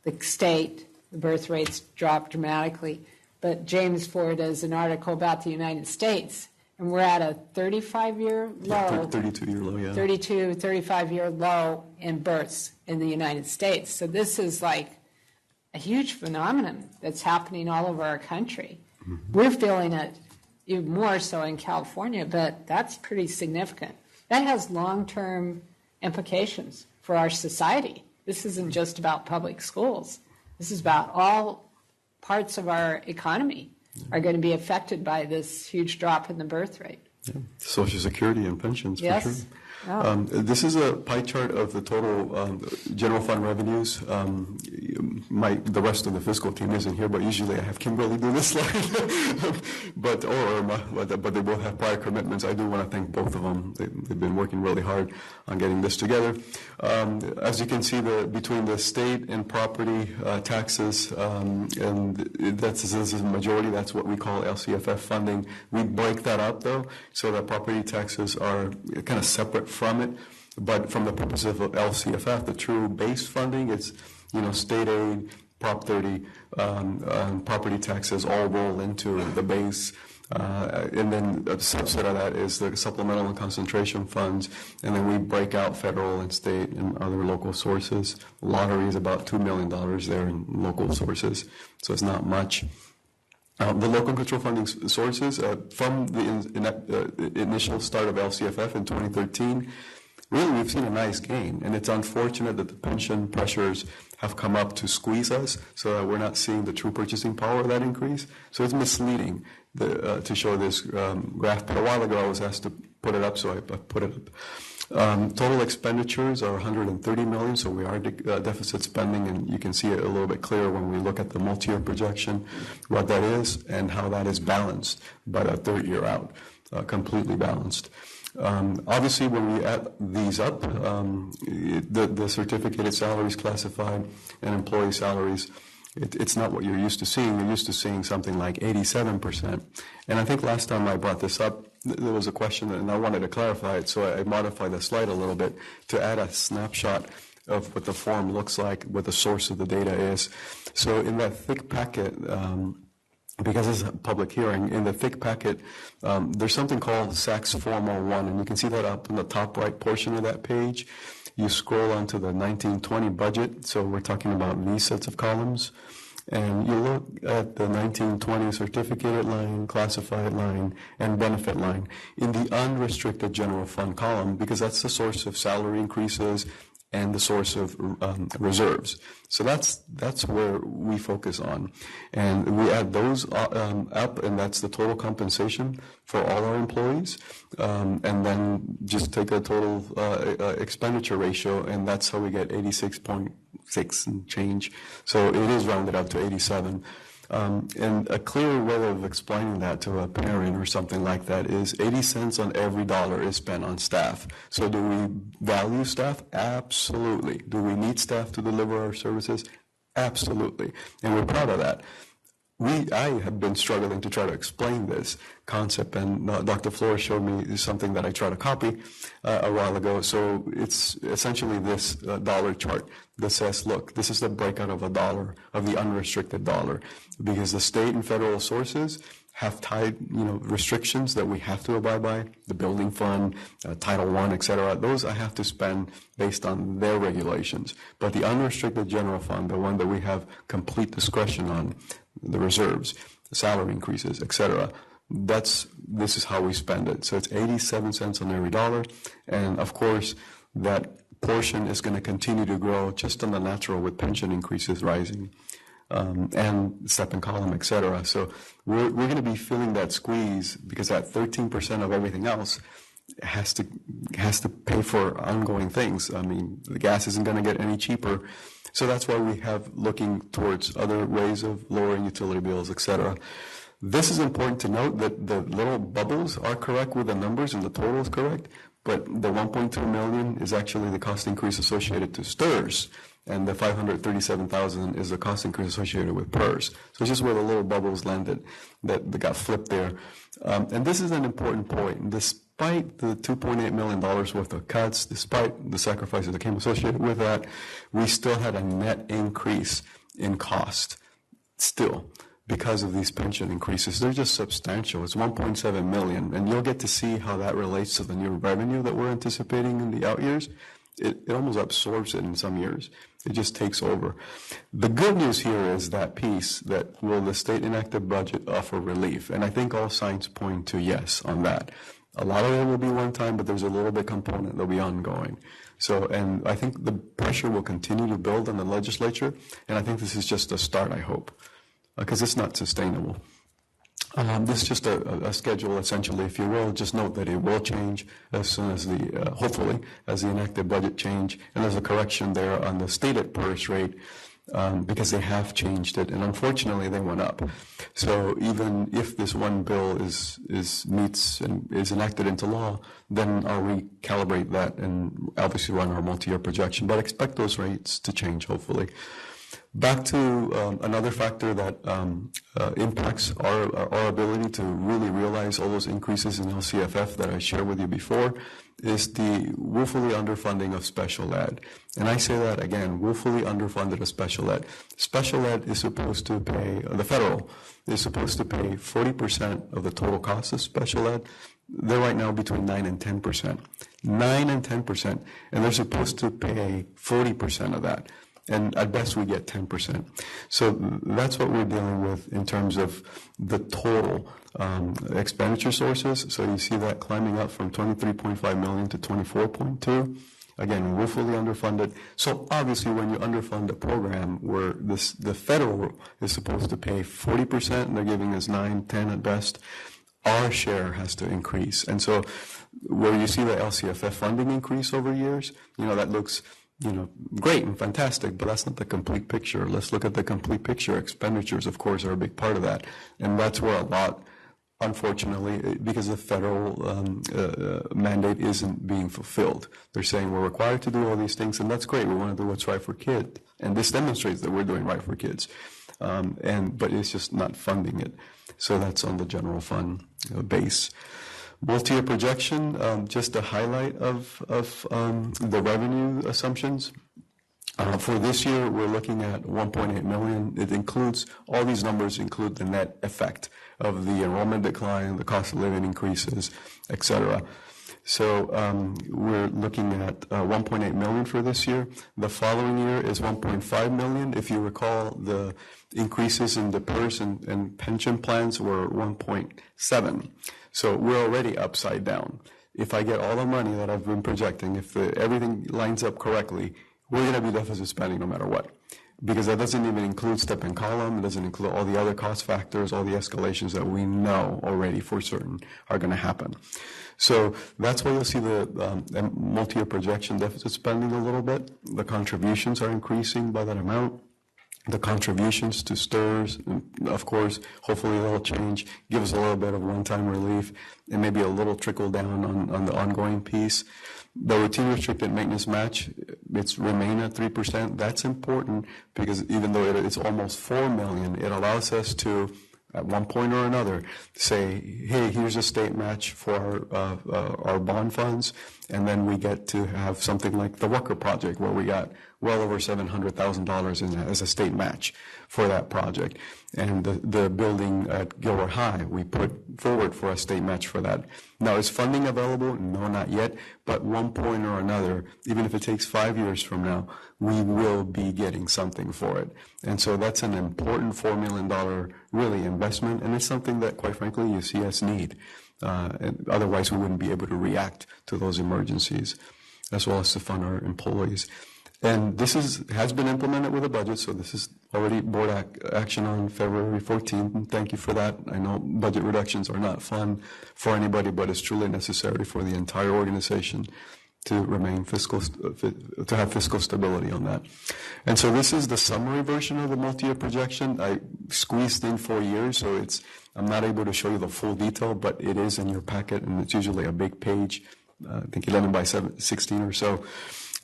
The state, the birth rates dropped dramatically. But James Ford has an article about the United States, and we're at a 35-year low. 32-year low, yeah. 35-year low in births in the United States. So this is like a huge phenomenon that's happening all over our country. Mm-hmm. We're feeling it even more so in California, but that's pretty significant. That has long-term implications for our society. This isn't just about public schools. This is about all parts of our economy are going to be affected by this huge drop in the birth rate. Yeah. Social Security and pensions, yes. for sure. Oh. This is a pie chart of the total general fund revenues. The rest of the fiscal team isn't here, but usually I have Kimberly do this slide. but they both have prior commitments. I do want to thank both of them. They've been working really hard on getting this together. As you can see, between the state and property taxes, and this is a majority. That's what we call LCFF funding. We break that up though, so that property taxes are kind of separate from it, but from the purpose of LCFF, the true base funding, it's state aid, Prop 30, property taxes all roll into the base, and then a subset of that is the supplemental and concentration funds, and then we break out federal and state and other local sources. Lottery is about $2 million there in local sources, so it's not much. The local control funding sources from the initial start of LCFF in 2013, really we've seen a nice gain, and it's unfortunate that the pension pressures have come up to squeeze us, so that we're not seeing the true purchasing power of that increase. So it's misleading to show this graph. But a while ago I was asked to put it up, so I put it up. Total expenditures are $130 million, so we are deficit spending, and you can see it a little bit clearer when we look at the multi-year projection, what that is and how that is balanced by the third year out, completely balanced. Obviously, when we add these up, the certificated salaries classified and employee salaries, it's not what you're used to seeing. You're used to seeing something like 87%. And I think last time I brought this up, there was a question, and I wanted to clarify it, so I modified the slide a little bit to add a snapshot of what the form looks like, what the source of the data is. So in that thick packet, because it's a public hearing, in the thick packet, there's something called SACS Form 01, and you can see that up in the top right portion of that page. You scroll onto the 1920 budget, so we're talking about these sets of columns, and you look at the 1920 certificated line, classified line, and benefit line in the unrestricted general fund column, because that's the source of salary increases and the source of reserves. So that's where we focus on. And we add those up, and that's the total compensation for all our employees. And then just take a total expenditure ratio, and that's how we get 86.6 and change. So it is rounded up to 87. And a clear way of explaining that to a parent or something like that is 80 cents on every dollar is spent on staff. So do we value staff? Absolutely. Do we need staff to deliver our services? Absolutely. And we're proud of that. I have been struggling to try to explain this concept, and Dr. Flores showed me something that I tried to copy a while ago. So it's essentially this dollar chart that says, look, this is the breakout of a dollar, of the unrestricted dollar, because the state and federal sources have tied, restrictions that we have to abide by, the building fund, Title I, et cetera. Those I have to spend based on their regulations. But the unrestricted general fund, the one that we have complete discretion on, the reserves, the salary increases, et cetera, this is how we spend it. So it's 87 cents on every dollar. And of course, that portion is going to continue to grow just on the natural with pension increases rising. And step and column, et cetera. So we're going to be feeling that squeeze because that 13% of everything else has to pay for ongoing things. I mean, the gas isn't going to get any cheaper. So that's why we have looking towards other ways of lowering utility bills, et cetera. This is important to note that the little bubbles are correct with the numbers and the total is correct, but the 1.2 million is actually the cost increase associated to STRS. And the 537,000 is the cost increase associated with PERS. So it's just where the little bubbles landed that got flipped there. And this is an important point. Despite the $2.8 million worth of cuts, despite the sacrifices that came associated with that, we still had a net increase in cost still because of these pension increases. They're just substantial. It's 1.7 million. And you'll get to see how that relates to the new revenue that we're anticipating in the out years. It almost absorbs it in some years. It just takes over. The good news here is that piece that will the state enacted budget offer relief? And I think all signs point to yes on that. A lot of it will be one time, but there's a little bit component that'll be ongoing. So, and I think the pressure will continue to build on the legislature, and I think this is just a start, I hope, because it's not sustainable. This is just a schedule, essentially, if you will. Just note that it will change as soon as hopefully, as the enacted budget change. And there's a correction there on the stated PERS rate because they have changed it. And unfortunately, they went up. So even if this one bill meets and is enacted into law, then I'll recalibrate that and obviously run our multi-year projection. But expect those rates to change, hopefully. Back to another factor that impacts our ability to really realize all those increases in LCFF that I shared with you before is the woefully underfunding of special ed. And I say that again, woefully underfunded of special ed. Special ed is supposed to pay, the federal is supposed to pay 40% of the total cost of special ed. They're right now between 9 and 10%. 9 and 10%. And they're supposed to pay 40% of that. And at best we get 10%. So that's what we're dealing with in terms of the total expenditure sources. So you see that climbing up from 23.5 million to 24.2. Again, woefully underfunded. So obviously when you underfund a program where the federal is supposed to pay 40% and they're giving us 9, 10 at best, our share has to increase. And so where you see the LCFF funding increase over years, that looks great and fantastic, but that's not the complete picture. Let's look at the complete picture. Expenditures, of course, are a big part of that. And that's where a lot, unfortunately, because the federal mandate isn't being fulfilled. They're saying we're required to do all these things, and that's great. We want to do what's right for kids. And this demonstrates that we're doing right for kids. But it's just not funding it. So that's on the general fund base. Multi-year projection, just a highlight of the revenue assumptions. For this year, we're looking at 1.8 million. It includes, all these numbers include the net effect of the enrollment decline, the cost of living increases, et cetera. So we're looking at 1.8 million for this year. The following year is 1.5 million. If you recall, the increases in the PERS and pension plans were 1.7. So we're already upside down. If I get all the money that I've been projecting, if everything lines up correctly, we're going to be deficit spending no matter what. Because that doesn't even include step and column. It doesn't include all the other cost factors, all the escalations that we know already for certain are going to happen. So that's why you'll see the multi-year projection deficit spending a little bit. The contributions are increasing by that amount. the contributions to STIRS, of course, hopefully they'll change, give us a little bit of one-time relief, and maybe a little trickle down on the ongoing piece. The routine restricted maintenance match, it's remain at 3%. That's important because even though it's almost $4 million, it allows us to, at one point or another, say, hey, here's a state match for our bond funds, and then we get to have something like the Rucker project where we got well over $700,000 as a state match for that project. And the building at Gilroy High, we put forward for a state match for that. Now, is funding available? No, not yet. But one point or another, even if it takes 5 years from now, we will be getting something for it. And so that's an important $4 million really investment, and it's something that, quite frankly, you see us need. And otherwise, we wouldn't be able to react to those emergencies, as well as to fund our employees. And this has been implemented with a budget, so this is already board action on February 14th, and thank you for that. I know budget reductions are not fun for anybody, but it's truly necessary for the entire organization to remain to have fiscal stability on that. And so this is the summary version of the multi-year projection. I squeezed in 4 years, so I'm not able to show you the full detail, but it is in your packet, and it's usually a big page, I think 11 by 16 or so.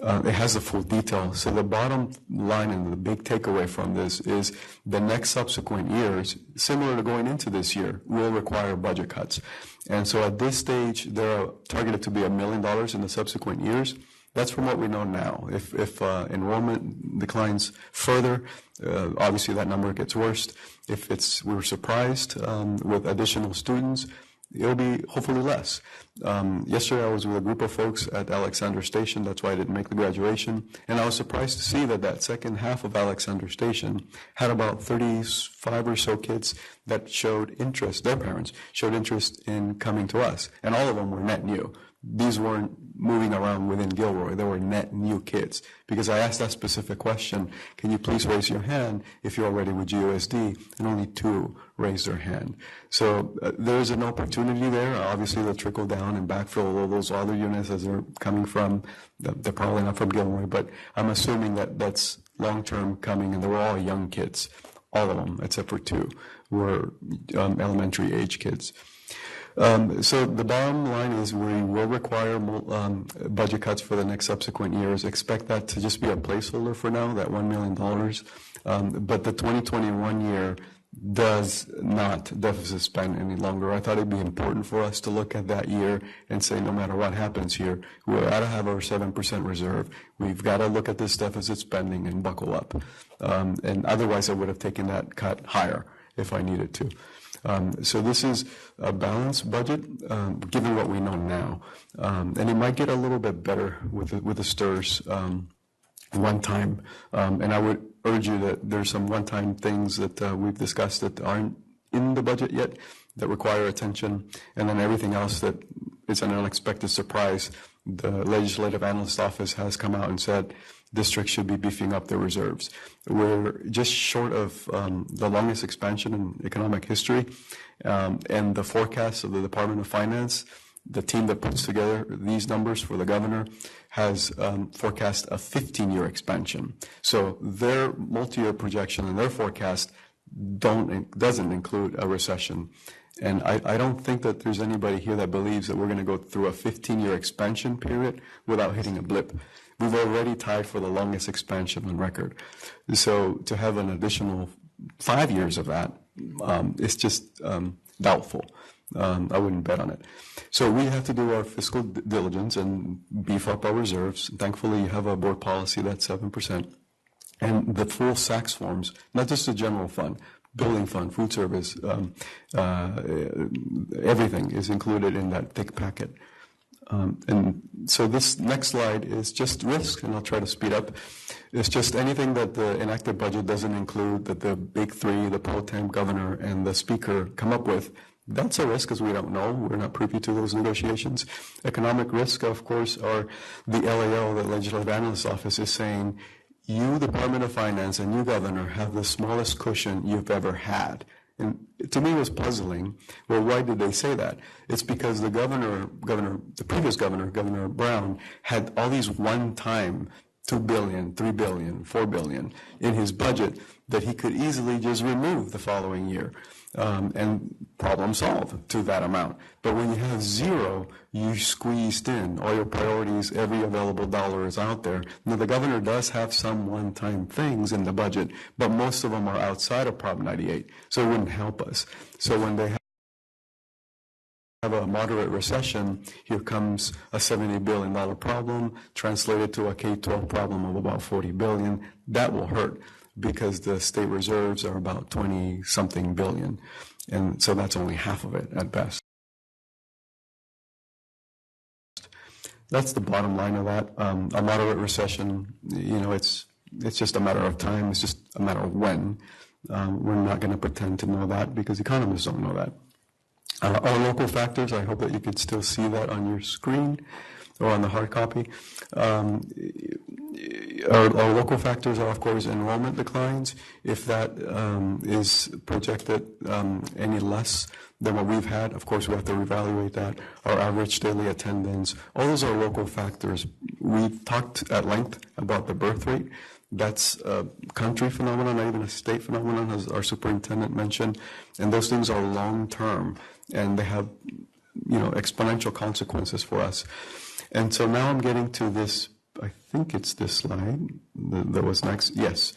It has the full detail. So the bottom line and the big takeaway from this is the next subsequent years, similar to going into this year, will require budget cuts. And so at this stage, they're targeted to be $1 million in the subsequent years. That's from what we know now. If enrollment declines further, obviously that number gets worse. If we're surprised with additional students, it'll be hopefully less. Yesterday I was with a group of folks at Alexander Station. That's why I didn't make the graduation. And I was surprised to see that second half of Alexander Station had about 35 or so kids that showed interest, their parents showed interest in coming to us. And all of them were net new. These weren't moving around within Gilroy. They were net new kids. Because I asked that specific question, can you please raise your hand if you're already with GUSD? And only 2 raised their hand. So there's an opportunity there. Obviously, they'll trickle down and backfill all those other units as they're coming from. They're probably not from Gilroy, but I'm assuming that's long-term coming, and they were all young kids. All of them, except for 2, were elementary age kids. So the bottom line is we will require budget cuts for the next subsequent years. Expect that to just be a placeholder for now, that $1 million. But the 2021 year does not deficit spend any longer. I thought it'd be important for us to look at that year and say, no matter what happens here, we're got to have our 7% reserve. We've got to look at this deficit spending and buckle up. And otherwise, I would have taken that cut higher if I needed to. So this is a balanced budget, given what we know now. And it might get a little bit better with the STIRS one time. And I would urge you that there's some one-time things that we've discussed that aren't in the budget yet that require attention. And then everything else that is an unexpected surprise. The Legislative Analyst Office has come out and said districts should be beefing up their reserves. We're just short of the longest expansion in economic history, and the forecast of the Department of Finance, the team that puts together these numbers for the governor, has forecast a 15-year expansion. So their multi-year projection and their forecast doesn't include a recession. And I don't think that there's anybody here that believes that we're going to go through a 15-year expansion period without hitting a blip. We've already tied for the longest expansion on record. So to have an additional 5 years of that, it's just doubtful. I wouldn't bet on it. So we have to do our fiscal diligence and beef up our reserves. Thankfully, you have a board policy that's 7%. And the full SACS forms, not just the general fund, building fund, food service, everything is included in that thick packet. And so this next slide is just risk, and I'll try to speed up. It's just anything that the enacted budget doesn't include, that the big 3, the pro tem governor and the speaker come up with. That's a risk because we don't know. We're not privy to those negotiations. Economic risk, of course, are the LAO, the Legislative Analyst Office, is saying, you, Department of Finance, and you, Governor, have the smallest cushion you've ever had. And to me, it was puzzling. Well, why did they say that? It's because the previous governor, Governor Brown, had all these one-time $2 billion, $3 billion, $4 billion in his budget that he could easily just remove the following year and problem solve to that amount. But when you have zero, you squeezed in all your priorities, every available dollar is out there. Now, the governor does have some one-time things in the budget, but most of them are outside of Prop 98, so it wouldn't help us. So when they have a moderate recession, here comes a $70 billion problem translated to a K-12 problem of about $40 billion. That will hurt because the state reserves are about 20-something billion. And so that's only half of it at best. That's the bottom line of that. A moderate recession, it's just a matter of time. It's just a matter of when. We're not going to pretend to know that because economists don't know that. Our local factors, I hope that you could still see that on your screen or on the hard copy. Our local factors are, of course, enrollment declines. If that is projected any less than what we've had, of course, we have to reevaluate that. Our average daily attendance, all those are local factors. We've talked at length about the birth rate. That's a country phenomenon, not even a state phenomenon, as our superintendent mentioned. And those things are long-term, and they have, exponential consequences for us. And so now I'm getting to this, I think it's this slide that was next. Yes.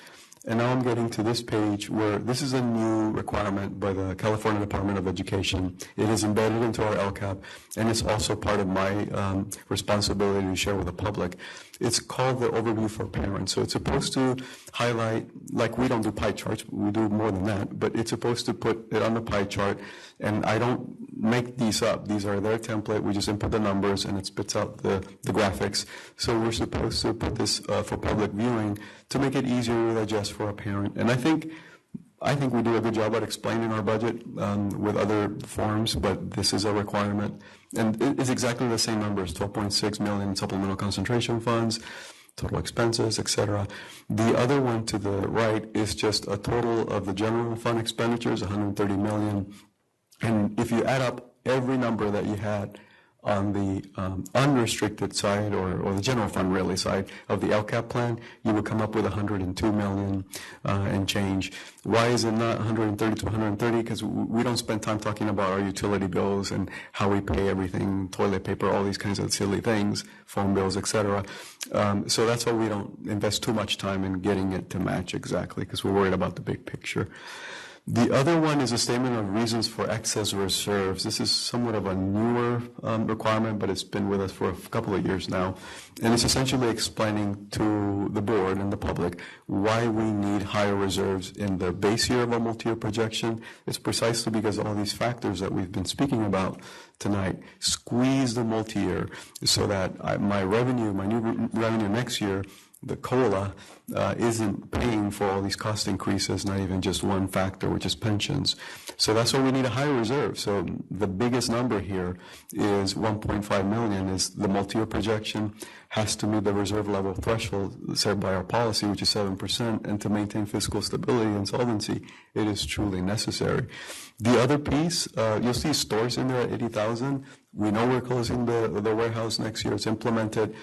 And now I'm getting to this page where this is a new requirement by the California Department of Education. It is embedded into our LCAP, and it's also part of my responsibility to share with the public. It's called the Overview for Parents. So it's supposed to highlight, like we don't do pie charts, we do more than that, but it's supposed to put it on the pie chart, and I don't make these up. These are their template. We just input the numbers, and it spits out the graphics. So we're supposed to put this for public viewing to make it easier to digest for a parent. And I think we do a good job at explaining our budget with other forms, but this is a requirement. And it's exactly the same numbers, 12.6 million supplemental concentration funds, total expenses, etc. The other one to the right is just a total of the general fund expenditures, 130 million. And if you add up every number that you had on the unrestricted side, or the general fund really side of the LCAP plan, you would come up with 102 million and change. Why is it not 130 to 130? Because we don't spend time talking about our utility bills and how we pay everything, toilet paper, all these kinds of silly things, phone bills, etc. So that's why we don't invest too much time in getting it to match exactly, because we're worried about the big picture. The other one is a statement of reasons for excess reserves. This is somewhat of a newer requirement, but it's been with us for a couple of years now. And it's essentially explaining to the board and the public why we need higher reserves in the base year of a multi-year projection. It's precisely because all these factors that we've been speaking about tonight squeeze the multi-year so that my new revenue next year, the COLA, isn't paying for all these cost increases, not even just one factor, which is pensions. So that's why we need a higher reserve. So the biggest number here is 1.5 million is the multi-year projection, has to meet the reserve level threshold set by our policy, which is 7%, and to maintain fiscal stability and solvency, it is truly necessary. The other piece, you'll see stores in there at 80,000. We know we're closing the warehouse next year. It's implemented.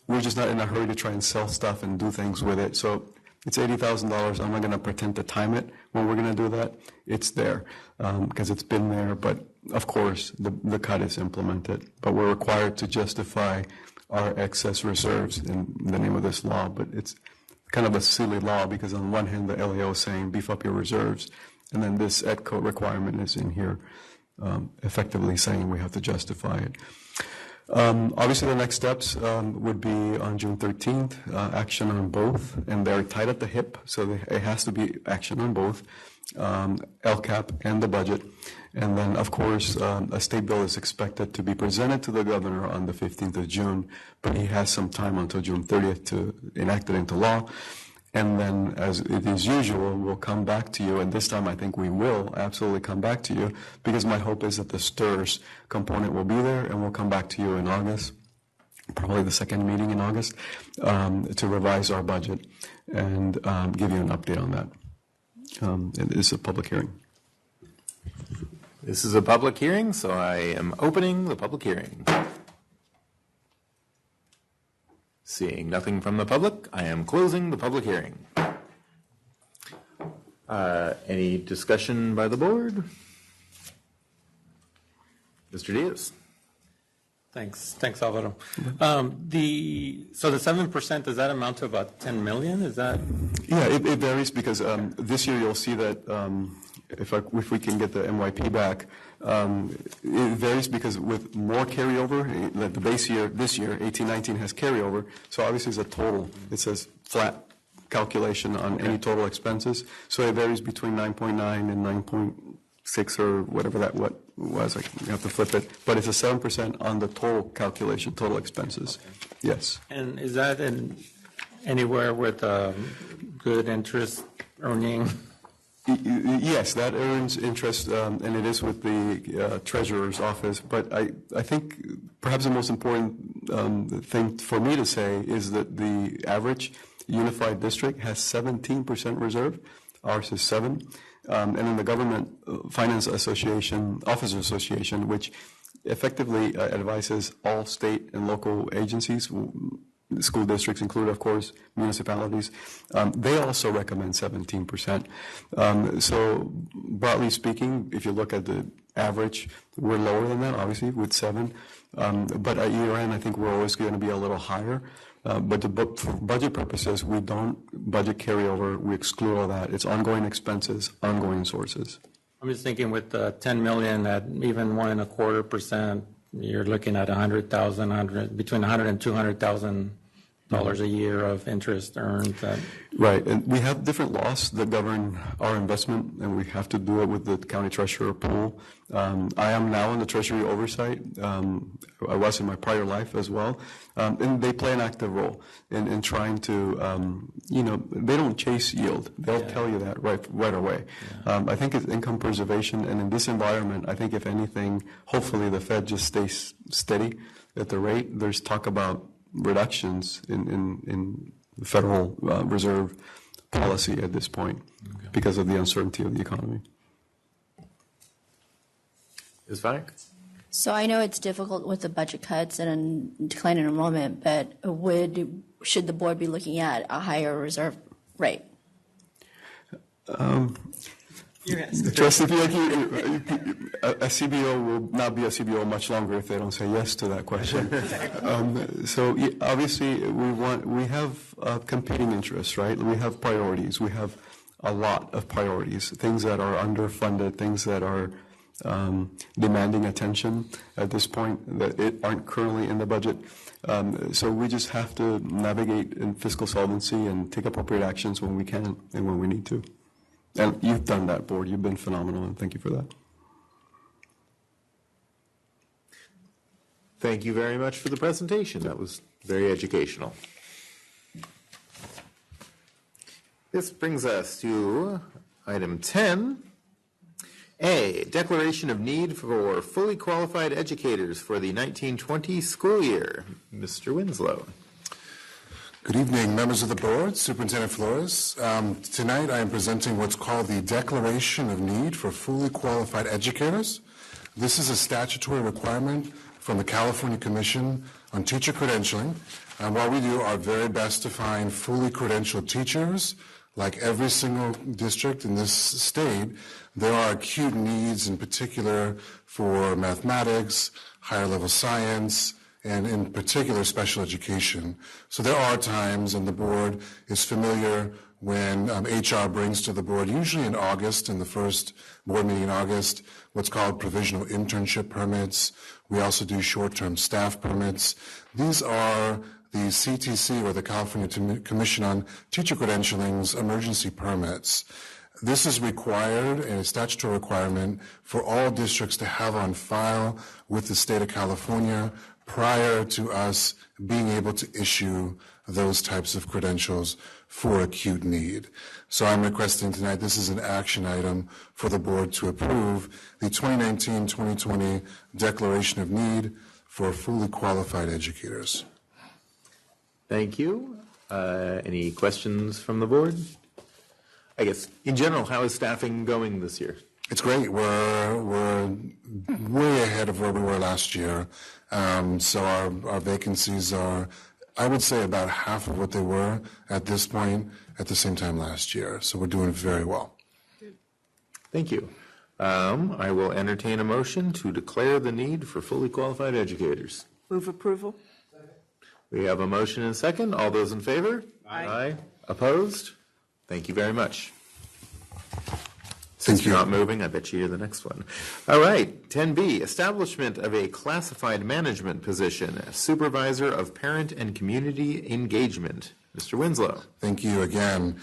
We're just not in a hurry to try and sell stuff and do things with it. So it's $80,000. I'm not going to pretend to time it when we're going to do that. It's there because it's been there. But, of course, the cut is implemented. But we're required to justify our excess reserves in the name of this law. But it's kind of a silly law because on one hand, the LAO is saying beef up your reserves. And then this EDCO requirement is in here effectively saying we have to justify it. Obviously, the next steps would be on June 13th, action on both, and they're tied at the hip, so it has to be action on both, LCAP and the budget. And then, of course, a state bill is expected to be presented to the governor on the 15th of June, but he has some time until June 30th to enact it into law. And then, as it is usual, we'll come back to you, and this time I think we will absolutely come back to you, because my hope is that the STIRS component will be there, and we'll come back to you in August, probably the second meeting in August, to revise our budget and give you an update on that. It is a public hearing. This is a public hearing, so I am opening the public hearing. Seeing nothing from the public, I am closing the public hearing. Any discussion by the board? Mr. Diaz. Thanks, Alvaro. So the 7%, does that amount to about 10 million? Is that? Yeah, it varies because this year you'll see that if we can get the MYP back, it varies because with more carryover, the base year this year, 18-19 has carryover, so obviously it's a total. It says flat calculation on any total expenses, so it varies between 9.9 and 9.6 or whatever that was. You have to flip it, but it's a 7% on the total calculation, total expenses. Okay. Yes. And is that anywhere with good interest earning? Yes, that earns interest, and it is with the treasurer's office. But I think perhaps the most important thing for me to say is that the average unified district has 17% reserve. Ours is 7%. And in the Government Finance Association, Officers Association, which effectively advises all state and local agencies, school districts included, of course, municipalities, they also recommend 17%. So broadly speaking, if you look at the average, we're lower than that, obviously, with 7%. But at year end, I think we're always going to be a little higher. But for budget purposes, we don't budget carryover. We exclude all that. It's ongoing expenses, ongoing sources. I'm just thinking with the 10 million at even 1.25%, you're looking at between $100,000 and $200,000 a year of interest earned. Right, and we have different laws that govern our investment, and we have to do it with the county treasurer pool. I am now in the treasury oversight. I was in my prior life as well, and they play an active role in trying to, they don't chase yield. They'll tell you that right away. Yeah. I think it's income preservation, and in this environment, I think if anything, hopefully the Fed just stays steady at the rate. There's talk about reductions in the Federal Reserve policy at this point because of the uncertainty of the economy. Ms. Vanek? So I know it's difficult with the budget cuts and a decline in enrollment, but should the board be looking at a higher reserve rate? Trust a CBO will not be a CBO much longer if they don't say yes to that question. So obviously we have competing interests, right? We have priorities. We have a lot of priorities, things that are underfunded, things that are demanding attention at this point that aren't currently in the budget. So we just have to navigate in fiscal solvency and take appropriate actions when we can and when we need to. And you've done that, board. You've been phenomenal, and thank you for that. Thank you very much for the presentation. That was very educational. This brings us to item 10. A, declaration of need for fully qualified educators for the 1920 school year. Mr. Winslow. Good evening, members of the board, Superintendent Flores. Tonight I am presenting what's called the Declaration of Need for Fully Qualified Educators. This is a statutory requirement from the California Commission on Teacher Credentialing. And while we do our very best to find fully credentialed teachers, like every single district in this state, there are acute needs in particular for mathematics, higher level science, and in particular special education. So there are times, and the board is familiar when HR brings to the board, usually in August, in the first board meeting in August, what's called provisional internship permits. We also do short-term staff permits. These are the CTC, or the California Commission on Teacher Credentialing's emergency permits. This is required, and a statutory requirement for all districts to have on file with the state of California prior to us being able to issue those types of credentials for acute need. So I'm requesting tonight, this is an action item for the board to approve the 2019-2020 Declaration of Need for fully qualified educators. Thank you. Any questions from the board? I guess, in general, how is staffing going this year? It's great. We're way ahead of where we were last year. So our vacancies are I would say about half of what they were at this point at the same time last year. So we're doing very well. Thank you. I will entertain a motion to declare the need for fully qualified educators. Move approval. We have a motion and a second. All those in favor? Aye. Opposed? Thank you very much. Since you're not moving, I bet you're the next one. All right, 10B, establishment of a classified management position, supervisor of parent and community engagement. Mr. Winslow. Thank you again.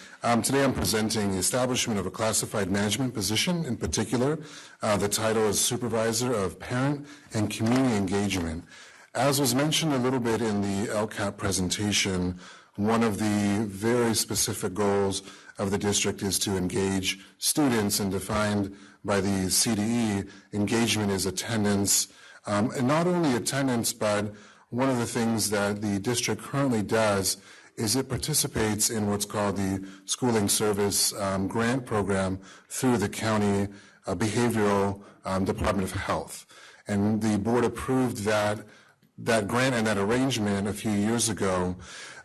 Today I'm presenting the establishment of a classified management position. In particular, the title is Supervisor of Parent and Community Engagement. As was mentioned a little bit in the LCAP presentation, one of the very specific goals of the district is to engage students, and defined by the CDE, engagement is attendance, and not only attendance, but one of the things that the district currently does is it participates in what's called the schooling service grant program through the county behavioral Department of Health. And the board approved that grant and that arrangement a few years ago.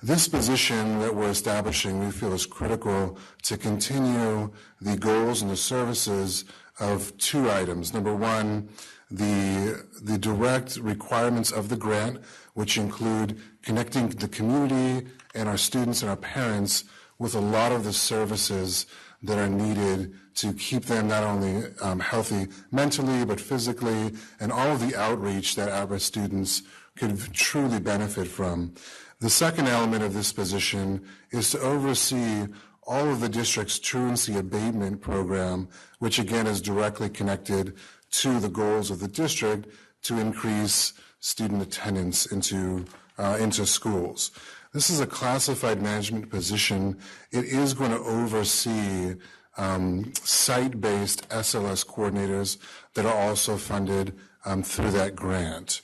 This position that we're establishing, we feel, is critical to continue the goals and the services of two items. Number one, the direct requirements of the grant, which include connecting the community and our students and our parents with a lot of the services that are needed to keep them not only healthy mentally, but physically, and all of the outreach that our students could truly benefit from. The second element of this position is to oversee all of the district's truancy abatement program, which again is directly connected to the goals of the district to increase student attendance into schools. This is a classified management position. It is going to oversee site-based SLS coordinators that are also funded through that grant.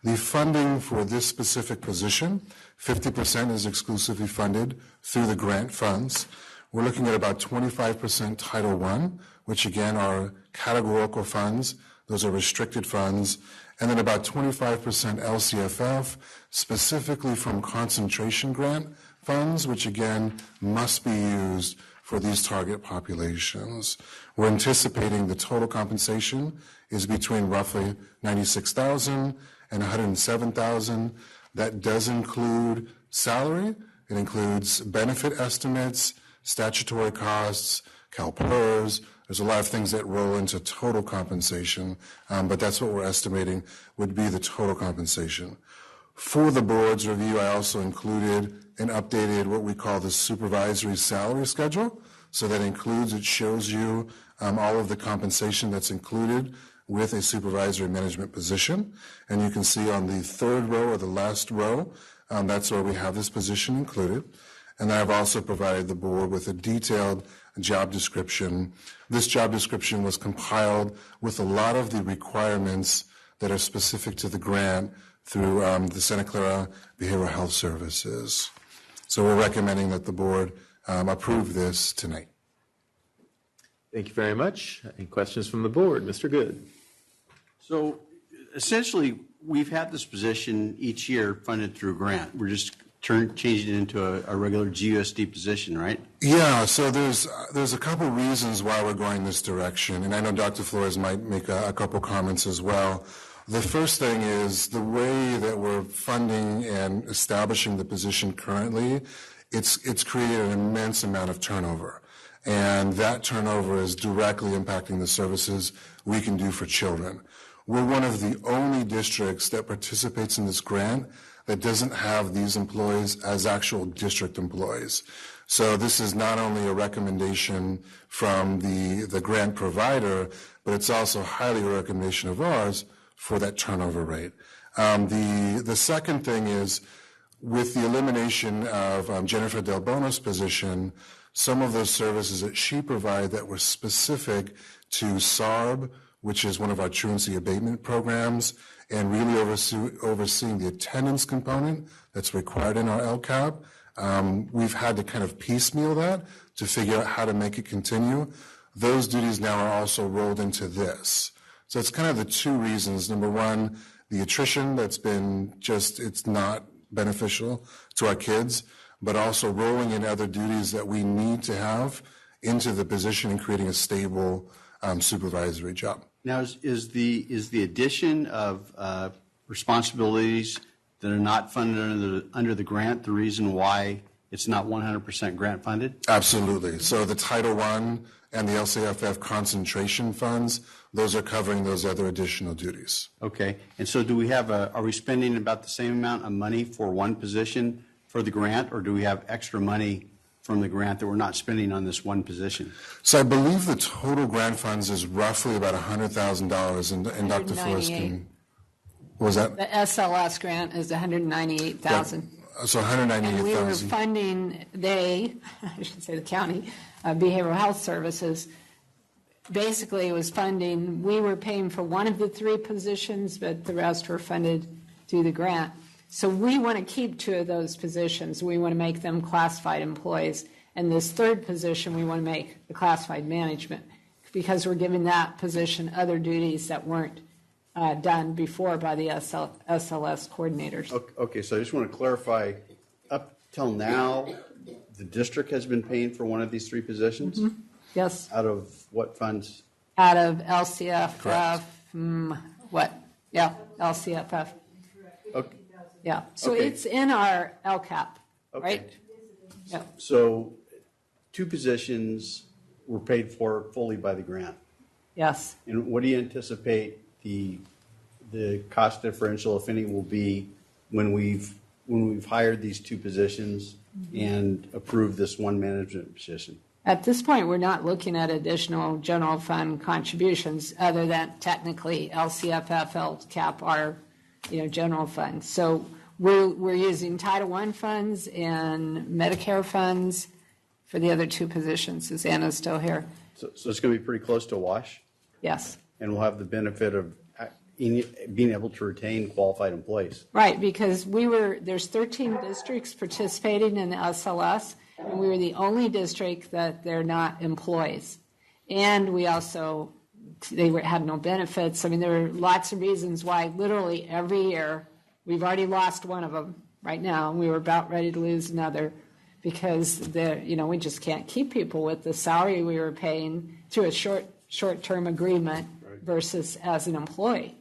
The funding for this specific position, 50% is exclusively funded through the grant funds. We're looking at about 25% Title I, which again are categorical funds. Those are restricted funds. And then about 25% LCFF, specifically from concentration grant funds, which again must be used for these target populations. We're anticipating the total compensation is between roughly $96,000 and $107,000. That does include salary. It includes benefit estimates, statutory costs, CalPERS. There's a lot of things that roll into total compensation, but that's what we're estimating would be the total compensation. For the board's review, I also included and updated what we call the supervisory salary schedule. So that includes, it shows you all of the compensation that's included with a supervisory management position. And you can see on the third row or the last row, that's where we have this position included. And I've also provided the board with a detailed job description. This job description was compiled with a lot of the requirements that are specific to the grant through the Santa Clara Behavioral Health Services. So we're recommending that the board approve this tonight. Thank you very much. Any questions from the board? Mr. Good. So essentially, we've had this position each year funded through grant. We're just changing it into a regular GUSD position, right? Yeah, so there's a couple reasons why we're going this direction, and I know Dr. Flores might make a couple comments as well. The first thing is the way that we're funding and establishing the position currently, it's created an immense amount of turnover. And that turnover is directly impacting the services we can do for children. We're one of the only districts that participates in this grant that doesn't have these employees as actual district employees. So this is not only a recommendation from the grant provider, but it's also highly a recommendation of ours for that turnover rate. The second thing is, with the elimination of Jennifer Del Bono's position, some of those services that she provided that were specific to SARB, which is one of our truancy abatement programs, and really overseeing the attendance component that's required in our LCAP, we've had to kind of piecemeal that to figure out how to make it continue. Those duties now are also rolled into this. So it's kind of the two reasons. Number one, the attrition that's been it's not beneficial to our kids, but also rolling in other duties that we need to have into the position and creating a stable supervisory job. Now, is the addition of responsibilities that are not funded under the grant the reason why it's not 100% grant funded? Absolutely. So the Title I and the LCFF concentration funds, those are covering those other additional duties. Okay. And so do we have are we spending about the same amount of money for one position for the grant, or do we have extra money from the grant that we're not spending on this one position? So I believe the total grant funds is roughly about $100,000, and Dr. Flores can, what was that? The SLS grant is $198,000. So $198,000. And we were funding, I should say the county, behavioral health services, basically was funding, we were paying for one of the three positions, but the rest were funded through the grant. So we want to keep two of those positions. We want to make them classified employees. And this third position, we want to make the classified management, because we're giving that position other duties that weren't done before by the SLS coordinators. Okay, so I just want to clarify, up till now, the district has been paying for one of these three positions? Mm-hmm. Yes. Out of what funds? Out of LCFF, LCFF. Okay. Yeah, so Okay. it's in our LCAP, right? Yeah. So two positions were paid for fully by the grant. Yes. And what do you anticipate the cost differential, if any, will be when we've hired these two positions and approved this one management position? At this point, we're not looking at additional general fund contributions, other than technically LCFF, LCAP are, general funds. So we're using Title I funds and Medicare funds for the other two positions. Is Anna still here? So it's going to be pretty close to a wash? Yes. And we'll have the benefit of being able to retain qualified employees. Right, because there's 13 districts participating in the SLS, and we were the only district that they're not employees. And we also, had no benefits. I mean, there were lots of reasons why literally every year, we've already lost one of them right now, and we were about ready to lose another, because we just can't keep people with the salary we were paying through a short-term agreement versus as an employee.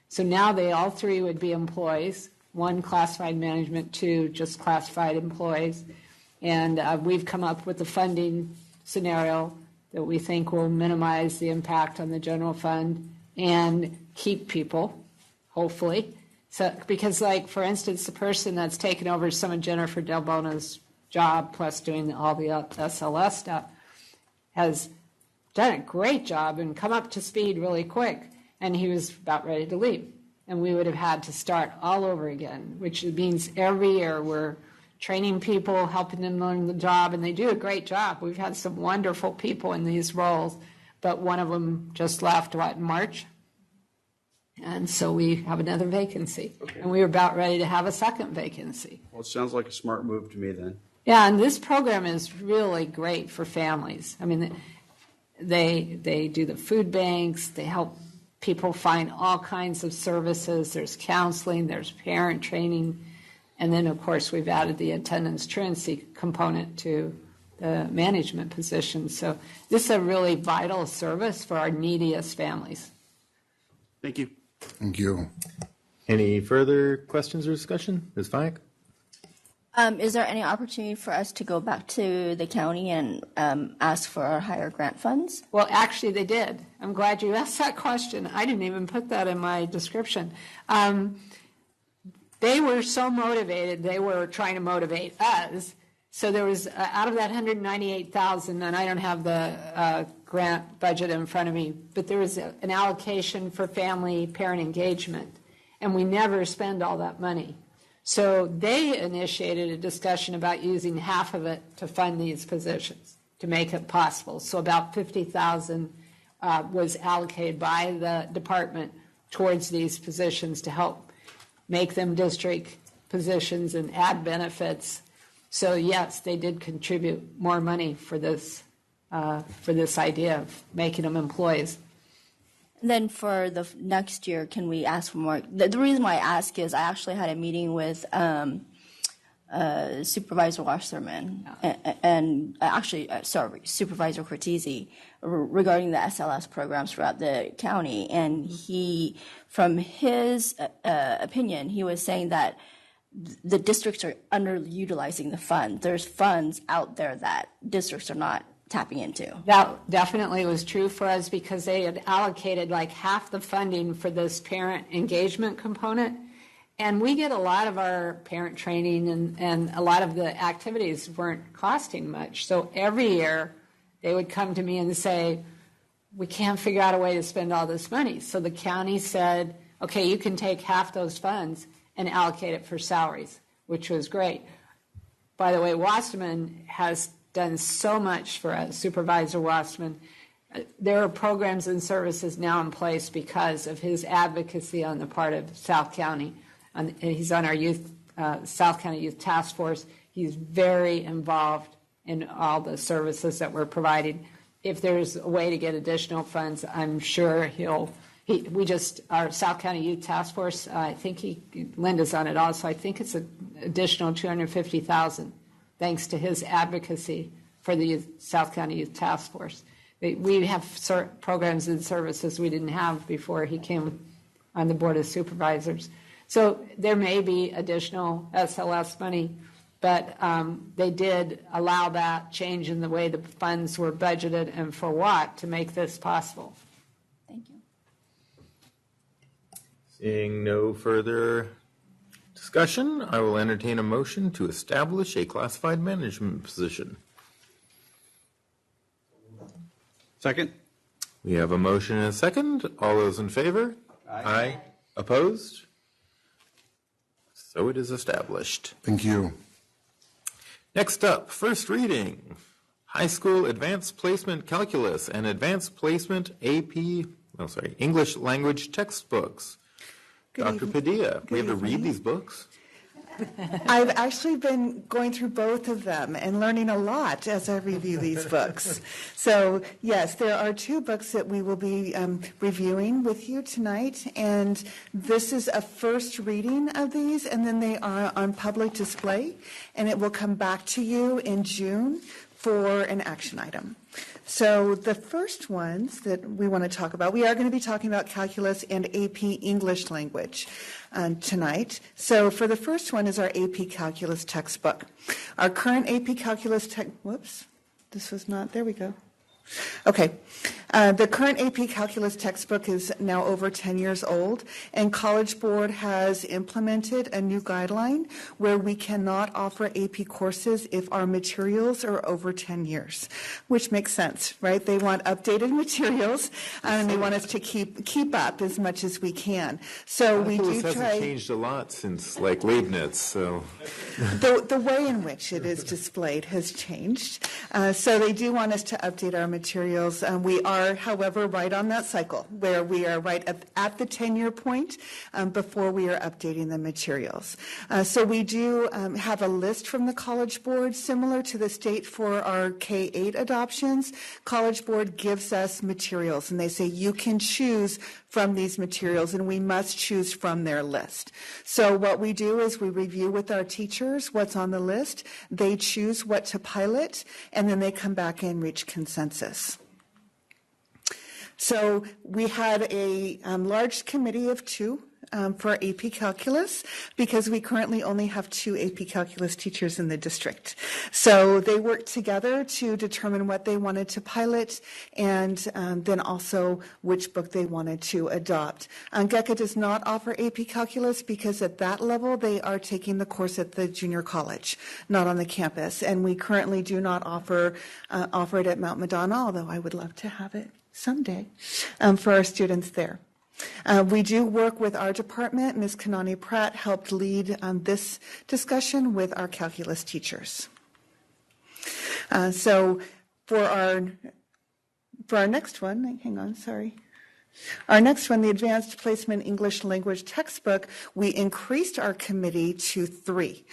So now they all three would be employees, one classified management, two just classified employees. And we've come up with a funding scenario that we think will minimize the impact on the general fund and keep people, hopefully. So, because, for instance, the person that's taken over some of Jennifer Del Bona's job, plus doing all the SLS stuff, has done a great job and come up to speed really quick. And he was about ready to leave. And we would have had to start all over again, which means every year we're training people, helping them learn the job, and they do a great job. We've had some wonderful people in these roles, but one of them just left, in March? And so we have another vacancy. Okay. And we were about ready to have a second vacancy. Well, it sounds like a smart move to me then. Yeah, and this program is really great for families. I mean, they do the food banks, they help people find all kinds of services. There's counseling, there's parent training, and then, of course, we've added the attendance truancy component to the management position. So this is a really vital service for our neediest families. Thank you. Thank you. Any further questions or discussion? Ms. Fyack? Is there any opportunity for us to go back to the county and ask for our higher grant funds? Well, actually, they did. I'm glad you asked that question. I didn't even put that in my description. They were so motivated, they were trying to motivate us. So there was, out of that $198,000, and I don't have the grant budget in front of me, but there was an allocation for family parent engagement, and we never spend all that money. So they initiated a discussion about using half of it to fund these positions to make it possible. So about $50,000 was allocated by the department towards these positions to help make them district positions and add benefits. So yes, they did contribute more money for this idea of making them employees. Then for the next year, can we ask for more? The reason why I ask is I actually had a meeting with Supervisor Wasserman and Supervisor Cortese regarding the SLS programs throughout the county. And he, from his opinion, he was saying that the districts are underutilizing the funds. There's funds out there that districts are not tapping into. That definitely was true for us because they had allocated like half the funding for this parent engagement component. And we get a lot of our parent training and a lot of the activities weren't costing much. So every year they would come to me and say, we can't figure out a way to spend all this money. So the county said, okay, you can take half those funds and allocate it for salaries, which was great. By the way, Wasserman has done so much for us, Supervisor Wasserman. There are programs and services now in place because of his advocacy on the part of South County. He's on our South County Youth Task Force. He's very involved in all the services that we're providing. If there's a way to get additional funds, I'm sure our South County Youth Task Force, I think Linda's on it also. I think it's an additional $250,000 thanks to his advocacy for the South County Youth Task Force. We have programs and services we didn't have before he came on the Board of Supervisors. So there may be additional SLS money, but they did allow that change in the way the funds were budgeted and for what to make this possible. Thank you. Seeing no further discussion, I will entertain a motion to establish a classified management position. Second. We have a motion and a second. All those in favor? Aye. Opposed? So it is established. Thank you. Next up, first reading, High School Advanced Placement Calculus and Advanced Placement English Language Textbooks. Dr. Padilla, we have to read these books? I've actually been going through both of them and learning a lot as I review these books. So, yes, there are two books that we will be reviewing with you tonight, and this is a first reading of these, and then they are on public display, and it will come back to you in June for an action item. So the first ones that we want to talk about, we are going to be talking about calculus and AP English language tonight. So for the first one is our AP Calculus textbook. Our current AP Calculus there we go. Okay. The current AP Calculus textbook is now over 10 years old, and College Board has implemented a new guideline where we cannot offer AP courses if our materials are over 10 years, which makes sense, right? They want updated materials, and they want us to keep up as much as we can. So we do try. Hasn't changed a lot since like Leibniz, so. The way in which it is displayed has changed. So they do want us to update our materials. We are, however, right on that cycle where we are right at the 10-year point before we are updating the materials. So we do have a list from the College Board similar to the state for our K-8 adoptions. College Board gives us materials, and they say you can choose from these materials, and we must choose from their list. So what we do is we review with our teachers what's on the list. They choose what to pilot, and then they come back and reach consensus. So we had a large committee of two for AP Calculus because we currently only have 2 AP Calculus teachers in the district. So they worked together to determine what they wanted to pilot and then also which book they wanted to adopt. GECA does not offer AP Calculus because at that level they are taking the course at the junior college, not on the campus. And we currently do not offer it at Mount Madonna, although I would love to have it someday for our students there. We do work with our department. Ms. Kanani Pratt helped lead this discussion with our calculus teachers. So for our next one, hang on, sorry. Our next one, the Advanced Placement English Language Textbook, we increased our committee to 3.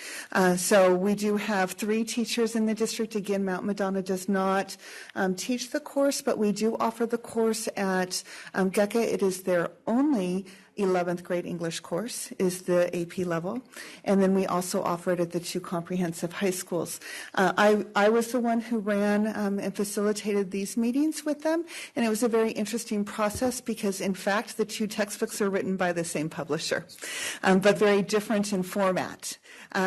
So we do have 3 teachers in the district. Again, Mount Madonna does not teach the course, but we do offer the course at GECA. It is their only 11th grade English course is the AP level, and then we also offer it at the 2 comprehensive high schools. I was the one who ran and facilitated these meetings with them, and it was a very interesting process because, in fact, the 2 textbooks are written by the same publisher, but very different in format.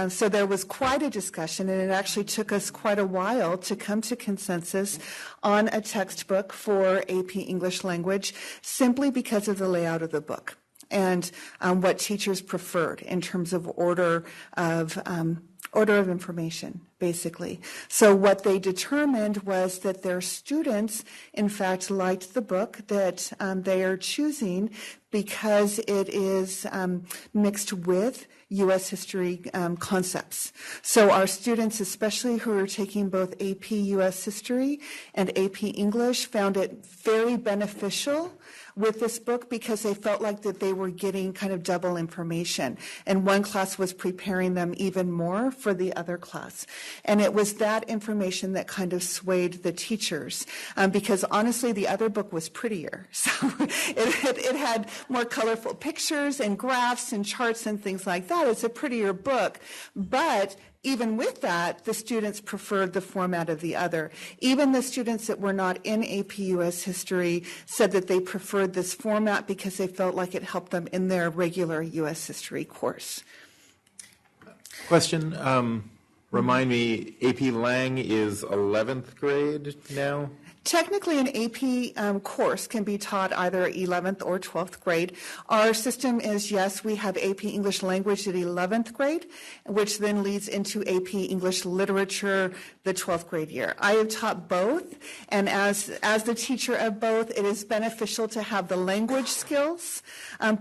So there was quite a discussion, and it actually took us quite a while to come to consensus on a textbook for AP English language, simply because of the layout of the book and what teachers preferred in terms of order of information, basically. So what they determined was that their students, in fact, liked the book that they are choosing because it is mixed with U.S. history concepts. So our students, especially who are taking both AP U.S. history and AP English, found it very beneficial with this book because they felt like that they were getting kind of double information. And one class was preparing them even more for the other class. And it was that information that kind of swayed the teachers because honestly, the other book was prettier. So it had more colorful pictures and graphs and charts and things like that. It's a prettier book. But even with that, the students preferred the format of the other. Even the students that were not in AP US history said that they preferred this format because they felt like it helped them in their regular US history course. Question, remind me, AP Lang is 11th grade now? Technically, an AP course can be taught either 11th or 12th grade. Our system is, yes, we have AP English Language at 11th grade, which then leads into AP English Literature the 12th grade year. I have taught both, and as the teacher of both, it is beneficial to have the language skills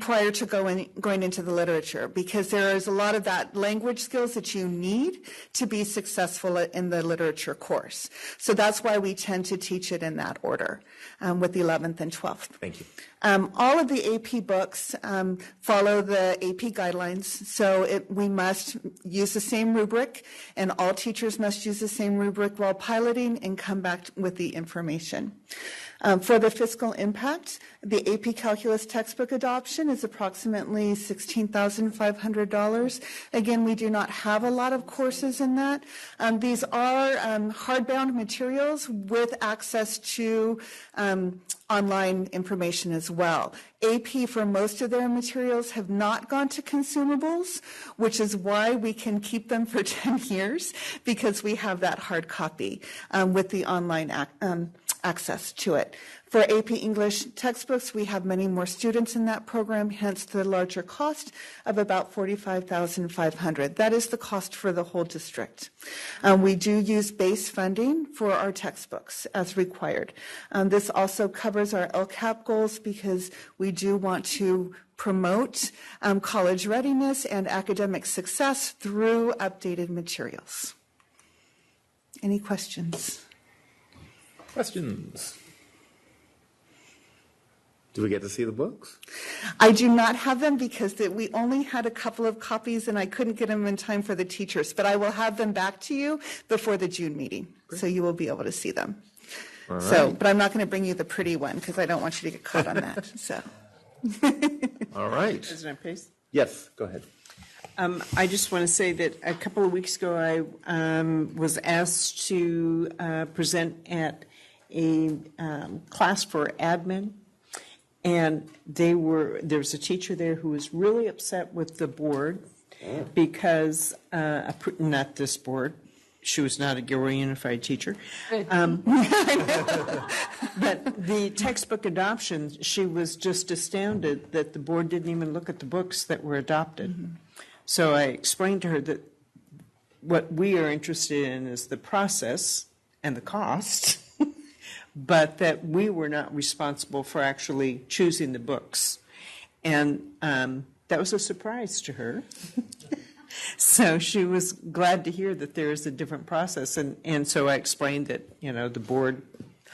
prior to going into the literature, because there is a lot of that language skills that you need to be successful in the literature course. So that's why we tend to teach it in that order with the 11th and 12th. Thank you. All of the AP books follow the AP guidelines, so we must use the same rubric, and all teachers must use the same rubric while piloting and come back with the information. For the fiscal impact, the AP Calculus textbook adoption is approximately $16,500. Again, we do not have a lot of courses in that. These are hardbound materials with access to online information as well. AP, for most of their materials, have not gone to consumables, which is why we can keep them for 10 years, because we have that hard copy with the online access to it. For AP English textbooks, we have many more students in that program, hence the larger cost of about $45,500. That is the cost for the whole district. We do use base funding for our textbooks as required. This also covers our LCAP goals because we do want to promote college readiness and academic success through updated materials. Any questions? Questions? Do we get to see the books? I do not have them because we only had a couple of copies and I couldn't get them in time for the teachers, but I will have them back to you before the June meeting, so you will be able to see them. All right. So, but I'm not going to bring you the pretty one because I don't want you to get caught on that. So. All right. President Pace? Yes, go ahead. I just want to say that a couple of weeks ago I was asked to present at a class for admin. And there was a teacher there who was really upset with the board because, not this board, she was not a Gilroy Unified teacher. But the textbook adoption, she was just astounded that the board didn't even look at the books that were adopted. Mm-hmm. So I explained to her that what we are interested in is the process and the cost. But that we were not responsible for actually choosing the books. And that was a surprise to her. So she was glad to hear that there is a different process. And so I explained that, the board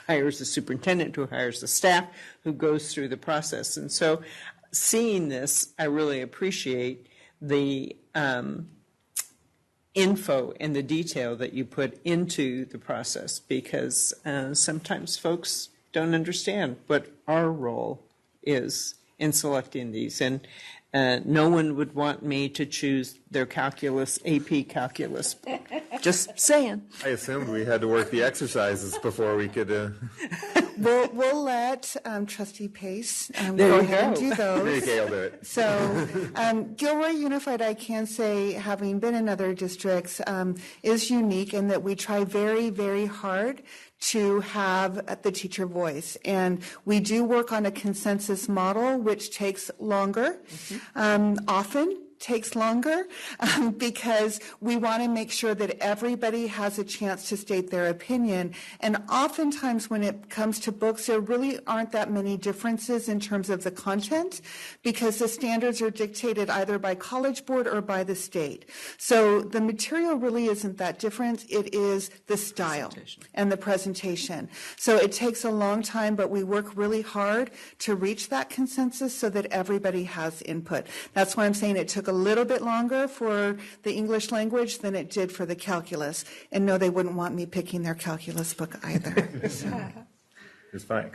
hires the superintendent who hires the staff who goes through the process. And so seeing this, I really appreciate the info and the detail that you put into the process, because sometimes folks don't understand what our role is in selecting these. And no one would want me to choose their calculus, AP calculus. Just saying. I assumed we had to work the exercises before we could. We'll let Trustee Pace There go you ahead and go. do those. Okay, I'll do it. So Gilroy Unified, I can say, having been in other districts, is unique in that we try very, very hard to have the teacher voice. And we do work on a consensus model, which takes longer, often takes longer, because we want to make sure that everybody has a chance to state their opinion. And oftentimes when it comes to books, there really aren't that many differences in terms of the content, because the standards are dictated either by College Board or by the state. So the material really isn't that different. It is the style and the presentation. So it takes a long time, but we work really hard to reach that consensus so that everybody has input. That's why I'm saying it took a little bit longer for the English language than it did for the calculus. And no, they wouldn't want me picking their calculus book either. It's fine.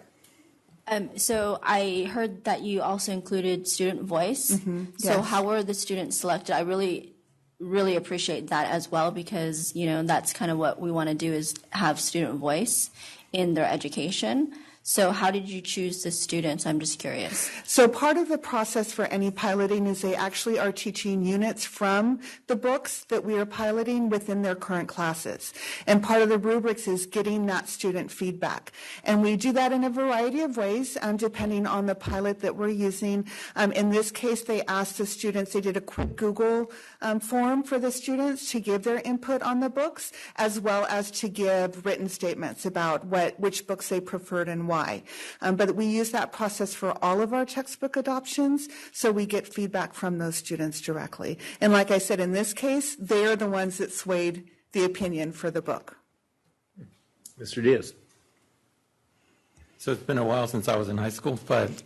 So I heard that you also included student voice. So yes. how were the students selected? I really appreciate that as well, because, you know, that's kind of what we want to do, is have student voice in their education. So how did you choose the students? I'm just curious. So part of the process for any piloting is they actually are teaching units from the books that we are piloting within their current classes. And part of the rubrics is getting that student feedback. And we do that in a variety of ways, depending on the pilot that we're using. In this case, they asked the students, they did a quick Google form for the students to give their input on the books, as well as to give written statements about which books they preferred and why. But we use that process for all of our textbook adoptions, so we get feedback from those students directly. And like I said, in this case, they are the ones that swayed the opinion for the book. Mr. Diaz. So it's been a while since I was in high school, but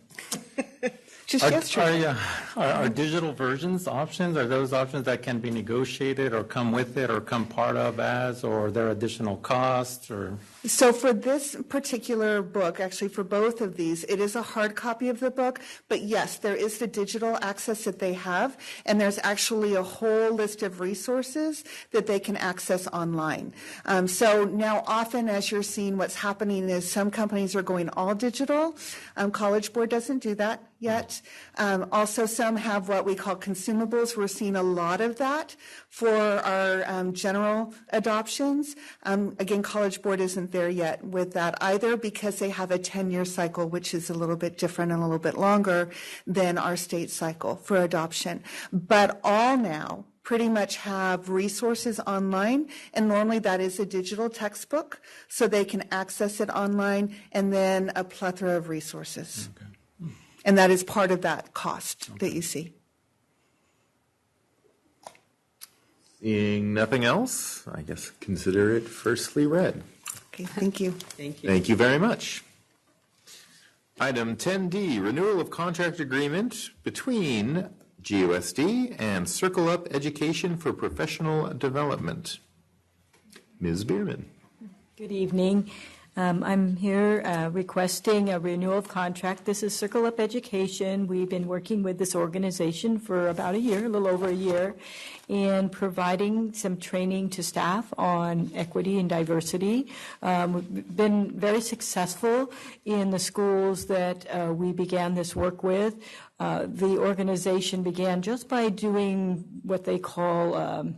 Just yesterday. are digital versions options? Are those options that can be negotiated or come with it or come part of as, or are there additional costs? Or So for this particular book, actually for both of these, it is a hard copy of the book, but yes, there is the digital access that they have, and there's actually a whole list of resources that they can access online. So now often as you're seeing, what's happening is some companies are going all digital. College Board doesn't do that yet. Also, some have what we call consumables. We're seeing a lot of that for our general adoptions. Again, College Board isn't there yet with that either, because they have a 10-year cycle, which is a little bit different and a little bit longer than our state cycle for adoption. But all now pretty much have resources online, and normally that is a digital textbook, so they can access it online, and then a plethora of resources. Okay. And that is part of that cost that you see. Seeing nothing else, I guess consider it firstly read. Okay, thank you. Thank you. Thank you very much. Item 10D, renewal of contract agreement between GUSD and Circle Up Education for Professional Development. Ms. Bierman. Good evening. I'm here requesting a renewal of contract. This is Circle Up Education. We've been working with this organization for about a year, a little over a year, in providing some training to staff on equity and diversity. We've been very successful in the schools that we began this work with. The organization began just by doing what they call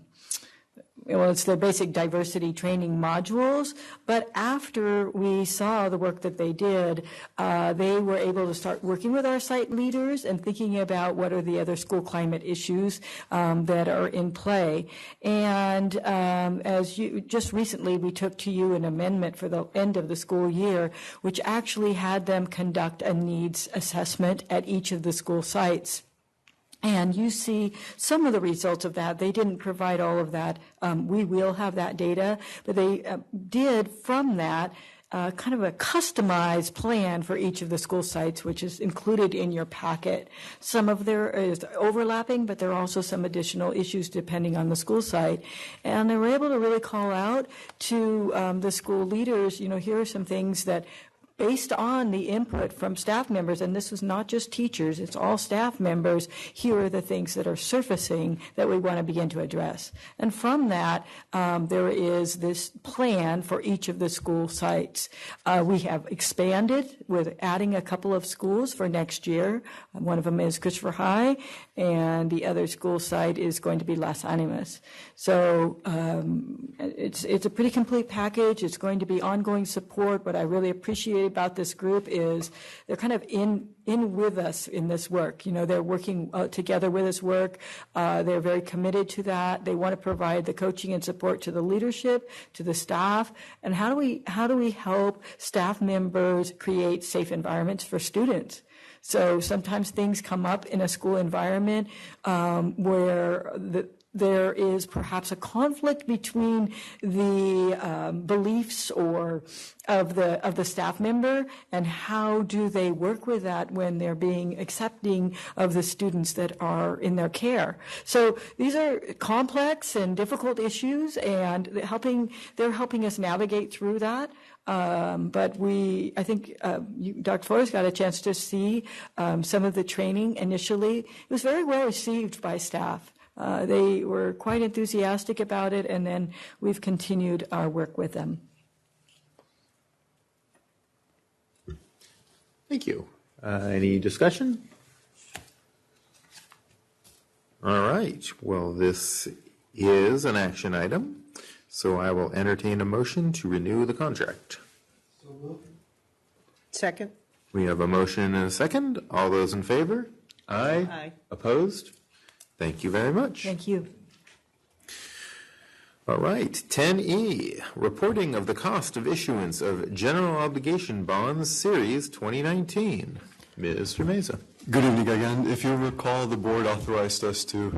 it's their basic diversity training modules, but after we saw the work that they did, they were able to start working with our site leaders and thinking about what are the other school climate issues that are in play. And as you just recently, we took to you an amendment for the end of the school year, which actually had them conduct a needs assessment at each of the school sites. And you see some of the results of that. They didn't provide all of that. We will have that data, but they did from that kind of a customized plan for each of the school sites, which is included in your packet. Some of there is overlapping, but there are also some additional issues depending on the school site. And they were able to really call out to the school leaders, here are some things that based on the input from staff members, and this is not just teachers, it's all staff members, here are the things that are surfacing that we want to begin to address. And from that, there is this plan for each of the school sites. We have expanded with adding a couple of schools for next year. One of them is Christopher High, and the other school site is going to be Las Animas. So it's a pretty complete package. It's going to be ongoing support. What I really appreciate about this group is they're kind of in with us in this work. You know, they're working together with us work. They're very committed to that. They want to provide the coaching and support to the leadership, to the staff. And how do we help staff members create safe environments for students? So sometimes things come up in a school environment where there is perhaps a conflict between the beliefs or of the staff member, and how do they work with that when they're being accepting of the students that are in their care. So these are complex and difficult issues, and they're helping us navigate through that. But I think Dr. Flores got a chance to see some of the training initially. It was very well received by staff. They were quite enthusiastic about it, and then we've continued our work with them. Thank you. Any discussion? All right. Well, this is an action item, so I will entertain a motion to renew the contract. Second. We have a motion and a second. All those in favor? Aye. Aye. Opposed? Thank you very much. Thank you. All right, 10E, reporting of the cost of issuance of general obligation bonds series 2019. Mr. Meza. Good evening again. If you recall, the board authorized us to,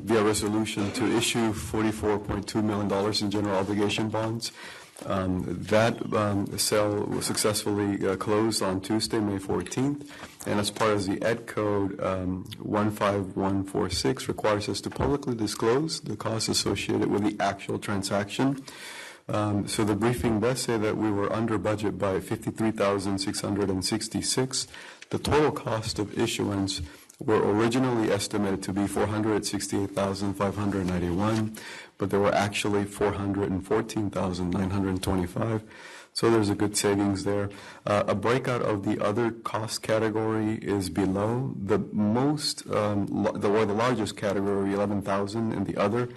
via resolution, to issue $44.2 million in general obligation bonds. That sale was successfully closed on Tuesday, May 14th, and as part of the Ed Code 15146 requires us to publicly disclose the costs associated with the actual transaction. So the briefing does say that we were under budget by $53,666. The total cost of issuance were originally estimated to be $468,591, but there were actually $414,925. So there's a good savings there. A breakout of the other cost category is below. The largest category, $11,000, and the other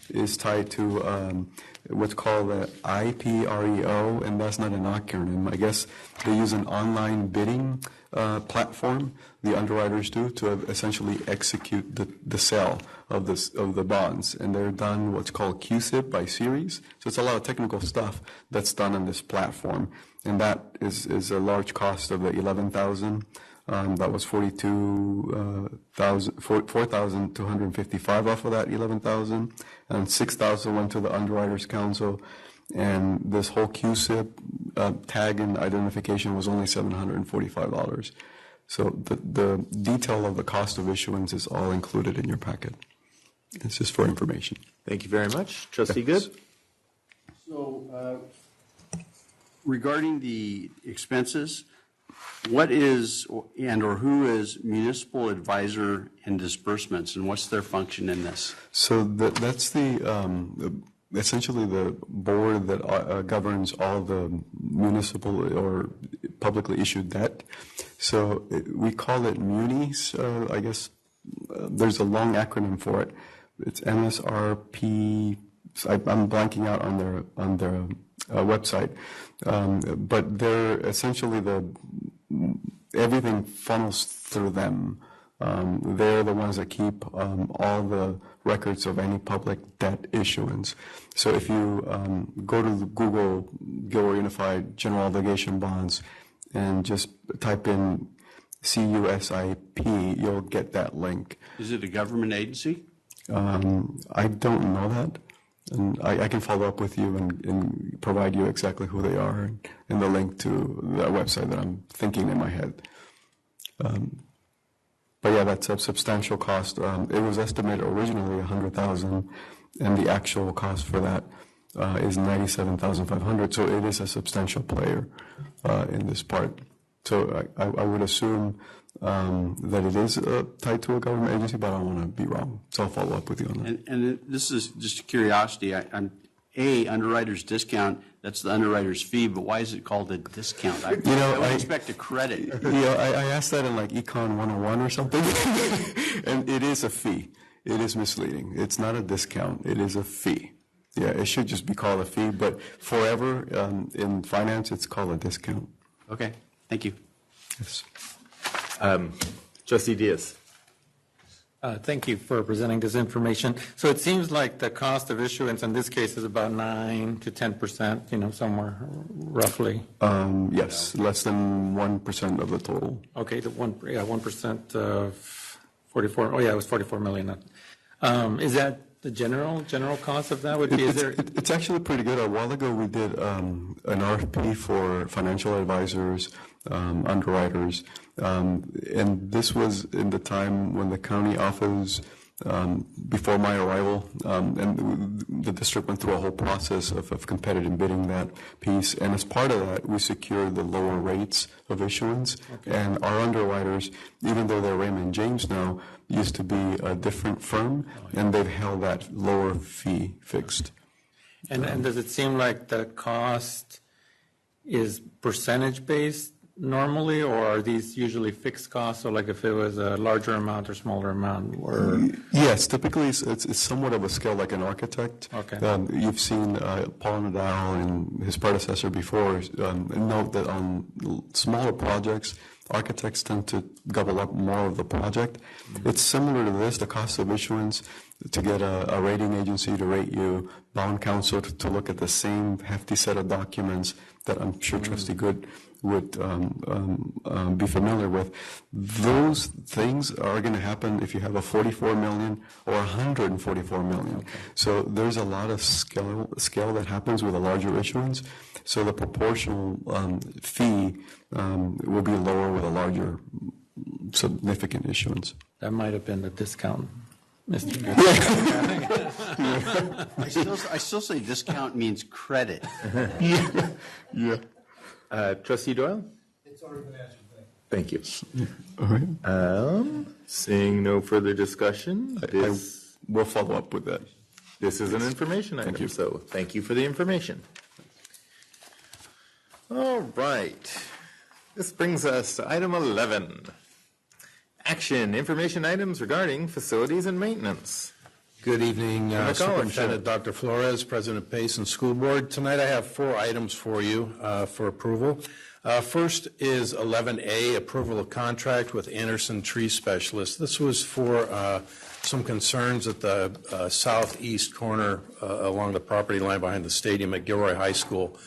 is tied to what's called the IPREO, and that's not an acronym. I guess they use an online bidding platform, the underwriters do, to essentially execute the sale of the bonds, and they're done what's called QSIP by series. So it's a lot of technical stuff that's done on this platform, and that is a large cost of the $11,000. That was $4,255 off of that $11,000, and $6,000 went to the Underwriters Council, and this whole QSIP tag and identification was only $745. So the detail of the cost of issuance is all included in your packet. It's just for information. Thank you very much. Trustee Good? So regarding the expenses, what is or who is municipal advisor in disbursements, and what's their function in this? So that's the essentially the board that governs all the municipal or publicly issued debt. So we call it munis. I guess there's a long acronym for it. It's MSRP. I'm blanking out on their website, but they're essentially everything funnels through them. They're the ones that keep all the records of any public debt issuance. So if you go to Google Gilroy Unified General Obligation Bonds and just type in CUSIP, you'll get that link. Is it a government agency? I don't know that. And I can follow up with you and provide you exactly who they are and the link to that website that I'm thinking in my head. But yeah, that's a substantial cost. It was estimated originally $100,000, and the actual cost for that is $97,500. So it is a substantial player in this part. So I would assume that it is tied to a government agency, but I don't want to be wrong. So I'll follow up with you on that. And this is just a curiosity. I'm underwriter's discount. That's the underwriter's fee, but why is it called a discount? I would expect a credit. I asked that in like Econ 101 or something, and it is a fee. It is misleading. It's not a discount. It is a fee. Yeah, it should just be called a fee, but forever in finance, it's called a discount. Okay, thank you. Yes. Trustee Diaz. Thank you for presenting this information. So it seems like the cost of issuance in this case is about 9 to 10%, somewhere roughly. Yes, less than 1% of the total. Okay, 1% of 44. Oh yeah, it was 44 million. Is that the general cost of that? It's actually pretty good. A while ago, we did an RFP for financial advisors, underwriters, and this was in the time when the county office, before my arrival, and the district went through a whole process of competitive bidding that piece. And as part of that, we secured the lower rates of issuance. Okay. And our underwriters, even though they're Raymond James now, used to be a different firm, and they've held that lower fee fixed. And does it seem like the cost is percentage based normally, or are these usually fixed costs? So like if it was a larger amount or smaller amount? Or yes, typically it's somewhat of a scale like an architect. Okay. You've seen Paul Nadal and his predecessor before note that on smaller projects, architects tend to gobble up more of the project. Mm-hmm. It's similar to this, the cost of issuance, to get a rating agency to rate you, bond counsel to look at the same hefty set of documents that I'm sure Trustee Good would be familiar with. Those things are going to happen if you have a 44 million or 144 million. Okay. So there's a lot of scale that happens with a larger issuance. So the proportional fee will be lower with a larger significant issuance. That might have been the discount, Mr. I still say discount means credit. Yeah. Trustee Doyle? It's already been answered. Thank you. All right. Seeing no further discussion, we'll follow up with that. This is an information item, so thank you for the information. All right. This brings us to item 11. Action, information items regarding facilities and maintenance. Good evening, Superintendent sure. Dr. Flores, President Pace, and School Board. Tonight I have 4 items for you for approval. First is 11A, approval of contract with Anderson Tree Specialists. This was for some concerns at the southeast corner along the property line behind the stadium at Gilroy High School.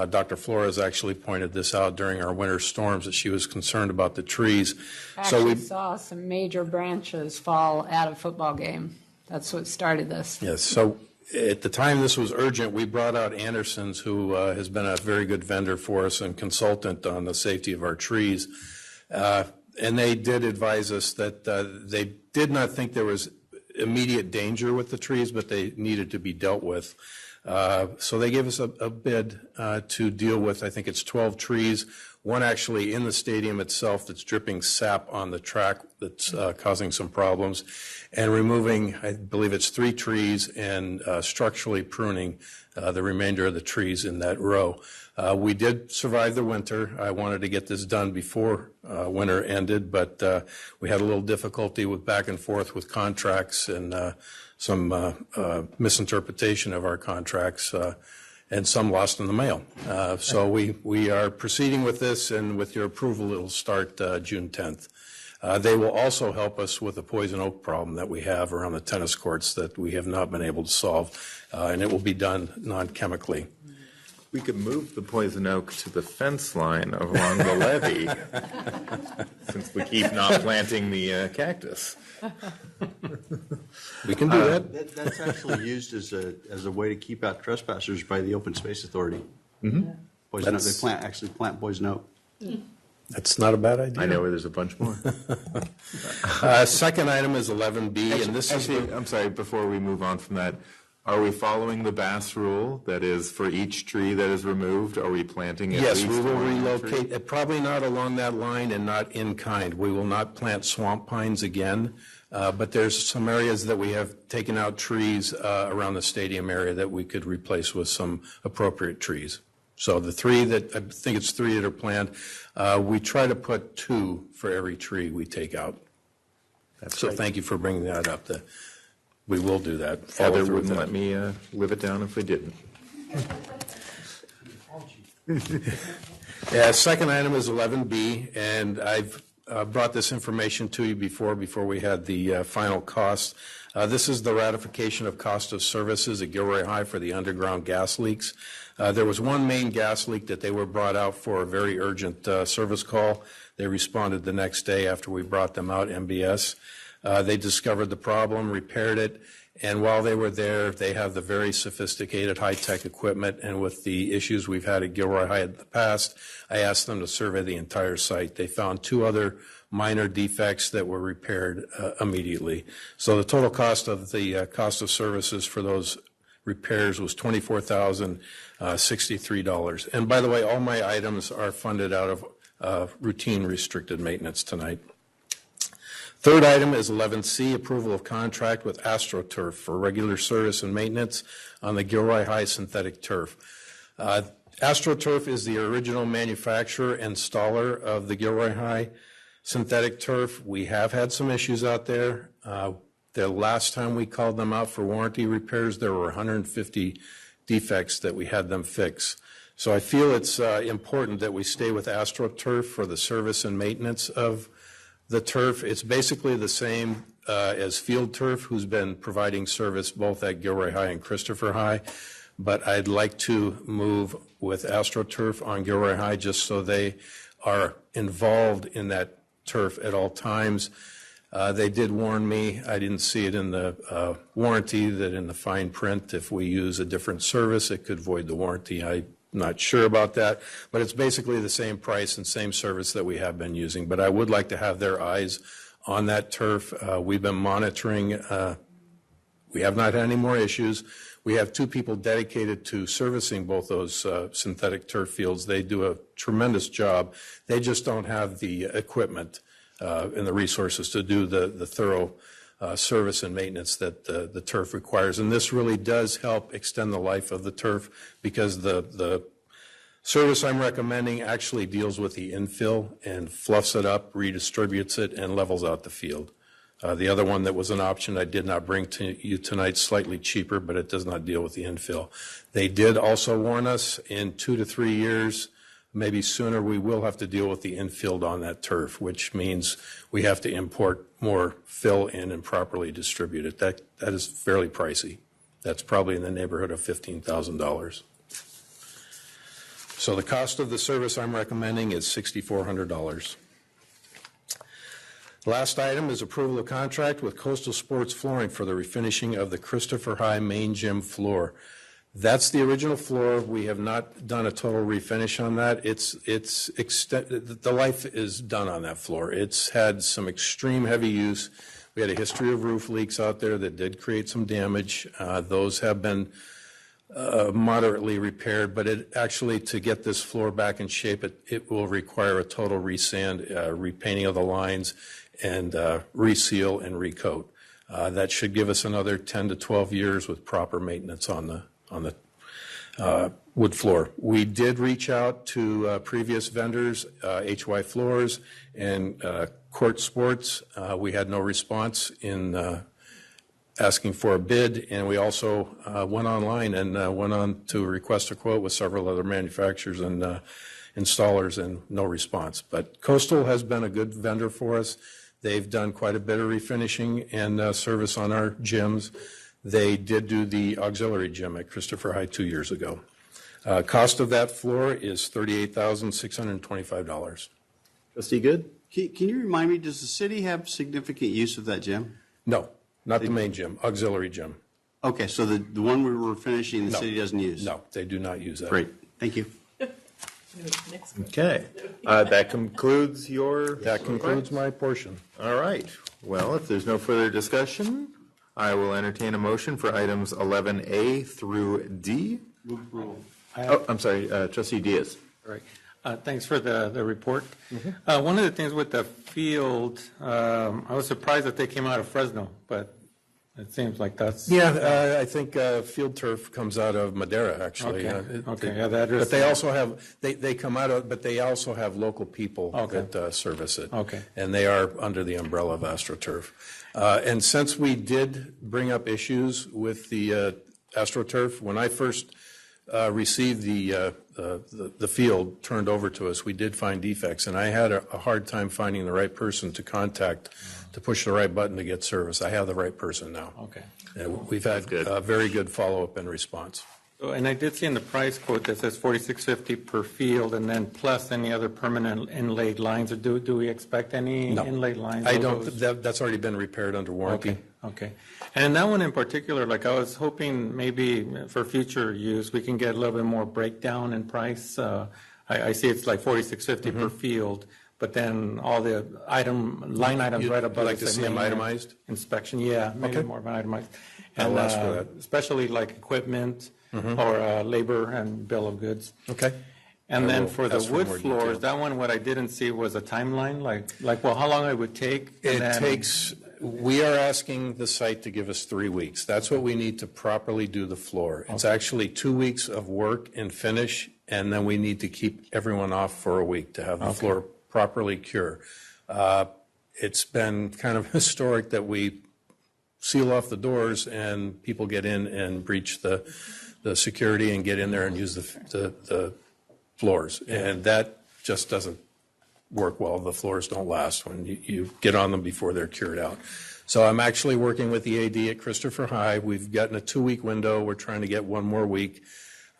Dr. Flores actually pointed this out during our winter storms, that she was concerned about the trees. Actually saw some major branches fall at a football game. That's what started this. Yes, so at the time this was urgent, we brought out Anderson's, who has been a very good vendor for us and consultant on the safety of our trees. And they did advise us that they did not think there was immediate danger with the trees, but they needed to be dealt with. So they gave us a bid to deal with, I think it's 12 trees, one actually in the stadium itself that's dripping sap on the track that's causing some problems, and removing, I believe it's 3 trees, and structurally pruning the remainder of the trees in that row. We did survive the winter. I wanted to get this done before winter ended, but we had a little difficulty with back and forth with contracts and some misinterpretation of our contracts, and some lost in the mail. So we are proceeding with this, and with your approval, it'll start June 10th. They will also help us with the poison oak problem that we have around the tennis courts that we have not been able to solve, and it will be done non-chemically. We could move the poison oak to the fence line along the levee, since we keep not planting the cactus. We can do that. That's actually used as a way to keep out trespassers by the Open Space Authority. Mm-hmm. Poison oak, they actually plant poison oak. That's not a bad idea. I know where there's a bunch more. Second item is 11B, actually, and this is... I'm sorry, before we move on from that, Are we following the Bass rule? That is, for each tree that is removed, are we planting at Yes, least we will one relocate, tree? probably not along that line and not in kind. We will not plant swamp pines again, but there's some areas that we have taken out trees around the stadium area that we could replace with some appropriate trees. So the three that, I think it's three that are planned, we try to put 2 for every tree we take out. So thank you for bringing that up. We will do that. Heather wouldn't let me live it down if we didn't. Yeah, second item is 11B, and I've brought this information to you before we had the final cost. This is the ratification of cost of services at Gilroy High for the underground gas leaks. There was one main gas leak that they were brought out for a very urgent service call. They responded the next day after we brought them out, MBS. They discovered the problem, repaired it, and while they were there, they have the very sophisticated high-tech equipment, and with the issues we've had at Gilroy High in the past, I asked them to survey the entire site. They found 2 other minor defects that were repaired immediately. So the total cost of the cost of services for those repairs was $24,063. And by the way, all my items are funded out of routine restricted maintenance tonight. Third item is 11C, approval of contract with AstroTurf for regular service and maintenance on the Gilroy High synthetic turf. AstroTurf is the original manufacturer and installer of the Gilroy High synthetic turf. We have had some issues out there. The last time we called them out for warranty repairs, there were 150 defects that we had them fix. So I feel it's important that we stay with AstroTurf for the service and maintenance of the turf. It's basically the same as Field Turf, who's been providing service both at Gilroy High and Christopher High. But I'd like to move with AstroTurf on Gilroy High just so they are involved in that turf at all times. They did warn me, I didn't see it in the warranty, that in the fine print, if we use a different service, it could void the warranty. I'm not sure about that, but it's basically the same price and same service that we have been using. But I would like to have their eyes on that turf. We've been monitoring. We have not had any more issues. We have 2 people dedicated to servicing both those synthetic turf fields. They do a tremendous job. They just don't have the equipment and the resources to do the thorough service and maintenance that the turf requires. And this really does help extend the life of the turf, because the service I'm recommending actually deals with the infill and fluffs it up, redistributes it, and levels out the field. The other one that was an option I did not bring to you tonight, slightly cheaper, but it does not deal with the infill. They did also warn us in 2 to 3 years, maybe sooner, we will have to deal with the infield on that turf, which means we have to import more fill in and properly distribute it. That is fairly pricey. That's probably in the neighborhood of $15,000. So the cost of the service I'm recommending is $6,400. Last item is approval of contract with Coastal Sports Flooring for the refinishing of the Christopher High main gym floor. That's the original floor. We have not done a total refinish on that. The life is done on that floor. It's had some extreme heavy use. We had a history of roof leaks out there that did create some damage. Those have been moderately repaired, but to get this floor back in shape, it will require a total resand, repainting of the lines, and reseal and recoat. That should give us another 10 to 12 years with proper maintenance on the wood floor. We did reach out to previous vendors, HY Floors and Court Sports. We had no response in asking for a bid, and we also went online and went on to request a quote with several other manufacturers and installers, and no response. But Coastal has been a good vendor for us. They've done quite a bit of refinishing and service on our gyms. They did do the auxiliary gym at Christopher High 2 years ago. Cost of that floor is $38,625. Trustee Good? Can you remind me, does the city have significant use of that gym? No, not the main gym, auxiliary gym. Okay, so the one we were finishing, the No. city doesn't use? No, they do not use that. Great, thank you. Okay. That concludes your... That concludes my portion. All right. Well, if there's no further discussion, I will entertain a motion for items 11A through D. Oh, I'm sorry, Trustee Diaz. All right. Thanks for the report. One of the things with the field, I was surprised that they came out of Fresno, but it seems like that's. Yeah, I think field turf comes out of Madera, actually. Okay. Yeah, that is. But they also have, they come out of, but they also have local people that service it. Okay. And they are under the umbrella of AstroTurf. And since we did bring up issues with the AstroTurf, when I first received the field turned over to us, we did find defects, and I had a hard time finding the right person to contact to push the right button to get service. I have the right person now. Okay. And we've had very good follow-up and response. Oh, and I did see in the price quote that says $46.50 per field, and then plus any other permanent inlaid lines. Or do we expect any inlaid lines? I don't. That's already been repaired under warranty. Okay. And that one in particular, like I was hoping maybe for future use, we can get a little bit more breakdown in price. I see it's like $46.50 per field, but then all the line items right above. You'd like to see them itemized? Inspection, yeah, maybe more of an itemized. I'll ask for that. Especially like equipment or labor and bill of goods. Okay. And then for the wood floors, that one, what I didn't see was a timeline, like well, how long it would take? We are asking the site to give us 3 weeks. That's what we need to properly do the floor. It's actually 2 weeks of work and finish, and then we need to keep everyone off for a week to have the floor properly cure. It's been kind of historic that we seal off the doors and people get in and breach the security and get in there and use the floors. And that just doesn't work well. The floors don't last when you get on them before they're cured out. So I'm actually working with the AD at Christopher High. We've gotten a 2-week window. We're trying to get 1 more week.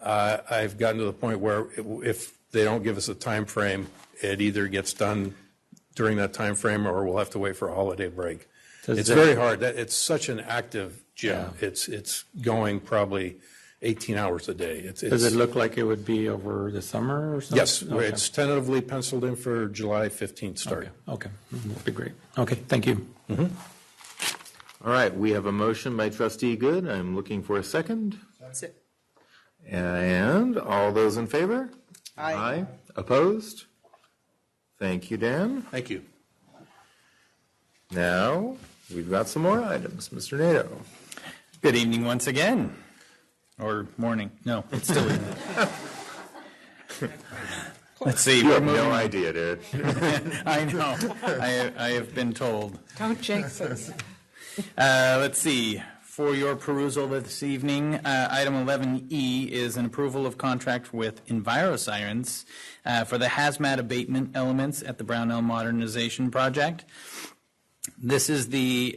I've gotten to the point where if they don't give us a time frame, it either gets done during that time frame or we'll have to wait for a holiday break. It's very hard. It's such an active gym. Yeah. It's going probably 18 hours a day. Does it look like it would be over the summer or something? Yes, it's tentatively penciled in for July 15th start. Okay. That'd be great. Okay, thank you. All right, we have a motion by Trustee Good. I'm looking for a second. That's it. And all those in favor? Aye. Opposed? Thank you, Dan. Thank you. Now, we've got some more items. Mr. Nato. Good evening once again. Or morning. No, it's still evening. Let's see. You have no idea, dude. I know. I have been told. Don't jinx us. Let's see. For your perusal this evening, item 11E is an approval of contract with EnviroSirens for the hazmat abatement elements at the Brownell Modernization Project. This is the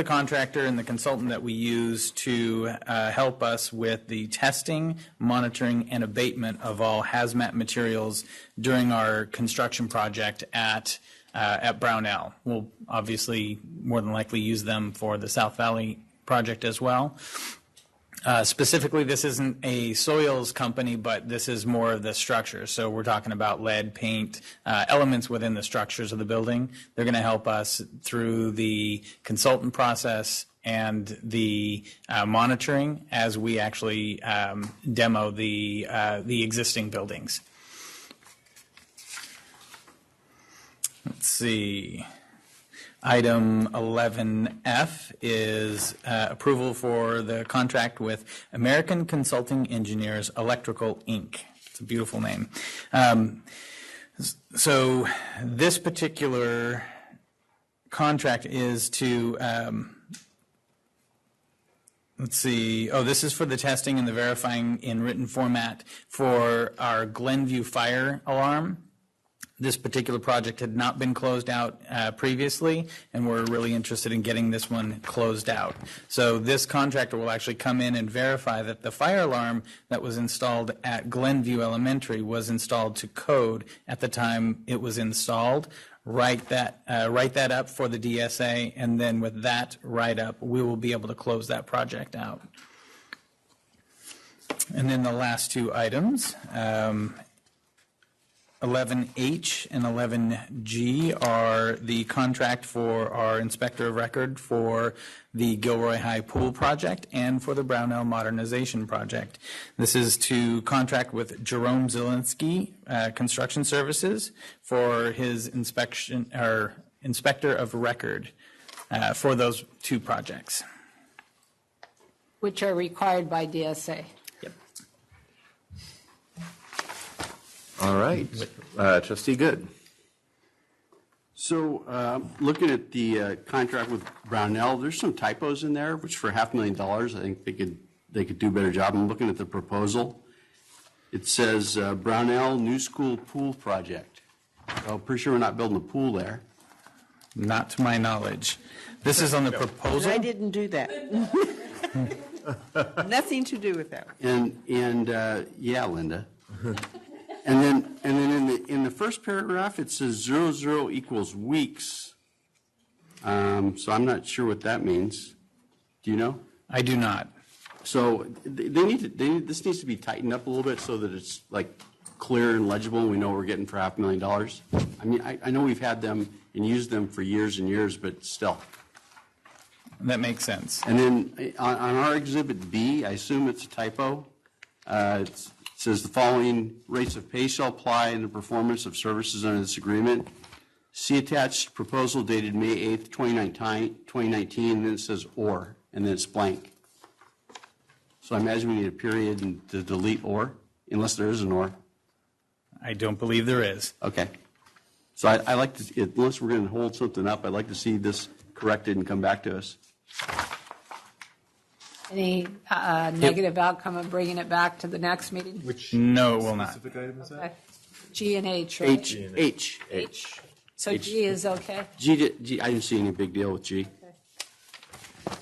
contractor and the consultant that we use to help us with the testing, monitoring, and abatement of all hazmat materials during our construction project at Brownell. We'll obviously more than likely use them for the South Valley project as well. Specifically, this isn't a soils company, but this is more of the structure. So we're talking about lead, paint, elements within the structures of the building. They're going to help us through the consultant process and the monitoring as we actually demo the existing buildings. Let's see. Item 11F is approval for the contract with American Consulting Engineers Electrical, Inc. It's a beautiful name. So this particular contract is to, let's see, this is for the testing and the verifying in written format for our Glenview fire alarm. This particular project had not been closed out previously, and we're really interested in getting this one closed out. So this contractor will actually come in and verify that the fire alarm that was installed at Glenview Elementary was installed to code at the time it was installed. Write that up for the DSA, and then with that write-up, we will be able to close that project out. And then the last two items. 11H and 11G are the contract for our inspector of record for the Gilroy High Pool project and for the Brownell modernization project. This is to contract with Jerome Zielinski Construction Services for his inspection or inspector of record for those two projects. Which are required by DSA. All right. Trustee Good. So looking at the contract with Brownell, there's some typos in there, which for $500,000, I think they could do a better job. I'm looking at the proposal. It says Brownell New School Pool Project. So I'm pretty sure we're not building a pool there. Not to my knowledge. This is on the proposal. I didn't do that. Nothing to do with that. And yeah, Linda. And then in the first paragraph, it says 00 equals weeks. So I'm not sure what that means. Do you know? I do not. So this needs to be tightened up a little bit so that it's like clear and legible and we know what we're getting for $500,000. I mean, I know we've had them and used them for years and years, but still. That makes sense. And then on our Exhibit B, I assume it's a typo. It says the following rates of pay shall apply in the performance of services under this agreement. See attached proposal dated May 8th, 2019, and then it says or, and then it's blank. So I imagine we need a period and to delete or, unless there is an or. I don't believe there is. Okay. So I like to, unless we're going to hold something up, I'd like to see this corrected and come back to us. Any negative outcome of bringing it back to the next meeting? No, it will not. Specific item is that? Okay. G and H, right? H. So G is okay? G, I didn't see any big deal with G.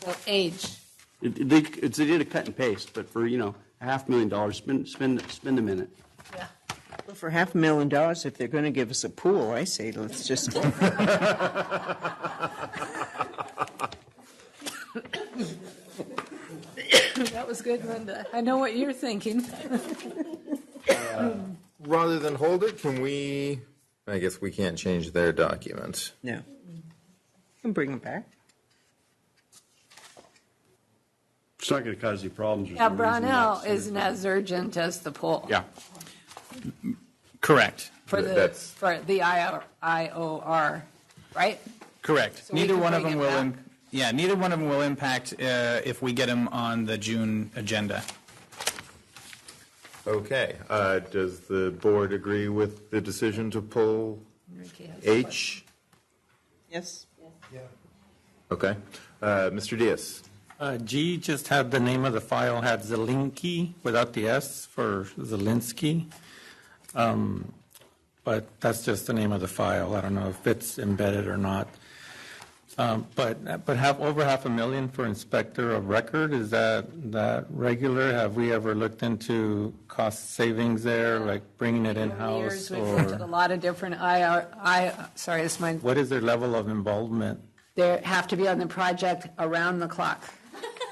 So H. They did a cut and paste, but for, $500,000, spend a minute. Yeah. Well, for $500,000, if they're going to give us a pool, I say let's just go. That was good, Linda. I know what you're thinking. Rather than hold it, can we, I guess we can't change their document. No. You can bring them back. It's not going to cause any problems. Yeah, Brownell isn't as urgent as the pool. Yeah. Correct. For the IOR, right? Correct. So we neither can one of bring them it will. back? Neither one of them will impact if we get them on the June agenda. Okay. Does the board agree with the decision to pull H? Yes. Okay. Mr. Diaz? G just had the name of the file, had Zielinski without the S for Zielinski. But that's just the name of the file. I don't know if it's embedded or not. But have over $500,000 for inspector of record, is that regular? Have we ever looked into cost savings there, like bringing it in-house? We've looked at a lot of different What is their level of involvement? They have to be on the project around the clock.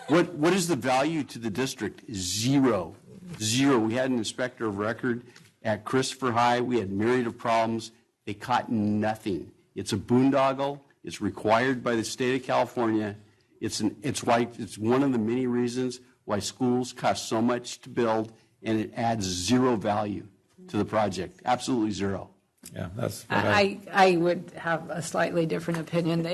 What is the value to the district? Zero. We had an inspector of record at Christopher High. We had a myriad of problems. They caught nothing. It's a boondoggle. It's required by the state of California. It's one of the many reasons why schools cost so much to build, and it adds zero value to the project. Absolutely zero. Yeah, that's what I would have a slightly different opinion.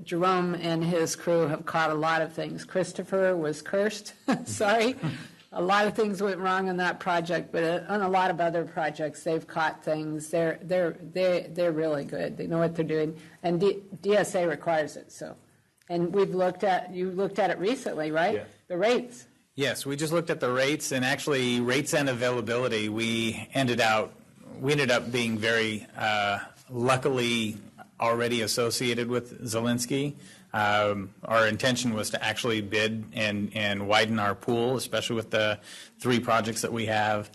Jerome and his crew have caught a lot of things. Christopher was cursed. Sorry. A lot of things went wrong on that project, but on a lot of other projects, they've caught things. They're really good. They know what they're doing, and DSA requires it. So, and you looked at it recently, right? Yeah. The rates. Yes, we just looked at the rates, and actually rates and availability. We ended up being very luckily already associated with Zielinski. Our intention was to actually bid and widen our pool, especially with the 3 projects that we have.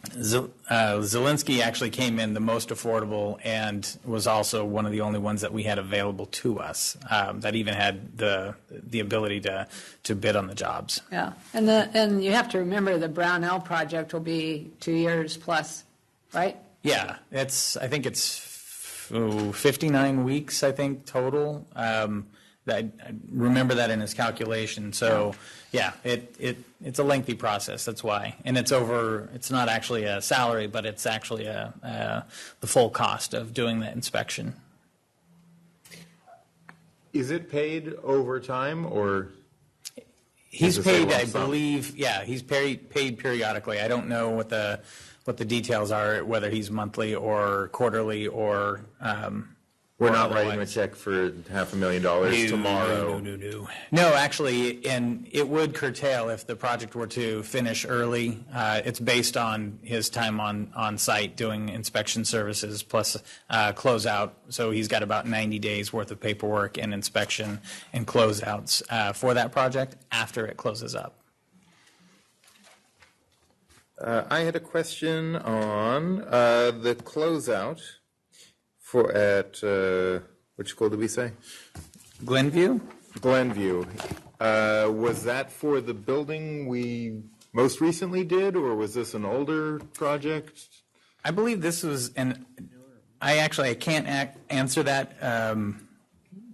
Zielinski actually came in the most affordable and was also one of the only ones that we had available to us that even had the ability to bid on the jobs. Yeah, and you have to remember the Brownell project will be 2 years plus. right? Yeah, I think it's 59 weeks, I think, total. I remember that in his calculation. So, yeah, it's a lengthy process. That's why. And it's not actually a salary, but it's actually the full cost of doing the inspection. Is it paid over time, or? He's is this a paid, lump I sum? believe, yeah, he's paid periodically. I don't know what the details are, whether he's monthly or quarterly or. We're or not otherwise. writing a check for $500,000 tomorrow. No, actually, and it would curtail if the project were to finish early. It's based on his time on site doing inspection services plus closeout. So he's got about 90 days worth of paperwork and inspection and closeouts for that project after it closes up. I had a question on the closeout at which school did we say? Glenview. Glenview. Was that for the building we most recently did, or was this an older project? I believe this was I can't answer that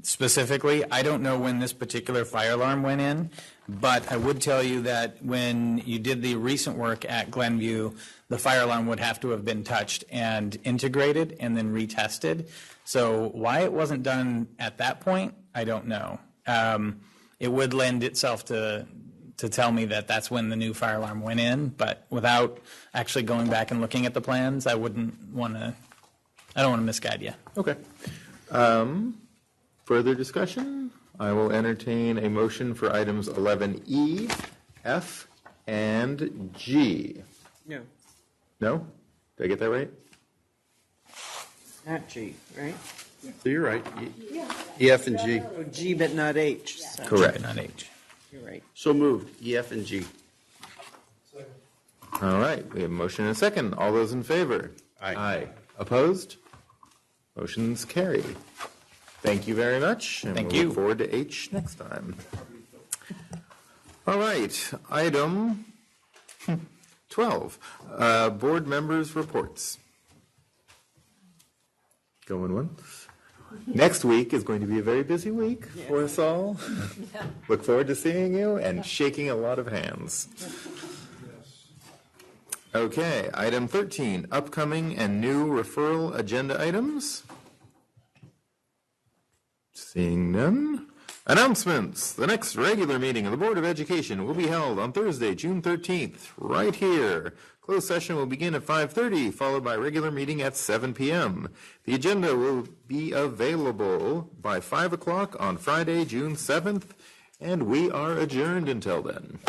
specifically. I don't know when this particular fire alarm went in, but I would tell you that when you did the recent work at Glenview, the fire alarm would have to have been touched and integrated and then retested. So why it wasn't done at that point, I don't know. It would lend itself to tell me that that's when the new fire alarm went in, but without actually going back and looking at the plans, I don't want to misguide you. Okay. Further discussion? I will entertain a motion for items 11E, F, and G. No, No? Did I get that right? not G, right? So you're right. E, F, and G. Oh, G, but not H. So- Correct. Not H. You're right. So moved. E, F, and G. All right, we have a motion and a second. All those in favor? Aye. Opposed? Motion's carried. Thank you very much. And Thank we'll you. look forward to H next time. All right, item 12, board members' reports. Going once. Next week is going to be a very busy week for us all. Look forward to seeing you and shaking a lot of hands. Okay, item 13, upcoming and new referral agenda items. Seeing none. Announcements. The next regular meeting of the Board of Education will be held on Thursday, June 13th, right here. Closed session will begin at 5:30, followed by regular meeting at 7 p.m. The agenda will be available by 5 o'clock on Friday, June 7th, and we are adjourned until then.